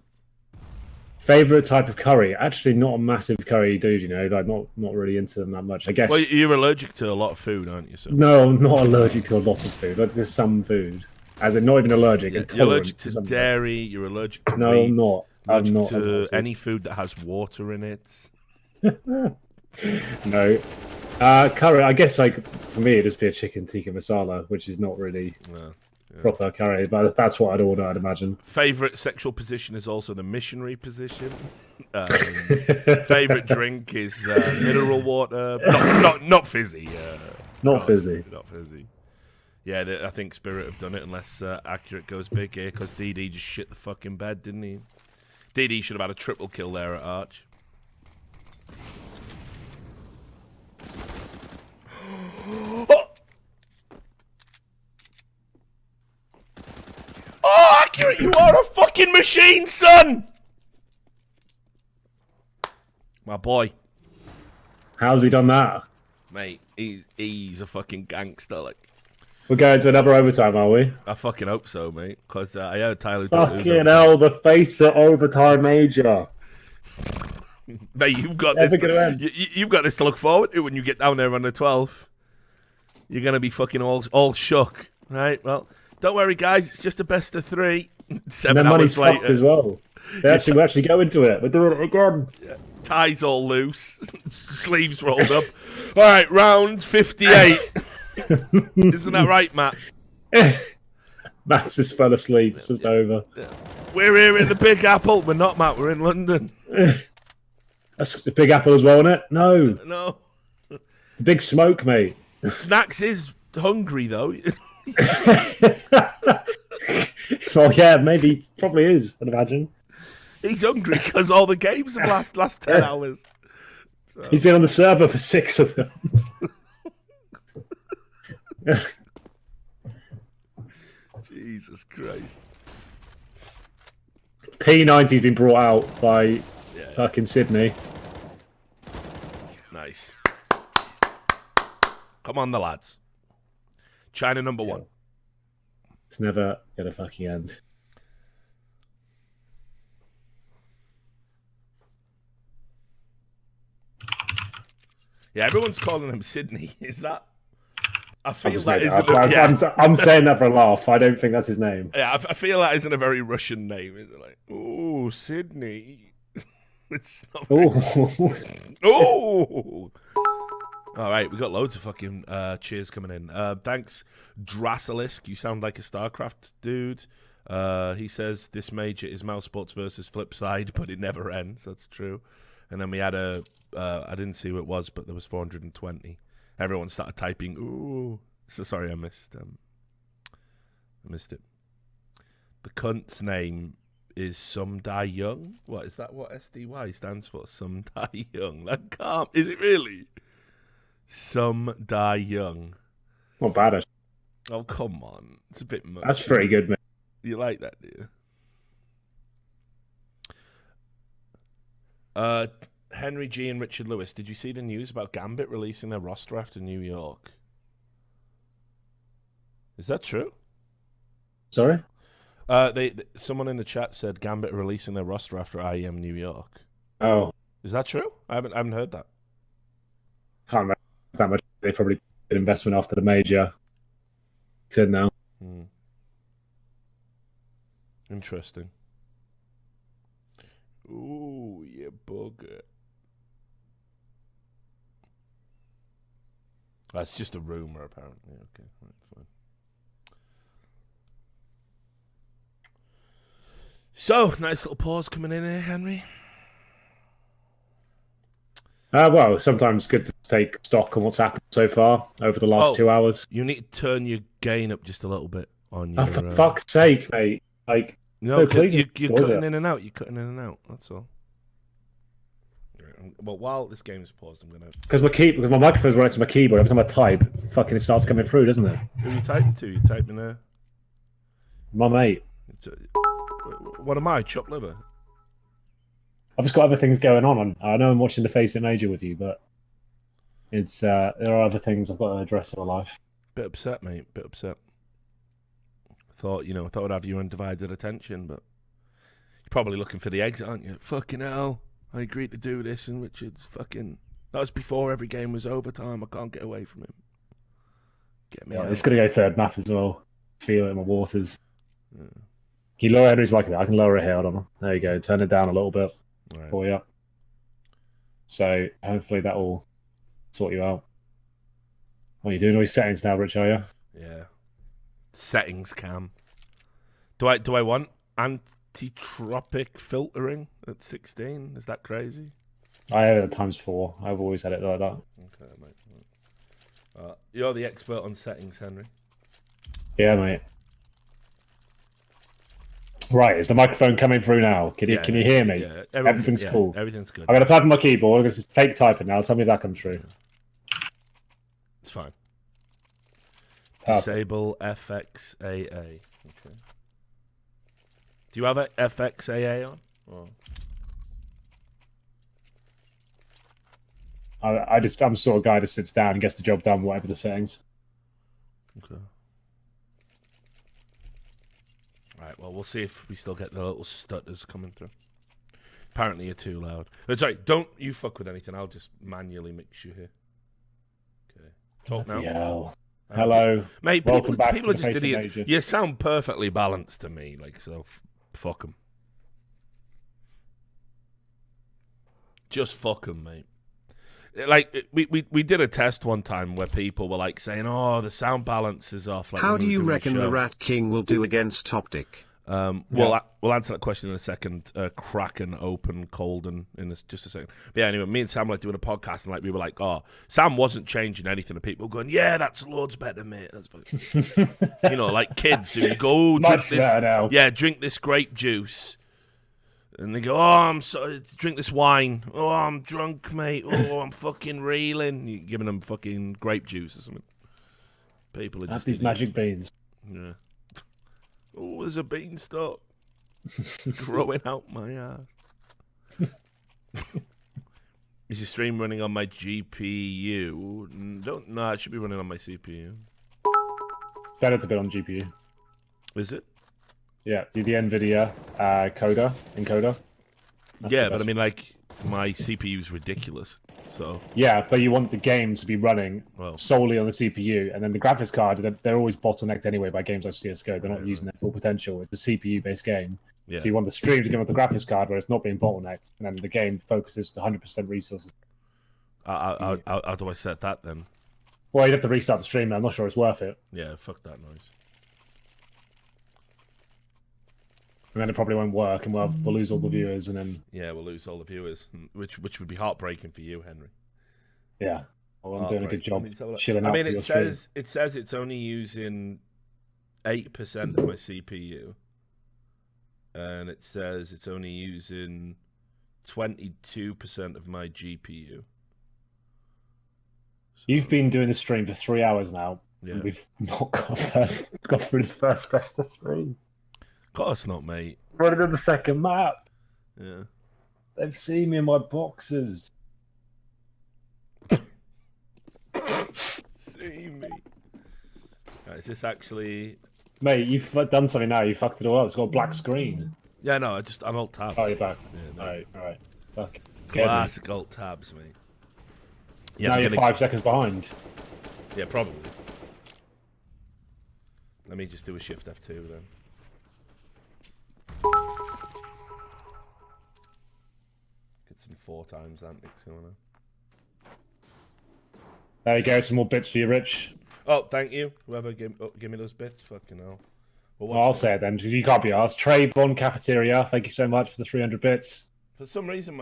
Favorite type of curry? Actually, not a massive curry dude. You know, like not really into them that much. I guess. Well, you're allergic to a lot of food, aren't you? So No, I'm not allergic to a lot of food. Like, there's some food, as in not even allergic. you're Intolerant allergic to some food. dairy. You're allergic to No, wheat, I'm not. I'm allergic not to allergic. any food that has water in it. No. Curry. I guess like for me, it'd just be a chicken tikka masala, which is not really No. proper curry, but that's what I'd order. I'd imagine. Favorite sexual position is also the missionary position. Favorite drink is mineral water, not fizzy. Not fizzy. Not fizzy. Yeah, I think Spirit have done it unless Accurate goes big here because DD just shit the fucking bed, didn't he? DD should have had a triple kill there at Arch. Oh, Accurate, you are a fucking machine, son! My boy. How's he done that? Mate, he's a fucking gangster, like. We're going to another overtime, are we? I fucking hope so, mate, because I heard TyLoo don't lose Fucking overtime. hell, the face at overtime major. Mate, you've got Never this. gonna end. You've got this to look forward to when you get down there on the 12th. You're gonna be fucking all shook, right? Well, don't worry, guys. It's just a best of 3. And 7 then money's hours fucked later, as well. We actually go into it. We're doing it again. ties all loose, sleeves rolled up. All right, round 58. Isn't that right, Matt? Matt's just fell asleep. It's just over. We're here in the Big Apple. We're not, Matt. We're in London. That's the Big Apple as well, isn't it? No. No. The Big Smoke, mate. Snacks is hungry, though. Well, yeah, maybe. Probably is, I'd imagine. He's hungry because all the games have last 10 hours. He's been on the server for 6 of them. Jesus Christ. P90's been brought out by fucking Sydney. Nice. Come on, the lads. China number 1. It's never gonna fucking end. Yeah, everyone's calling him Sydney. Is that? I feel Just that made isn't. that up. Yeah. I'm saying that for a laugh. I don't think that's his name. Yeah, I feel that isn't a very Russian name, is it? Like, oh, Sydney. It's not. Oh, Oh. All right, we got loads of fucking cheers coming in. Thanks, Drasilisk. You sound like a StarCraft dude. He says this major is Mouse Sports versus Flipside, but it never ends. That's true. And then we had a. I didn't see who it was, but there was 420. Everyone started typing. Ooh, so sorry, I missed. I missed it. The cunt's name is Some Die Young. What is that? What SDY stands for? Some Die Young. That can't. Is it really? Some Die Young. not bad. Oh come on, it's a bit much. That's pretty good, mate. You like that, do you? HenryG and Richard Lewis. Did you see the news about Gambit releasing their roster after New York? Is that true? Sorry? Someone in the chat said Gambit are releasing their roster after IEM New York. Oh, Is that true? I haven't heard that. can't remember that much. They probably did investment after the major. Said now. Interesting. Ooh, you bugger. That's just a rumor, apparently. Okay, right, fine. So, nice little pause coming in here, Henry. Well, sometimes good to take stock on what's happened so far over the last 2 hours. You need to turn your gain up just a little bit on your... Oh, for fuck's sake, mate. Like, no, you're cutting in and out. You're cutting in and out. That's all. Well, while this game's paused, I'm gonna... Because my microphone's right to my keyboard. Every time I type, fucking it starts coming through, doesn't it? Who are you typing to? You typing there? My mate. What am I? Chopped liver? I've just got other things going on. I know I'm watching The Face It Major with you, but it's there are other things I've got to address in my life. Bit upset, mate. Bit upset. Thought I'd have your undivided attention, but you're probably looking for the exit, aren't you? Fucking hell. I agreed to do this, and Richard's fucking... That was before every game was overtime. I can't get away from him. Get me out. It's going to go third map as well. Feel it in my waters. Yeah. Can you lower Henry's mic a bit? I can lower it here. Hold on. There you go. Turn it down a little bit. Right. For you. So hopefully that will sort you out. What are you doing? All your settings now, Rich, are you? Yeah. Settings cam. Do I want anti-tropic filtering at 16? Is that crazy? I have it at ×4. I've always had it like that. Okay, mate. You're the expert on settings, Henry. Yeah, mate. Right, is the microphone coming through now? Can you hear me? Yeah, everything's cool. Everything's good. I'm going to type on my keyboard. I'm going to fake type it now. Tell me if that comes through. It's fine. Perfect. Disable FXAA. Okay. Do you have a FXAA on? Or... I'm the sort of guy that sits down and gets the job done, whatever the settings. Okay. Right, well, we'll see if we still get the little stutters coming through. Apparently you're too loud. Sorry, don't you fuck with anything. I'll just manually mix you here. Okay. Talk now. Hell. Hello. Mate, Welcome back people are to just the Face It idiots. Major. You sound perfectly balanced to me, like, so fuck them. Just fuck them, mate. Like, we did a test one time where people were like saying, "Oh, the sound balance is off." Like, how do you reckon the Rat King will do against Optic? We'll answer that question in a second. Kraken, open, Colden in just a second. But yeah, anyway, me and Sam were like doing a podcast, and like we were like, "Oh, Sam wasn't changing anything," and people were going, "Yeah, that's loads better, mate." That's fucking... you know, like kids who go, oh, drink this, drink this grape juice. And they go, "Oh, I'm sorry, drink this wine. Oh, I'm drunk, mate. Oh, I'm fucking reeling." You're giving them fucking grape juice or something. People are just these magic beans. Yeah. Oh, there's a beanstalk growing out my ass. Is the stream running on my GPU? No, it should be running on my CPU. Better to be on GPU. Is it? Yeah, do the NVIDIA encoder. That's yeah, but I mean, like, my CPU is ridiculous. So yeah, but you want the game to be running solely on the CPU, and then the graphics card, they're always bottlenecked anyway by games like CSGO. They're not using their full potential. It's a CPU-based game. Yeah. So you want the stream to give up the graphics card where it's not being bottlenecked, and then the game focuses to 100% resources. How do I set that then? Well, you'd have to restart the stream. I'm not sure it's worth it. Yeah, fuck that noise. And then it probably won't work, and we'll lose all the viewers, and then we'll lose all the viewers, which would be heartbreaking for you, Henry. Yeah, well, I'm doing a good job chilling out. I mean, it says it's only using 8% of my CPU, and it says it's only using 22% of my GPU. So, you've been doing the stream for 3 hours now, and we've not got through the first best of 3. Of course not, mate. Running on the second map. Yeah. They've seen me in my boxes. See me. Right, is this actually... Mate, you've done something now. You fucked it all up. It's got a black screen. Yeah, no, I'm alt tab. Oh, you're back. Yeah, no. All right. Fuck. Classic alt tabs, mate. Yeah, now you're 5 seconds behind. Yeah, probably. Let me just do a shift F2 then. asking 4 times, Anthony. There you go, some more bits for you, Rich. Oh, thank you. Whoever give me those bits. Fucking hell. Well, I'll say it then. You can't be asked. Trayvon Cafeteria, thank you so much for the 300 bits. For some reason,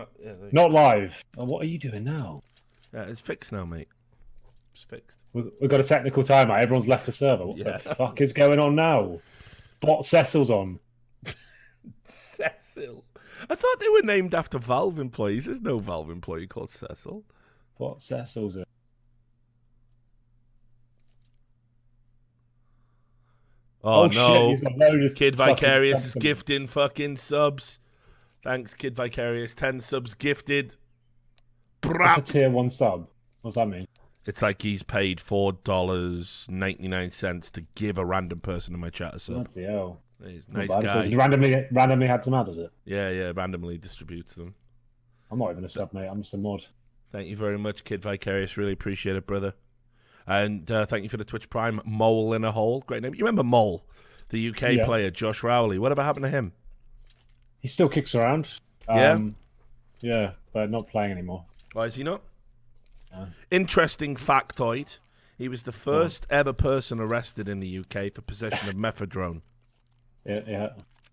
Not live. Oh, what are you doing now? Yeah, it's fixed now, mate. It's fixed. We've got a technical timeout. Everyone's left the server. What the fuck is going on now? Bot Cecil's on. Cecil. I thought they were named after Valve employees. There's no Valve employee called Cecil. Bot Cecil's on. Oh no! Shit, Kid Vicarious is gifting fucking subs. Thanks, Kid Vicarious. 10 subs gifted. That's a tier 1 sub. What's that mean? It's like he's paid $4.99 to give a random person in my chat a sub. Bloody hell. He's a nice guy. guy. So randomly had some out, is it? Yeah, randomly distributes them. I'm not even a sub, mate. I'm just a mod. Thank you very much, Kid Vicarious. Really appreciate it, brother. And thank you for the Twitch Prime. Mole in a Hole. Great name. You remember Mole, the UK player, Josh Rowley? Whatever happened to him? He still kicks around. Yeah, but not playing anymore. Why is he not? Interesting factoid. He was the first ever person arrested in the UK for possession of methadone. Yeah.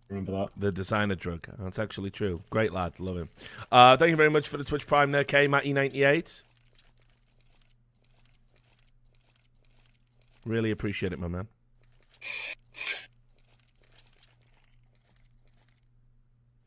Remember that. The designer drug. That's actually true. Great lad. Love him. Thank you very much for the Twitch Prime there, K-Matty98. Really appreciate it, my man.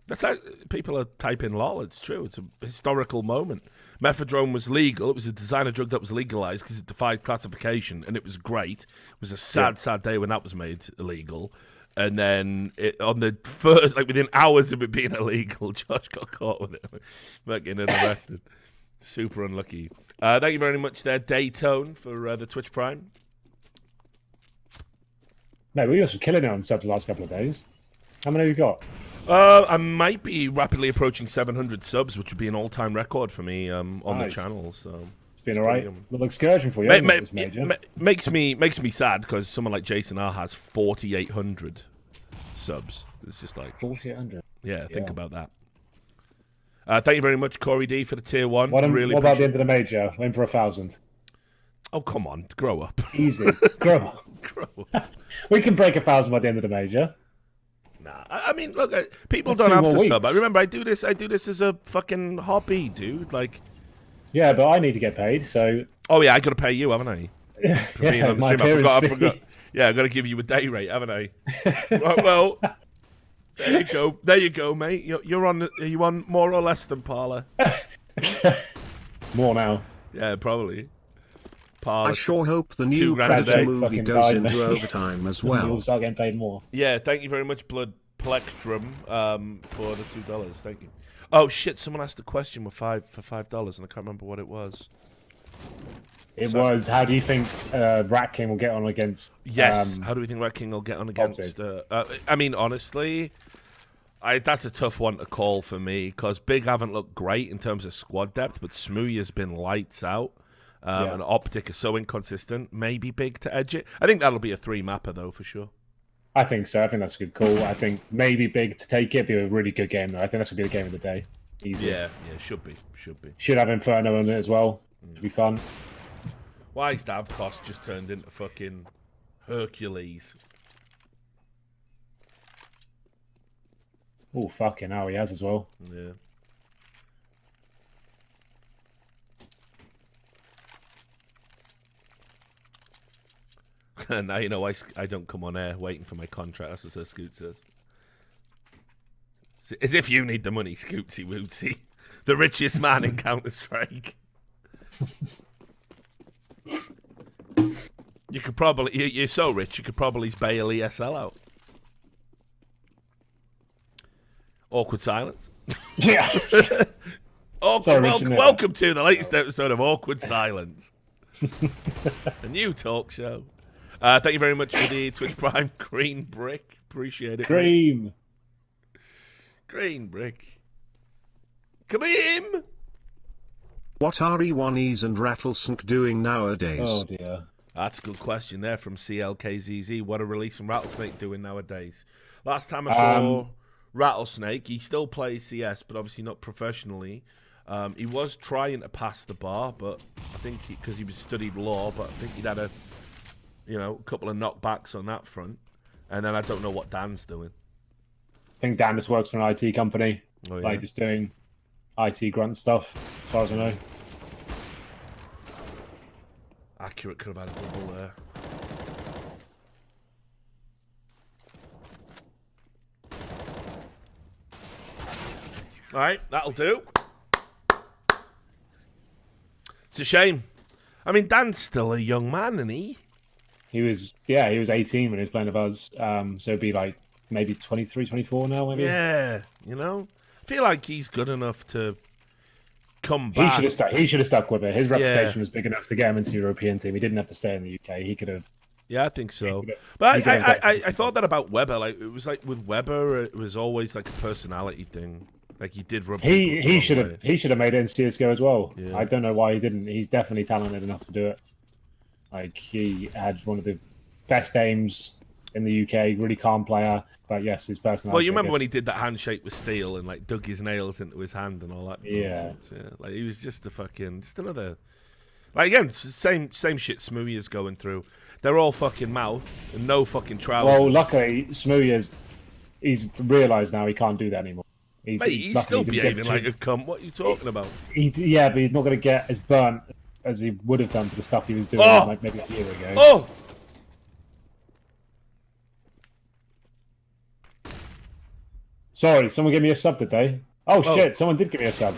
That's how people are typing lol. It's true. It's a historical moment. Methadone was legal. It was a designer drug that was legalized because it defied classification, and it was great. It was a sad day when that was made illegal. And then on the first, within hours of it being illegal, Josh got caught with it. Getting arrested. Super unlucky. Thank you very much there, Daytone, for the Twitch Prime. No, we were killing it on subs the last couple of days. How many have you got? I might be rapidly approaching 700 subs, which would be an all-time record for me on the channel. So it's been alright. Little excursion for you. Makes me sad because someone like Jason R has 4,800 subs. It's just like 4,800. Yeah, think about that. Thank you very much, Corey D, for the tier 1. What about the end of the major? Aim for 1,000. Oh, come on, grow up. Easy, grow up. Grow up. We can break 1,000 by the end of the major. Nah, I mean, look, people don't have to sub. I remember I do this as a fucking hobby, dude. Yeah, but I need to get paid, so. Oh yeah, I got to pay you, haven't I? For being on the stream. I forgot. Yeah, I got to give you a day rate, haven't I? Right, well, there you go. There you go, mate. You're on. Are you on more or less than Parler? More now. Yeah, probably. I sure hope the new Predator movie goes into overtime as well. You'll start getting paid more. Yeah, thank you very much, Blood Plectrum, for the $2. Thank you. Oh shit! Someone asked a question for $5, and I can't remember what it was. It was, how do you think Rat King will get on against? Yes. How do we think Rat King will get on against? I mean, honestly, that's a tough one to call for me because Big haven't looked great in terms of squad depth, but Smoothie has been lights out. And Optic is so inconsistent. Maybe Big to edge it. I think that'll be a 3-mapper though for sure. I think so. I think that's a good call. I think maybe Big to take it. Be a really good game though. I think that's gonna be the game of the day. Easy. Yeah, should be. Should have Inferno on it as well. Should be fun. Why is Davkos just turned into fucking Hercules? Oh fucking hell, he has as well. Yeah. Now you know I don't come on air waiting for my contract. That's what Scoot says. As if you need the money, Scootsy Wootsy. The richest man in Counter-Strike. You could probably... You're so rich, you could probably bail ESL out. Awkward silence. Yeah. Welcome to the latest episode of Awkward Silence. A new talk show. Thank you very much for the Twitch Prime Green Brick. Appreciate it. Green Brick. Kareem! What are E1Es and Rattlesnake doing nowadays? Oh dear. That's a good question there from CLKZZ. What are Release and Rattlesnake doing nowadays? Last time I saw Rattlesnake, he still plays CS, but obviously not professionally. He was trying to pass the bar, but I think because he was studied law, but I think he'd had a couple of knockbacks on that front. And then I don't know what Dan's doing. I think Dan just works for an IT company, Oh, yeah. like just doing IT grunt stuff, as far as I know. Accurate could have had a double there. All right, that'll do. It's a shame. I mean, Dan's still a young man, isn't he? He was 18 when he was playing with us. So it'd be like maybe 23, 24 now, maybe. Yeah, I feel like he's good enough to come back. He should have stuck with it. His reputation was big enough to get him into the European team. He didn't have to stay in the UK. He could have. Yeah, I think so. But I thought that about Weber. Like it was like with Weber, it was always like a personality thing. Like he did rub. He should have made it in CS:GO as well. Yeah. I don't know why he didn't. He's definitely talented enough to do it. Like he had one of the best aims in the UK. Really calm player. But yes, his personality. Well, you remember when he did that handshake with Steele and like dug his nails into his hand and all that. Yeah. Yeah. Like he was just another. Like again, same shit Smoothie is going through. They're all fucking mouth and no fucking trousers. Well, luckily Smoothie he's realised now he can't do that anymore. He's still behaving like a cunt. What are you talking about? Yeah, but he's not going to get as burnt as he would have done for the stuff he was doing like maybe a year ago. Oh! Sorry, someone gave me a sub today. Oh shit, someone did give me a sub.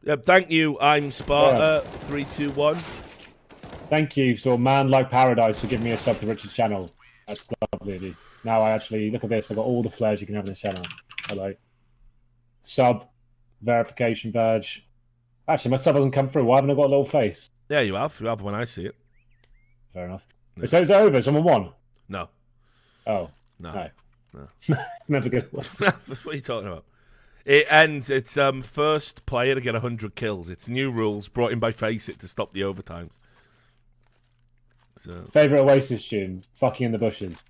Yep, thank you. I'm Sparta 321. Thank you, so Man Like Paradise, for giving me a sub to Richard's channel. That's lovely. Now I actually look at this. I've got all the flares you can have in this channel. Hello. Sub, verification badge. Actually, my sub hasn't come through. Why haven't I got a little face? Yeah, you have. You have when I see it. Fair enough. No. So is it over? Someone won? No. Oh. No. It's never good. What are you talking about? It ends. It's first player to get 100 kills. It's new rules brought in by Faceit to stop the overtimes. So. Favourite Oasis tune? Fucking in the Bushes.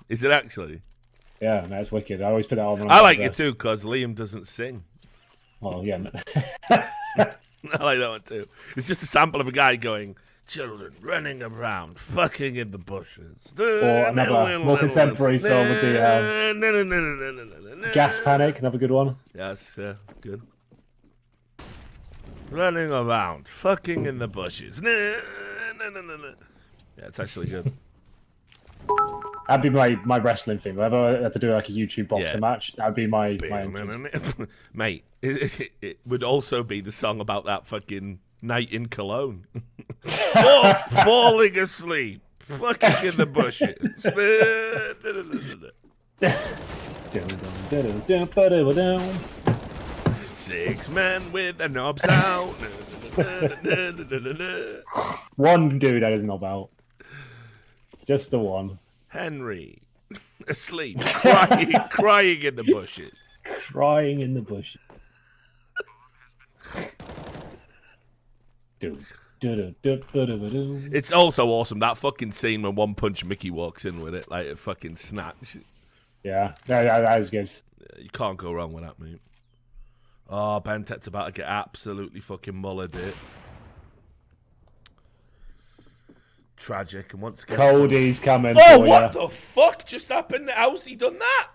Is it actually? Yeah, no, it's wicked. I always put that on. When I like it too because Liam doesn't sing. Oh yeah. I like that one too. It's just a sample of a guy going, "Children running around, fucking in the bushes." Or another more contemporary song with the Gas Panic, another good one. Yes, good. Running around, fucking in the bushes. Yeah, it's actually good. That'd be my wrestling thing. Whenever I had to do like a YouTube boxing match, that'd be my Mate, it would also be the song about that fucking night in Cologne. Falling asleep, fucking in the bushes. 6 men with their knobs out. One dude that is knob out. Just the one. Henry, asleep, crying in the bushes. Crying in the bushes. It's also awesome, that fucking scene when One Punch Mickey walks in with it, like a fucking snatch. Yeah, that is good. You can't go wrong with that, mate. Oh, Bentet's about to get absolutely fucking mullered it. Tragic, and once again... Cody's coming Oh, what the fuck just happened? How's he done that?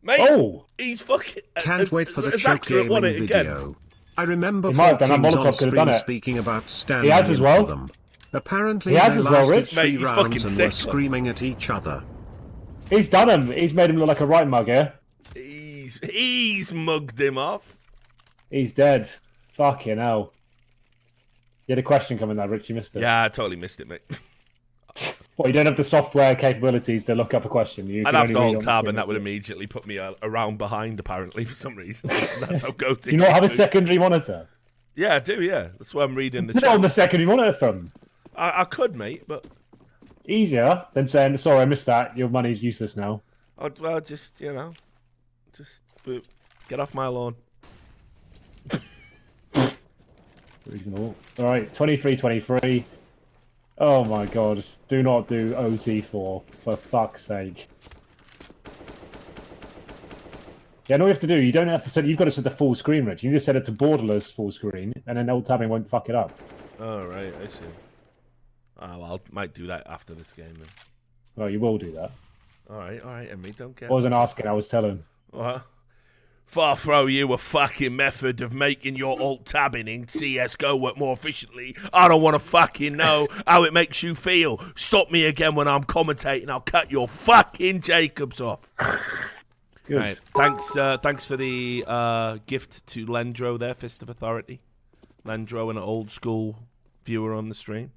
Mate, he's fucking... Can't wait for the choke gaming video. I remember four Kings on screen speaking about standing in for them. Apparently they lasted 3 rounds and were screaming at each other. He's done him. He's made him look like a right mug here. He's mugged him off. He's dead. Fucking hell. You had a question coming there, Rich. You missed it. Yeah, I totally missed it, mate. Well, you don't have the software capabilities to look up a question. I'd have to hold tab, and that would immediately put me around behind, apparently, for some reason. That's how goated. Do you not have a secondary monitor? Yeah, I do, yeah. That's why I'm reading the chat. Put it on the secondary monitor from. I could, mate, but... Easier than saying, sorry, I missed that. Your money's useless now. Well, just, just get off my lawn. Reasonable. All right, 23-23. Oh my god, do not do OT4, for fuck's sake. Yeah, and all you have to do, you don't have to set. You've got to set the full screen, Rich. You just set it to borderless full screen, and then alt tabbing won't fuck it up. Oh right, I see. Oh, well, I might do that after this game then. Well, you will do that. All right, Henry, don't care. I wasn't asking, I was telling. What? Far throw you a fucking method of making your alt tabbing in CSGO work more efficiently. I don't want to fucking know how it makes you feel. Stop me again when I'm commentating. I'll cut your fucking Jacobs off. Good. Right, thanks for the gift to Lendro there, Fist of Authority. Lendro, an old school viewer on the stream.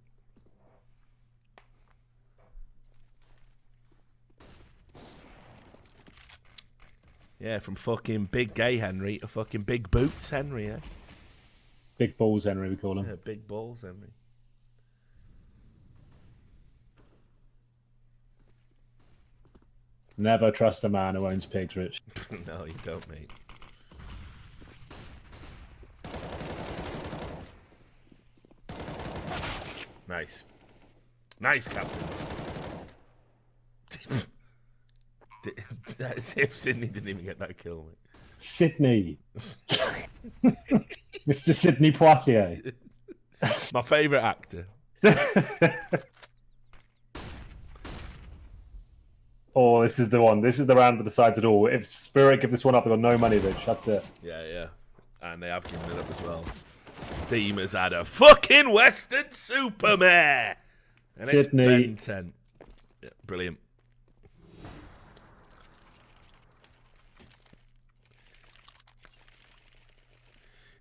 Yeah, from fucking Big Gay Henry to fucking Big Boots Henry, eh? Big balls, Henry, we call him. Yeah, big balls Henry. Never trust a man who owns pigs, Rich. No, you don't, mate. Nice. Nice, Captain. That's if Sydney didn't even get that kill, mate. Sydney. Mr. Sydney Poitier. My favourite actor. Oh, this is the one. This is the round that decides it all. If Spirit give this one up, they've got no money, Rich. That's it. Yeah. And they have given it up as well. Team has had a fucking Western Supermare. And Sydney. It's Ben 10. Yeah, brilliant.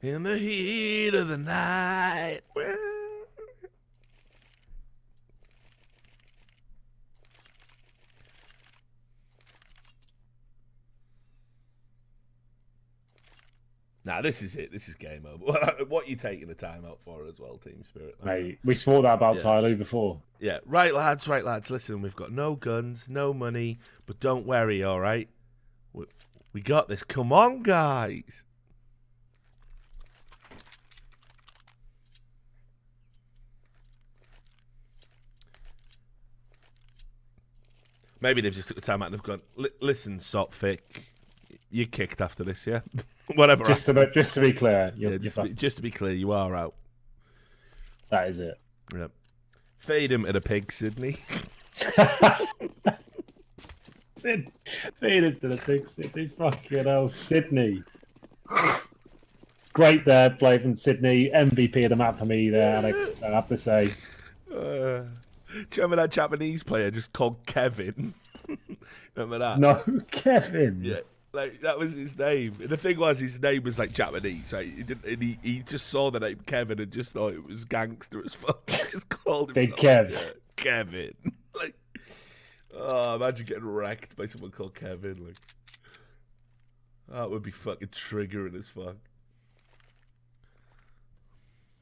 In the heat of the night. Nah, this is it. This is game over. What are you taking the time out for as well, Team Spirit? Mate, we swore that about TyLoo before. Yeah, right, lads. Listen, we've got no guns, no money, but don't worry, all right? We got this. Come on, guys. Maybe they've just took the time out and they've gone, listen, Sotfic, you kicked after this, yeah? Whatever. Just to be clear. Just to be clear, you are out. That is it. Yep. Fade him to the pig, Sydney. Feed him to the pig, Sydney. Fucking hell, Sydney. Great there, play from Sydney. MVP of the map for me there, Alex, I have to say. Do you remember that Japanese player just called Kevin? Remember that? No, Kevin. Yeah, like that was his name. And the thing was, his name was like Japanese. Right? He just saw the name Kevin and just thought it was gangster as fuck. He just called him Big Kev. Yeah, Kevin. Like, oh, imagine getting wrecked by someone called Kevin. Like, that would be fucking triggering as fuck.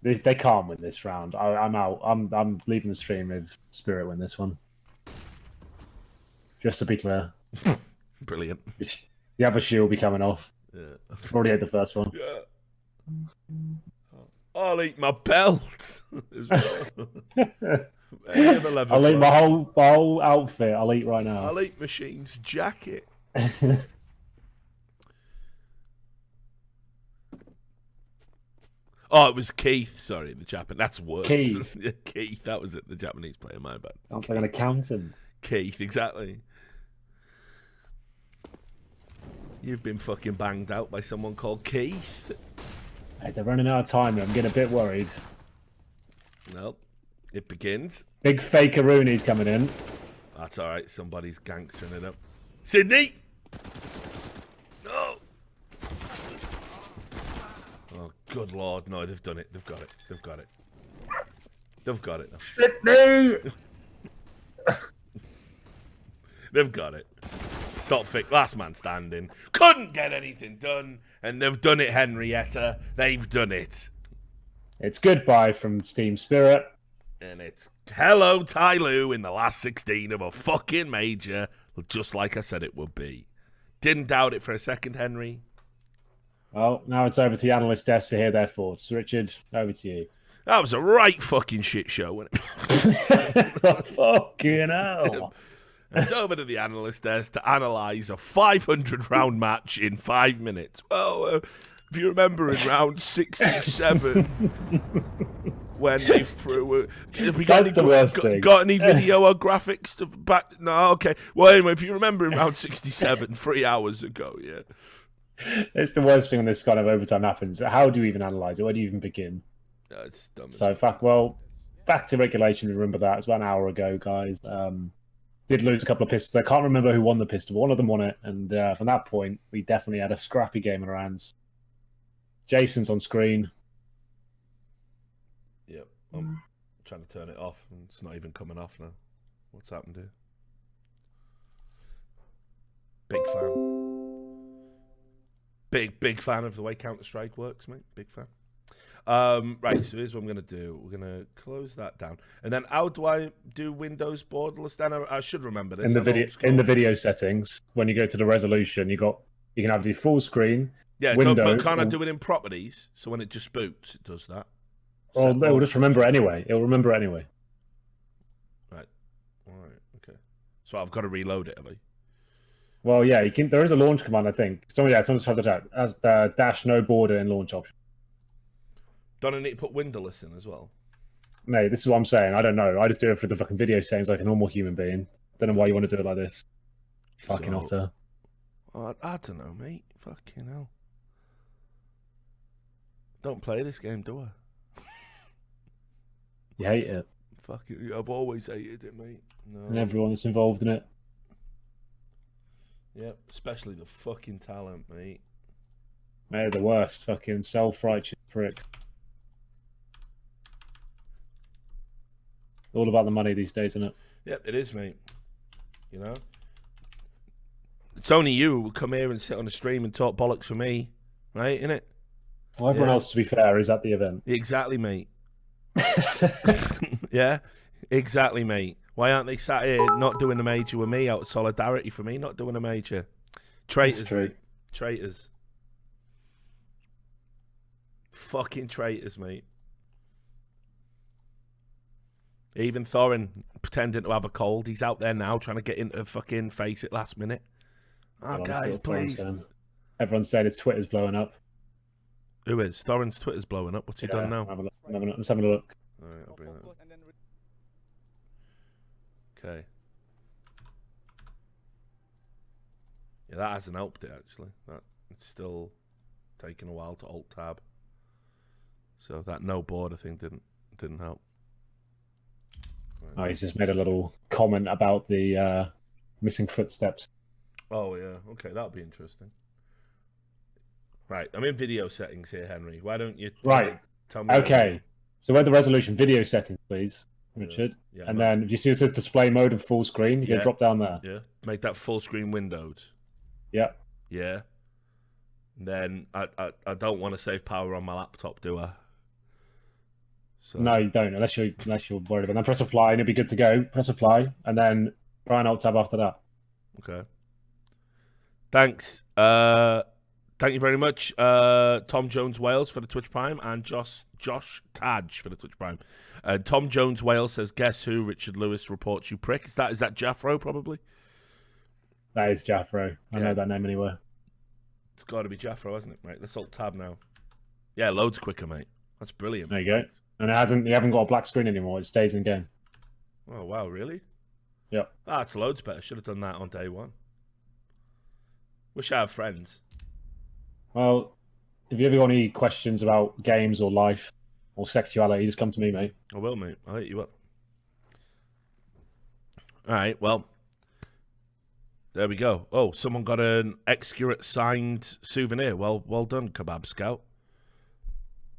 They can't win this round. I'm out. I'm leaving the stream if Spirit win this one. Just to be clear. Brilliant. The other shield will be coming off. Yeah. I've already had the first one. Yeah. I'll eat my belt. I'll eat my whole outfit. I'll eat right now. I'll eat Machine's jacket. Oh, it was Keith. Sorry, the Japanese. That's worse. Keith. Keith. That was it. The Japanese player. My bad. Sounds like an accountant. Keith. Exactly. You've been fucking banged out by someone called Keith. Hey, they're running out of time. I'm getting a bit worried. Well, it begins. Big faker Rooney's coming in. That's all right. Somebody's gangstering it up. Sydney. No. Oh, good lord. No, they've done it. They've got it. They've got it. They've got it. Sydney! They've got it. Sotfic, last man standing. Couldn't get anything done. And they've done it, Henrietta. They've done it. It's goodbye from Steam Spirit. And it's hello, TyLoo, in the last 16 of a fucking major. Just like I said it would be. Didn't doubt it for a second, Henry. Well, now it's over to the analyst desk to hear their thoughts. Richard, over to you. That was a right fucking shit show, wasn't it? Fucking hell. It's over to the analyst desk to analyse a 500-round match in 5 minutes. Well, if you remember in round 67, when they threw... Have we got any video or graphics to back... No, okay. Well, anyway, if you remember in round 67, 3 hours ago, yeah. It's the worst thing when this kind of overtime happens. How do you even analyse it? Where do you even begin? It's dumb. So, back to regulation. Remember that. It was about an hour ago, guys. Did lose a couple of pistols. I can't remember who won the pistol, but one of them won it. And from that point, we definitely had a scrappy game in our hands. Jason's on screen. Yep. I'm trying to turn it off, and it's not even coming off now. What's happened here? Big fan. Big fan of the way Counter-Strike works, mate. Big fan. Right, so here's what I'm going to do. We're going to close that down. And then how do I do Windows borderless then? I should remember this. In the video settings, when you go to the resolution, you can have the full screen. Yeah, window, but can't I do it in properties? So when it just boots, it does that. Well, it will just remember it anyway. It'll remember it anyway. Right. All right. Okay. So I've got to reload it, have I? Well, yeah, you can. There is a launch command, I think. Someone's tried that out as the dash no border in launch option. Don't I need to put windowless in as well? Mate, this is what I'm saying. I don't know. I just do it for the fucking video settings like a normal human being. Don't know why you want to do it like this. Fucking otter. I don't know, mate. Fucking hell. Don't play this game, do I? You hate it. Fucking, I've always hated it, mate. No. And everyone that's involved in it. Yep, especially the fucking talent, mate. They're the worst. Fucking self-righteous pricks. All about the money these days, isn't it? Yep, it is, mate. You know? It's only you who will come here and sit on the stream and talk bollocks for me, right? Innit? Well, everyone else, to be fair, is at the event. Exactly, mate. Yeah? Exactly, mate. Why aren't they sat here not doing a major with me out of solidarity for me not doing a major? Traitors, mate. Traitors. Fucking traitors, mate. Even Thorin pretending to have a cold. He's out there now trying to get into fucking face it last minute. Oh, guys, please. Everyone's saying his Twitter's blowing up. Who is? Thorin's Twitter's blowing up. What's he done now? I'm just having a look. All right, I'll bring that up. Okay. Yeah, that hasn't helped it, actually. It's still taking a while to alt-tab. So that no border thing didn't help. Right. Oh, he's just made a little comment about the missing footsteps. Oh, yeah. Okay, that'll be interesting. Right, I'm in video settings here, Henry. Why don't you tell me? Okay, so where the resolution video settings, please, Richard. Yeah, and then if you see it says display mode and full screen, you can drop down there. Yeah, make that full screen windowed. Yeah. Yeah. And then I don't want to save power on my laptop, do I? So. No, you don't, unless you're worried about it. Then press apply and it'll be good to go. Press apply and then try and alt tab after that. Okay. Thanks. Thank you very much, Tom Jones Wales for the Twitch Prime and Josh Taj for the Twitch Prime. Tom Jones Wales says, "Guess who? Richard Lewis reports you prick." Is that Jaffro probably? That is Jaffro. I know that name anywhere. It's got to be Jaffro, hasn't it, mate? Let's alt tab now. Yeah, loads quicker, mate. That's brilliant. There you go. And you haven't got a black screen anymore. It stays in game. Oh wow, really? Yep. It's loads better. Should have done that on day one. Wish I had friends. Well, if you ever got any questions about games or life or sexuality, just come to me, mate. I will, mate. I'll hit you up. All right, well, there we go. Oh, someone got an accurate signed souvenir. Well done, Kebab Scout.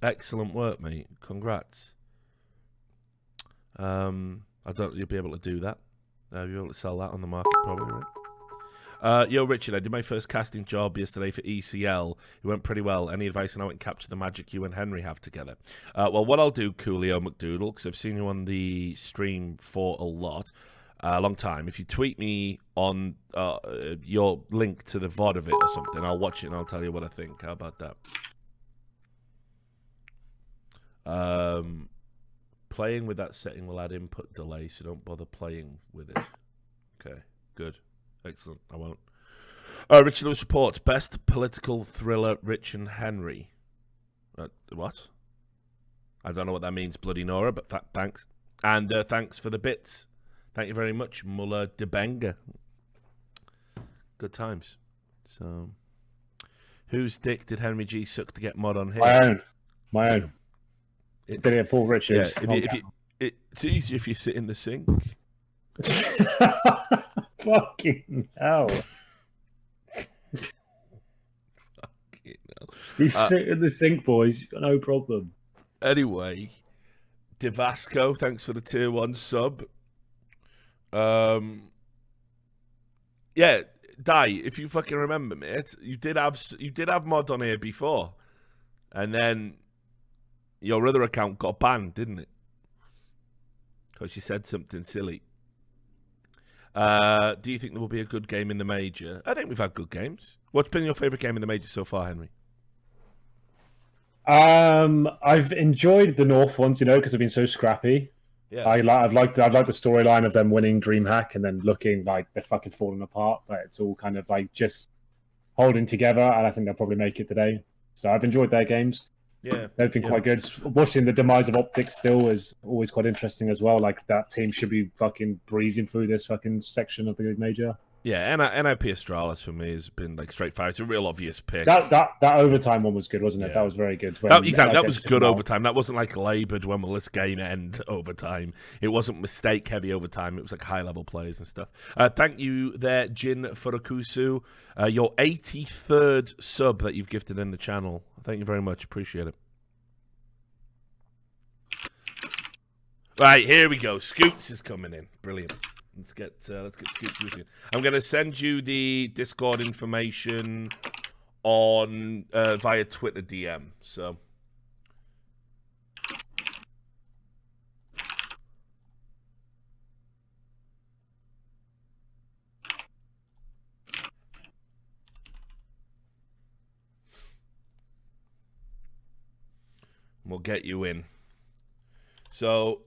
Excellent work, mate. Congrats. I don't. You'll be able to do that. You'll be able to sell that on the market, probably, right? Yo, Richard, I did my first casting job yesterday for ECL. It went pretty well. Any advice on how I can capture the magic you and Henry have together? Well, what I'll do, Coolio McDoodle, because I've seen you on the stream for a long time. If you tweet me on your link to the VOD of it or something, I'll watch it and I'll tell you what I think. How about that? Playing with that setting will add input delay, so don't bother playing with it. Okay. Good. Excellent. I won't. Richard Lewis reports best political thriller, Rich and Henry. What? I don't know what that means, bloody Nora, but thanks. And thanks for the bits. Thank you very much, Muller de Benga. Good times. So, whose dick did HenryG suck to get mod on his? My own. Did it full Richard. Yeah, it's easier if you sit in the sink. Fucking hell. Fucking hell. We sit in the sink, boys. No problem. Anyway, Devasco, thanks for the tier 1 sub. Yeah, Di, if you fucking remember, mate, you did have mod on here before, and then your other account got banned, didn't it? Because you said something silly. Do you think there will be a good game in the major? I think we've had good games. What's been your favourite game in the major so far, Henry? I've enjoyed the North ones, because they've been so scrappy. Yeah, I've liked the storyline of them winning DreamHack and then looking like they're fucking falling apart, but it's all kind of like just holding together, and I think they'll probably make it today. So I've enjoyed their games. Yeah, they've been quite good. Watching the demise of Optics still is always quite interesting as well. Like that team should be fucking breezing through this fucking section of the major. Yeah, NIP Astralis for me has been like straight fire. It's a real obvious pick. That overtime one was good, wasn't it? Yeah. That was very good. That was good overtime. That wasn't like laboured when will this game end overtime. It wasn't mistake heavy overtime. It was like high level plays and stuff. Thank you there, Jin Furukusu. Your 83rd sub that you've gifted in the channel. Thank you very much. Appreciate it. Right, here we go. Scoots is coming in. Brilliant. Let's get Scoots moving. I'm going to send you the Discord information on via Twitter DM. So we'll get you in. So